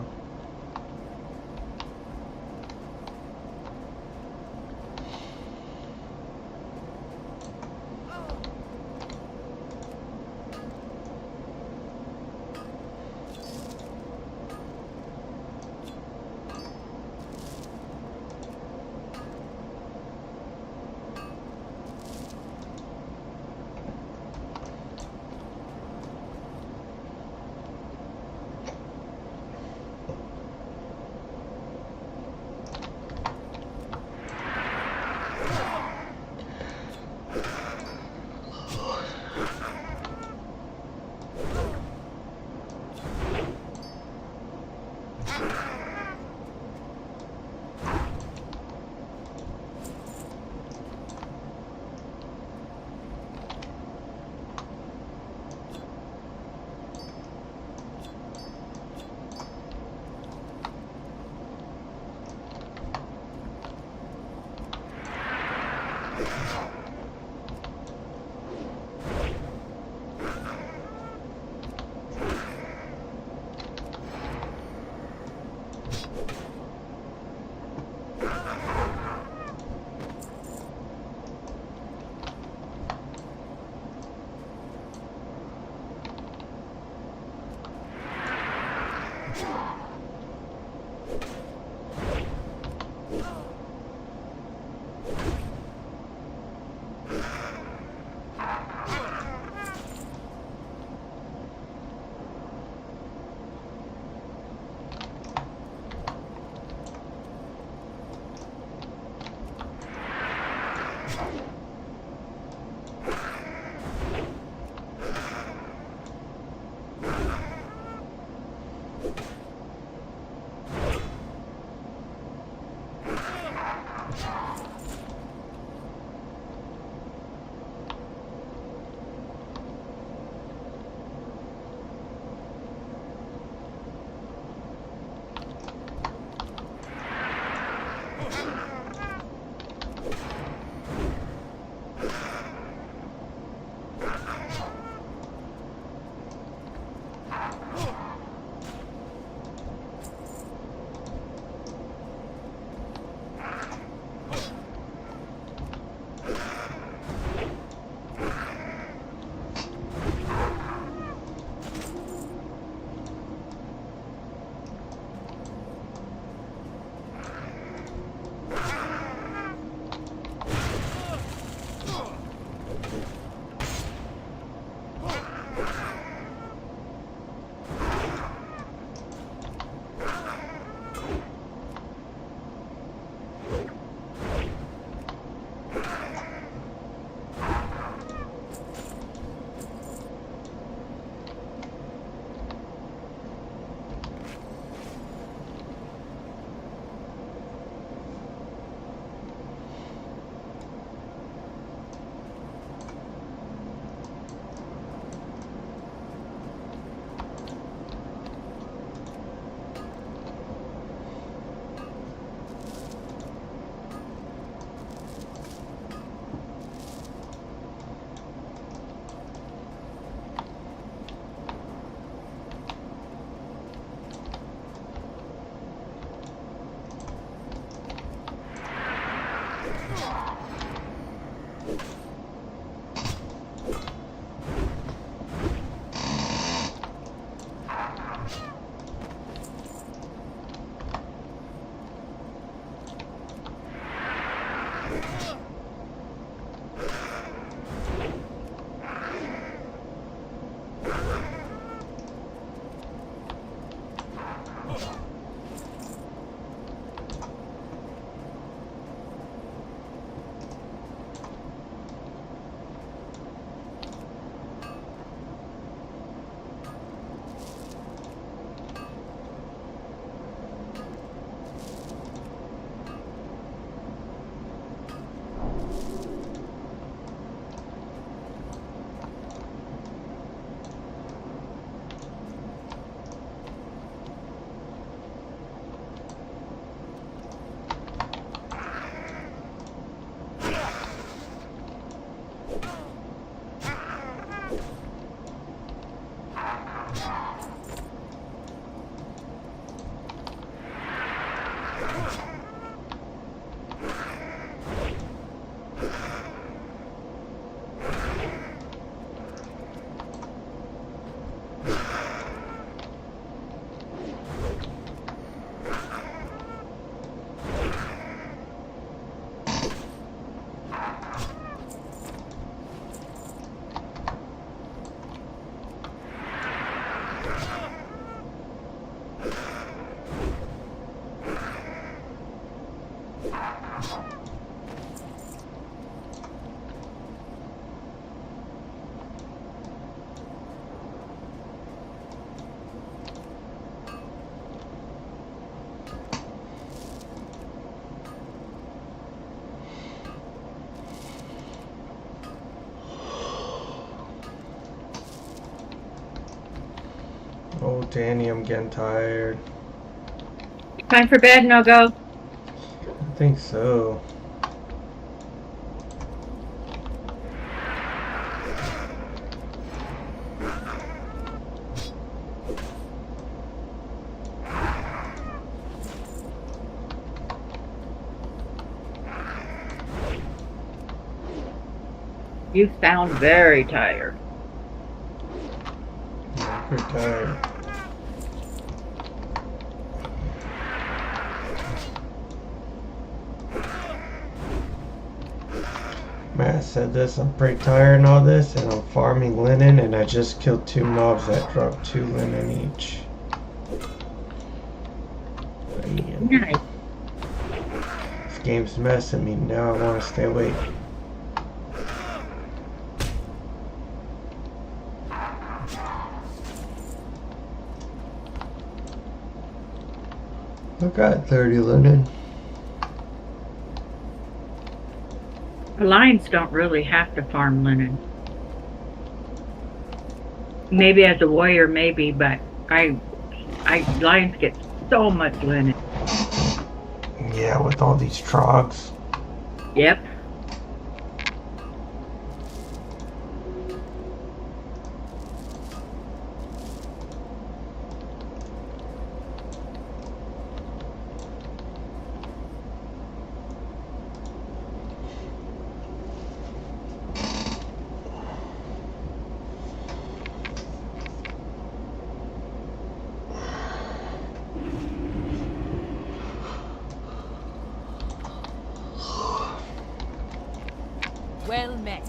S3: Oh, Danny, I'm getting tired.
S5: Time for bed, No-Go.
S3: I think so.
S5: You sound very tired.
S3: I'm pretty tired. Matt said this, I'm pretty tired and all this, and I'm farming linen, and I just killed 2 mobs that dropped 2 linen each. Man,
S5: Nice.
S3: this game's messing me. Now I want to stay awake. I got 30 linen.
S5: The lions don't really have to farm linen. Maybe as a warrior, maybe, but lions get so much linen.
S3: Yeah, with all these trogs.
S5: Yep.
S6: Well met.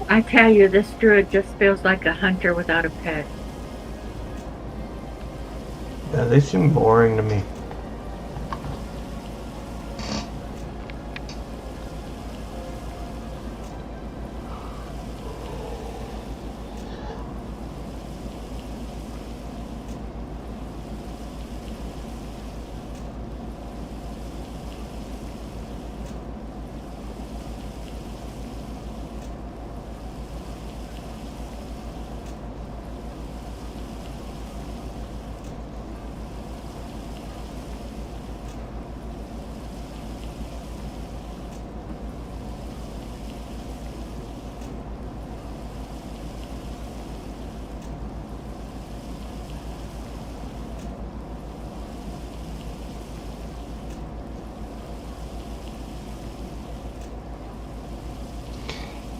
S6: I tell you, this druid just feels like a hunter without a pet.
S3: Yeah, they seem boring to me.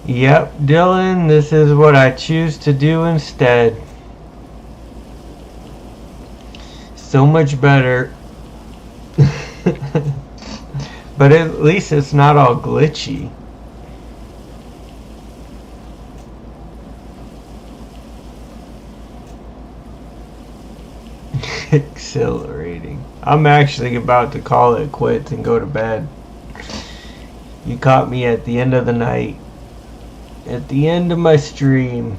S3: Yep, Dylan, this is what I choose to do instead. So much better. But at least it's not all glitchy. Exhilarating. I'm actually about to call it quits and go to bed. You caught me at the end of the night. At the end of my stream.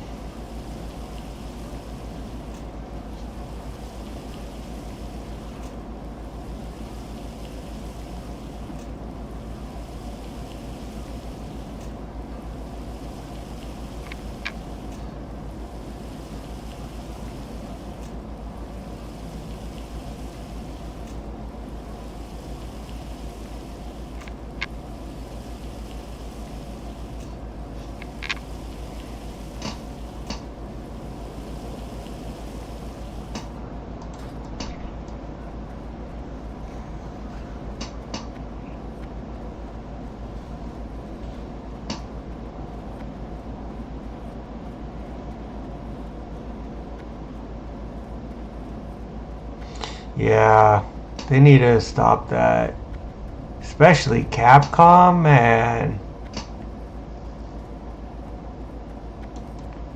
S3: Yeah, they need to stop that. Especially Capcom, man.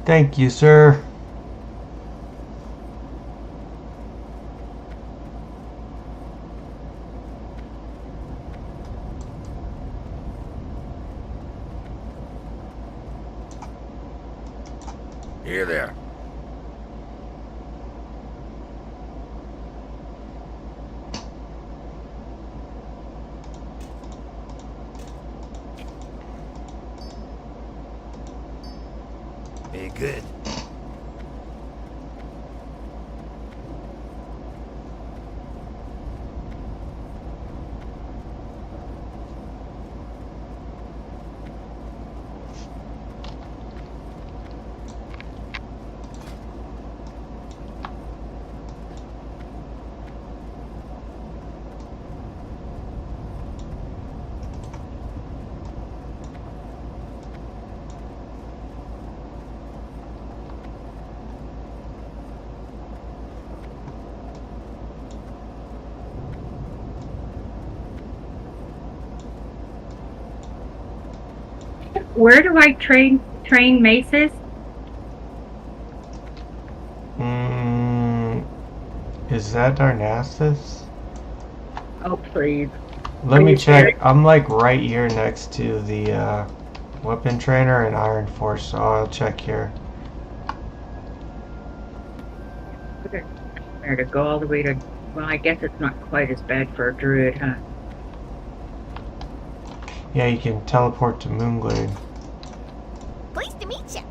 S3: Thank you, sir.
S9: Here there. Be good.
S5: Where do I train maces?
S3: Is that Darnassus?
S5: Oh, please.
S3: Let
S5: Are
S3: me
S5: you
S3: check. I'm like right here next to the weapon trainer and Iron Force, so I'll check here.
S5: There to go all the way to. Well, I guess it's not quite as bad for a druid, huh?
S3: Yeah, you can teleport to Moonglade.
S6: Pleased to meet you.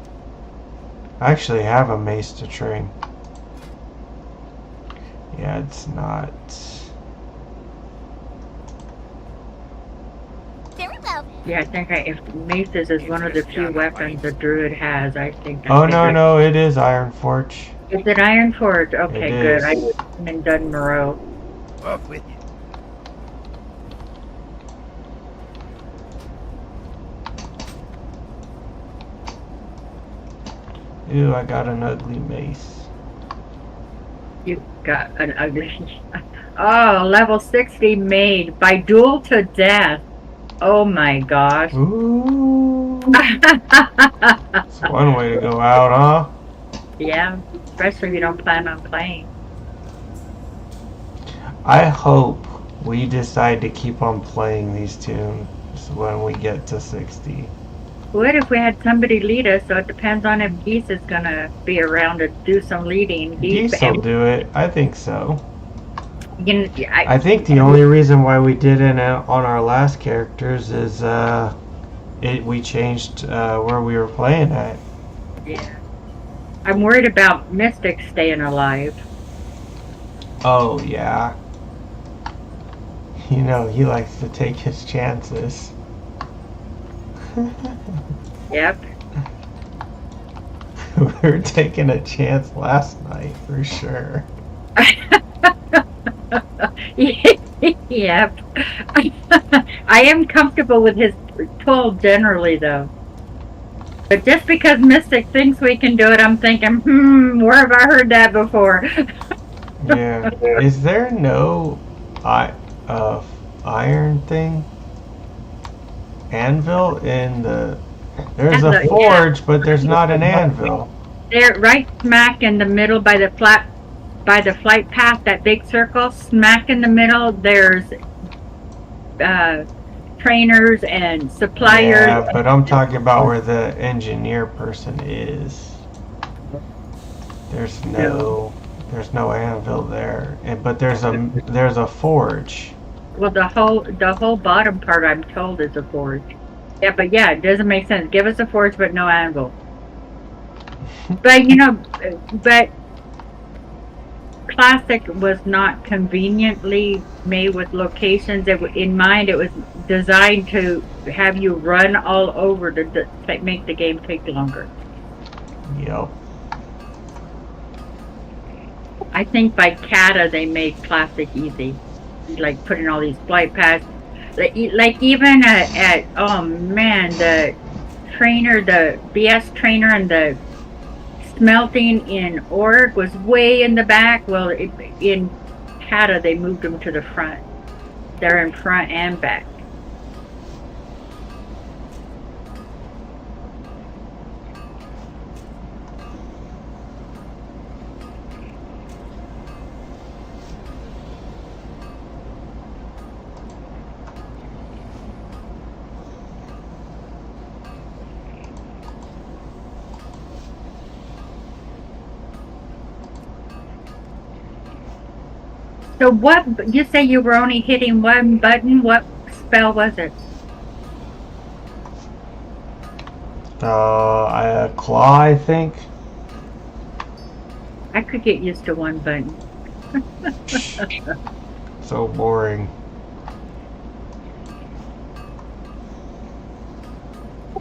S3: I actually have a mace to train. Yeah, it's not.
S6: Very well.
S5: Yeah, I think if maces is one of the few weapons a druid has, I think.
S3: Oh no, it is Iron Forge.
S5: Is it Iron Forge? Okay,
S3: It
S5: good.
S3: is.
S5: I haven't done Moreau.
S9: Off with you.
S3: Ew, I got an ugly mace.
S5: You got an ugly. Oh, level 60 made by duel to death. Oh my gosh.
S3: Ooh. That's one way to go out, huh?
S5: Yeah, especially if you don't plan on playing.
S3: I hope we decide to keep on playing these tunes when we get to 60.
S5: What if we had somebody lead us? So it depends on if Geese is gonna be around to do some leading.
S3: Geese will do it. I think so.
S5: I
S3: I think the only reason why we didn't on our last characters is we changed where we were playing at.
S5: Yeah. I'm worried about Mystic staying alive.
S3: Oh yeah. You know, he likes to take his chances.
S5: Yep.
S3: We were taking a chance last night for sure.
S5: Yep. I am comfortable with his pull generally, though. But just because Mystic thinks we can do it, I'm thinking, where have I heard that before?
S3: Yeah. Is there no iron thing? Anvil in the... There's a
S5: Anvil,
S3: forge, but there's not an anvil.
S5: They're right smack in the middle by the flight path, that big circle, smack in the middle, there's trainers and suppliers.
S3: Yeah, but I'm talking about where the engineer person is. There's no anvil there, but there's a forge.
S5: Well, the whole bottom part, I'm told, is a forge. Yeah, but yeah, it doesn't make sense. Give us a forge, but no anvil. But but Classic was not conveniently made with locations in mind. It was designed to have you run all over to make the game take longer.
S3: Yep.
S5: I think by Kata they made Classic easy, like putting all these flight paths. Like even at oh man, the trainer, the BS trainer, and the smelting in Org was way in the back. Well, in Kata they moved them to the front. They're in front and back. So what, you say you were only hitting one button, what spell was it?
S3: Claw, I think.
S5: I could get used to one button.
S3: So boring.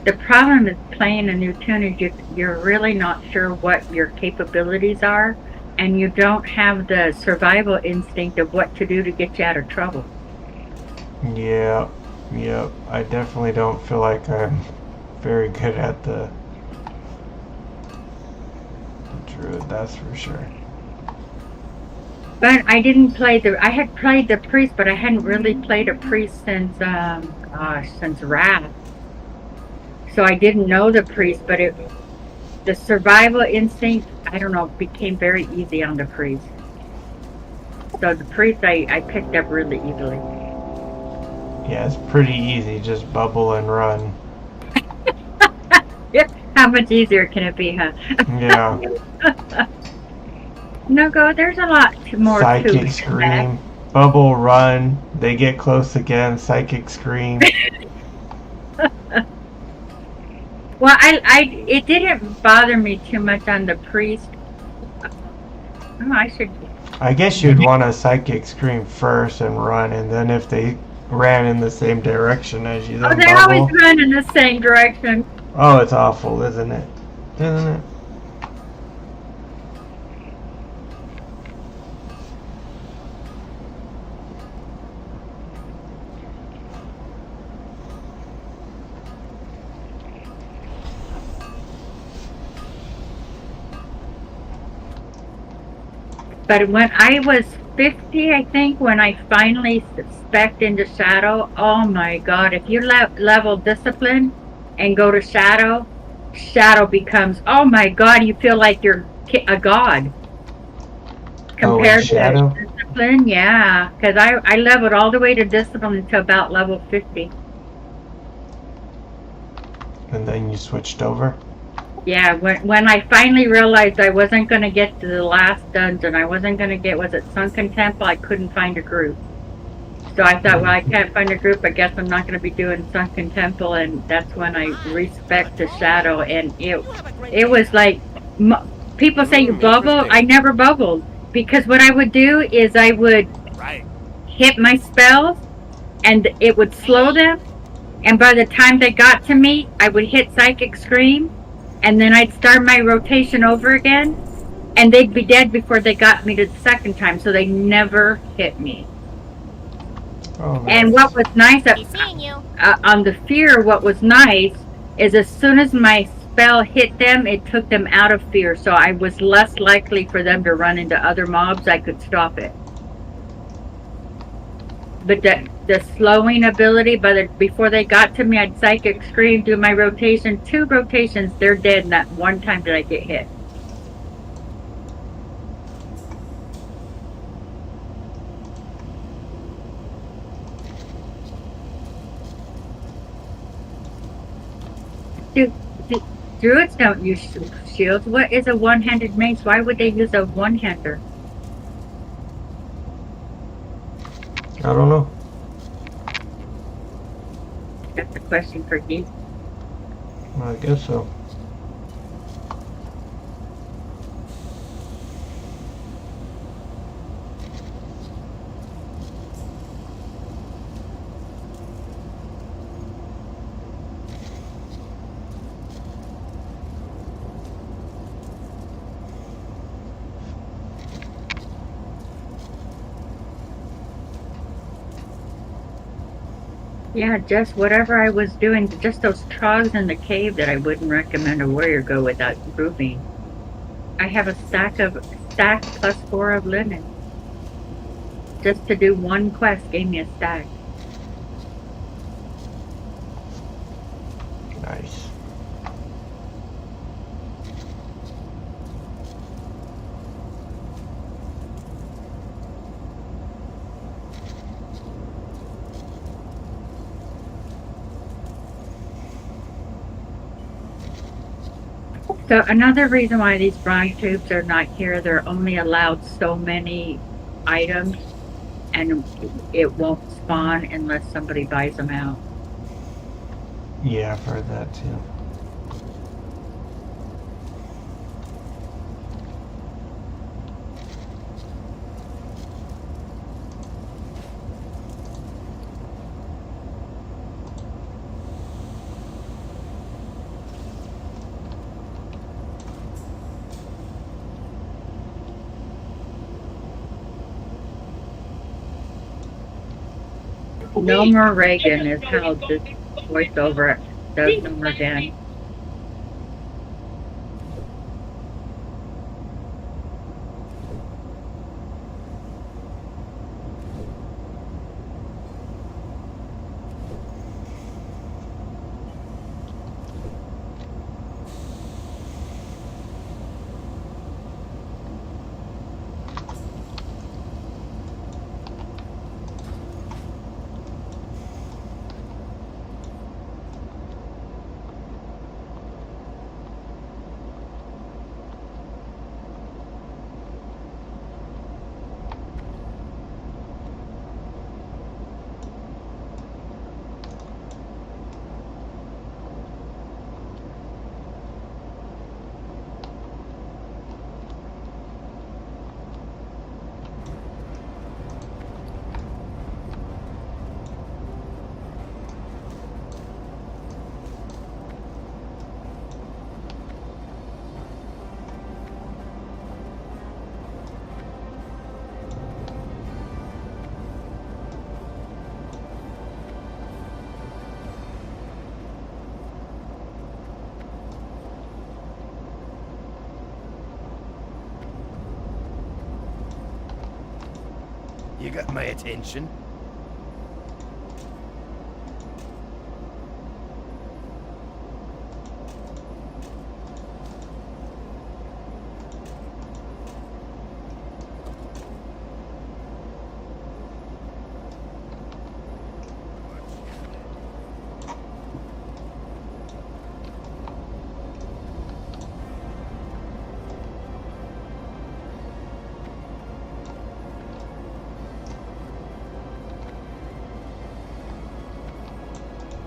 S5: The problem is playing a new tune is you're really not sure what your capabilities are, and you don't have the survival instinct of what to do to get you out of trouble.
S3: Yeah, yep. I definitely don't feel like I'm very good at the druid, that's for sure.
S5: But I didn't play I had played the priest, but I hadn't really played a priest since Wrath. So I didn't know the priest, but the survival instinct, I don't know, became very easy on the priest. So the priest I picked up really easily.
S3: Yeah, it's pretty easy, just bubble and run.
S5: How much easier can it be, huh?
S3: Yeah.
S5: Nogo, there's a lot more to it.
S3: Psychic scream, bubble, run, they get close again, psychic scream.
S5: Well, it didn't bother me too much on the priest. Oh,
S3: I guess you'd want a psychic scream first and run, and then if they ran in the same direction as you, then
S5: they
S3: bubble.
S5: always run in the same direction.
S3: Oh, it's awful, isn't it? Isn't it?
S5: But when I was 50, I think, when I finally spec'd into Shadow, oh my god, if you level Discipline and go to Shadow, Shadow becomes, oh my god, you feel like you're a god. Compared to Discipline, yeah. Because I leveled all the way to Discipline until about level 50.
S3: And then you switched over?
S5: Yeah, when I finally realized I wasn't going to get to the last dungeon, I wasn't going to get, was it Sunken Temple? I couldn't find a group. So I thought, well, I can't find a group, I guess I'm not going to be doing Sunken Temple, and that's when I respect the Shadow, and it was like, people say you bubble, I never bubbled, because what I would do is I would hit my spells, and it would slow them, and by the time they got to me, I would hit Psychic Scream, and then I'd start my rotation over again, and they'd be dead before they got me to the second time, so they never hit me.
S3: Oh, nice.
S5: And what was nice on the Fear, what was nice is as soon as my spell hit them, it took them out of fear, so I was less likely for them to run into other mobs. I could stop it. But the slowing ability, before they got to me, I'd psychic scream, do my rotation, 2 rotations, they're dead, and that one time did I get hit. Druids don't use shields. What is a one-handed mace? Why would they use a one-hander?
S3: I don't know.
S5: That's a question for you.
S3: I guess so.
S5: Yeah, just whatever I was doing, just those trogs in the cave that I wouldn't recommend a warrior go without grouping. I have a stack plus 4 of linen. Just to do one quest gave me a stack.
S3: Nice.
S5: So another reason why these bronze tubes are not here, they're only allowed so many items, and it won't spawn unless somebody buys them out.
S3: Yeah, I've heard that too.
S5: No more Reagan is how this voiceover does no more Dan.
S9: You got my attention.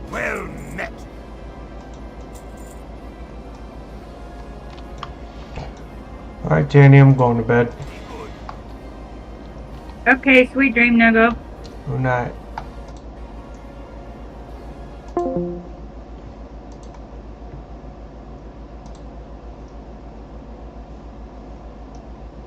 S9: Well met.
S3: Alright, Danny, I'm going to bed.
S5: Okay, sweet dream, Nogo.
S3: Good night.